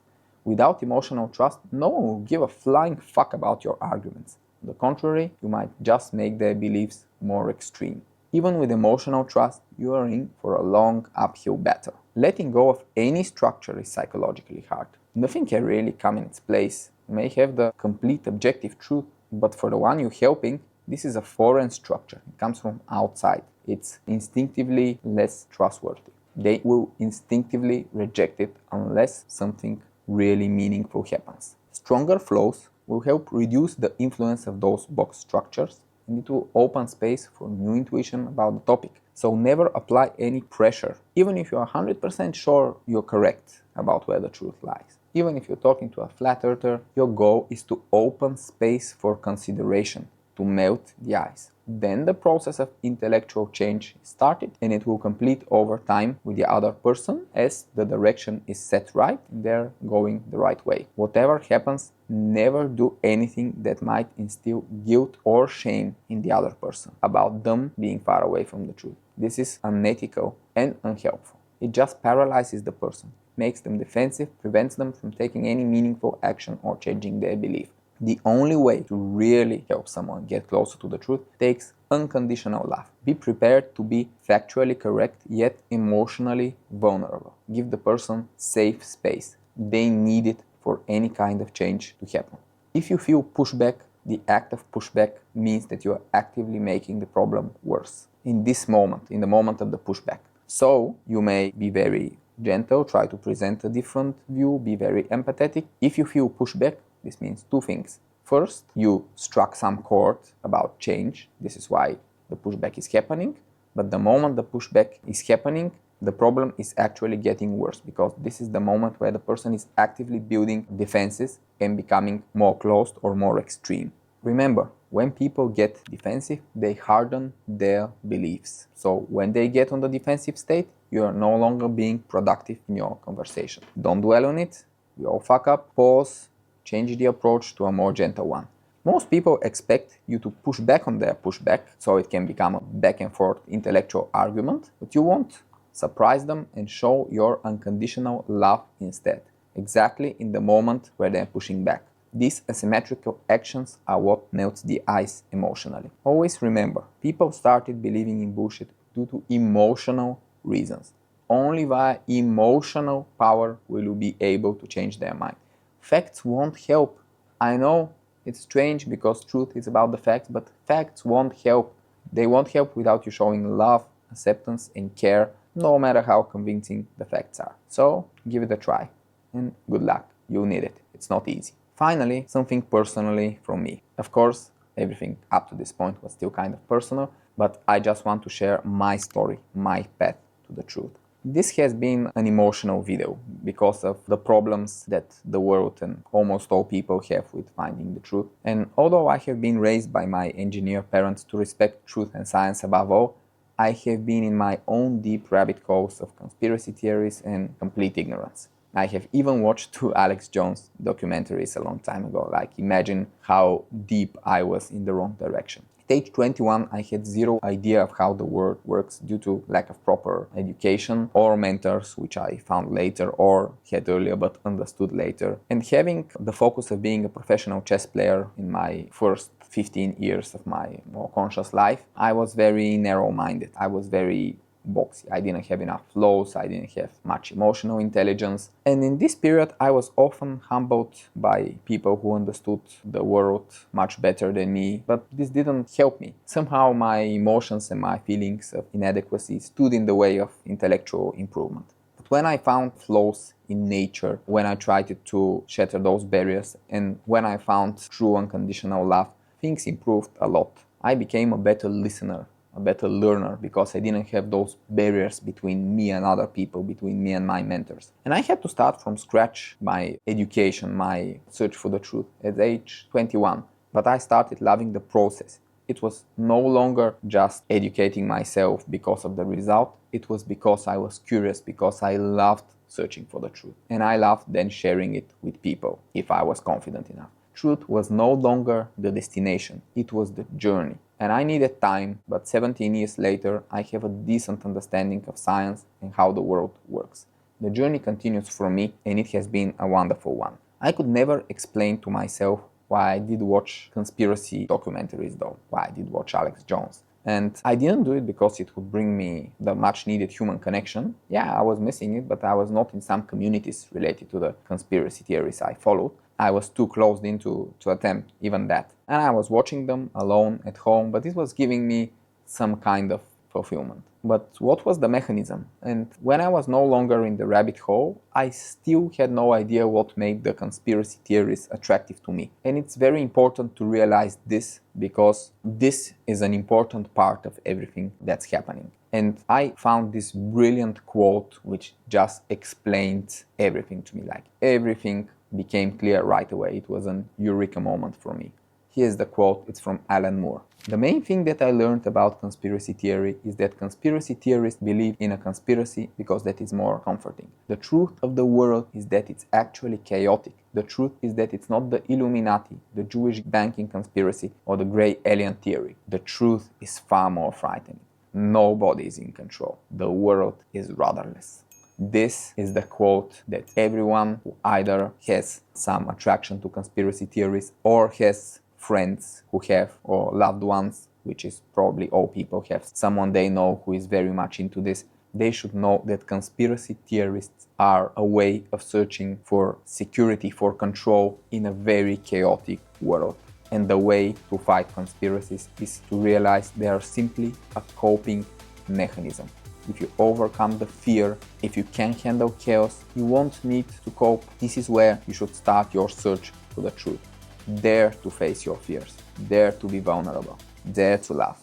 Without emotional trust, no one will give a flying fuck about your arguments. On the contrary, you might just make their beliefs more extreme. Even with emotional trust, you are in for a long uphill battle. Letting go of any structure is psychologically hard. Nothing can really come in its place. You may have the complete objective truth, but for the one you're helping, this is a foreign structure. It comes from outside. It's instinctively less trustworthy. They will instinctively reject it unless something really meaningful happens. Stronger flows will help reduce the influence of those box structures, and it will open space for new intuition about the topic. So never apply any pressure, even if you're 100% sure you're correct about where the truth lies. Even if you're talking to a flat earther, your goal is to open space for consideration, to melt the ice. Then the process of intellectual change is started, and it will complete over time with the other person as the direction is set right and they're going the right way. Whatever happens, never do anything that might instill guilt or shame in the other person about them being far away from the truth. This is unethical and unhelpful. It just paralyzes the person, makes them defensive, prevents them from taking any meaningful action or changing their belief. The only way to really help someone get closer to the truth takes unconditional love. Be prepared to be factually correct yet emotionally vulnerable. Give the person safe space. They need it for any kind of change to happen. If you feel pushback, the act of pushback means that you are actively making the problem worse. In this moment, in the moment of the pushback. So you may be very gentle, try to present a different view, be very empathetic. If you feel pushback, this means two things. First, you struck some chord about change. This is why the pushback is happening. But the moment the pushback is happening, the problem is actually getting worse, because this is the moment where the person is actively building defenses and becoming more closed or more extreme. Remember, when people get defensive, they harden their beliefs. So when they get on the defensive state, you are no longer being productive in your conversation. Don't dwell on it. We all fuck up. Pause. Change the approach to a more gentle one. Most people expect you to push back on their pushback, so it can become a back and forth intellectual argument, but you won't. Surprise them and show your unconditional love instead, exactly in the moment where they're pushing back. These asymmetrical actions are what melts the ice emotionally. Always remember, people started believing in bullshit due to emotional reasons. Only via emotional power will you be able to change their mind. Facts won't help. I know it's strange because truth is about the facts, but facts won't help. They won't help without you showing love, acceptance, and care, no matter how convincing the facts are. So give it a try, and good luck. You'll need it. It's not easy. Finally, something personally from me. Of course, everything up to this point was still kind of personal, but I just want to share my story, my path to the truth. This has been an emotional video because of the problems that the world and almost all people have with finding the truth. And although I have been raised by my engineer parents to respect truth and science above all, I have been in my own deep rabbit holes of conspiracy theories and complete ignorance. I have even watched 2 Alex Jones documentaries a long time ago. Like, imagine how deep I was in the wrong direction. At age 21, I had zero idea of how the world works due to lack of proper education or mentors, which I found later or had earlier but understood later. And having the focus of being a professional chess player in my first 15 years of my more conscious life, I was very narrow-minded. I was very boxy. I didn't have enough flows, I didn't have much emotional intelligence. And in this period, I was often humbled by people who understood the world much better than me, but this didn't help me. Somehow my emotions and my feelings of inadequacy stood in the way of intellectual improvement. But when I found flows in nature, when I tried to shatter those barriers, and when I found true unconditional love, things improved a lot. I became a better listener, a better learner, because I didn't have those barriers between me and other people, between me and my mentors. And I had to start from scratch my education, my search for the truth at age 21. But I started loving the process. It was no longer just educating myself because of the result. It was because I was curious, because I loved searching for the truth. And I loved then sharing it with people if I was confident enough. Truth was no longer the destination, it was the journey. And I needed time, but 17 years later, I have a decent understanding of science and how the world works. The journey continues for me, and it has been a wonderful one. I could never explain to myself why I did watch conspiracy documentaries though, why I did watch Alex Jones. And I didn't do it because it would bring me the much needed human connection. Yeah, I was missing it, but I was not in some communities related to the conspiracy theories I followed. I was too closed in to attempt even that. And I was watching them alone at home, but it was giving me some kind of fulfillment. But what was the mechanism? And when I was no longer in the rabbit hole, I still had no idea what made the conspiracy theories attractive to me. And it's very important to realize this because this is an important part of everything that's happening. And I found this brilliant quote which just explained everything to me. Like everything became clear right away. It was an eureka moment for me. Here's the quote, it's from Alan Moore. The main thing that I learned about conspiracy theory is that conspiracy theorists believe in a conspiracy because that is more comforting. The truth of the world is that it's actually chaotic. The truth is that it's not the Illuminati, the Jewish banking conspiracy, or the grey alien theory. The truth is far more frightening. Nobody is in control. The world is rudderless. This is the quote that everyone who either has some attraction to conspiracy theories or has friends who have, or loved ones, which is probably all people have someone they know who is very much into this, they should know that conspiracy theorists are a way of searching for security, for control in a very chaotic world. And the way to fight conspiracies is to realize they are simply a coping mechanism. If you overcome the fear, if you can handle chaos, you won't need to cope. This is where you should start your search for the truth. Dare to face your fears. Dare to be vulnerable. Dare to laugh.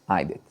I did.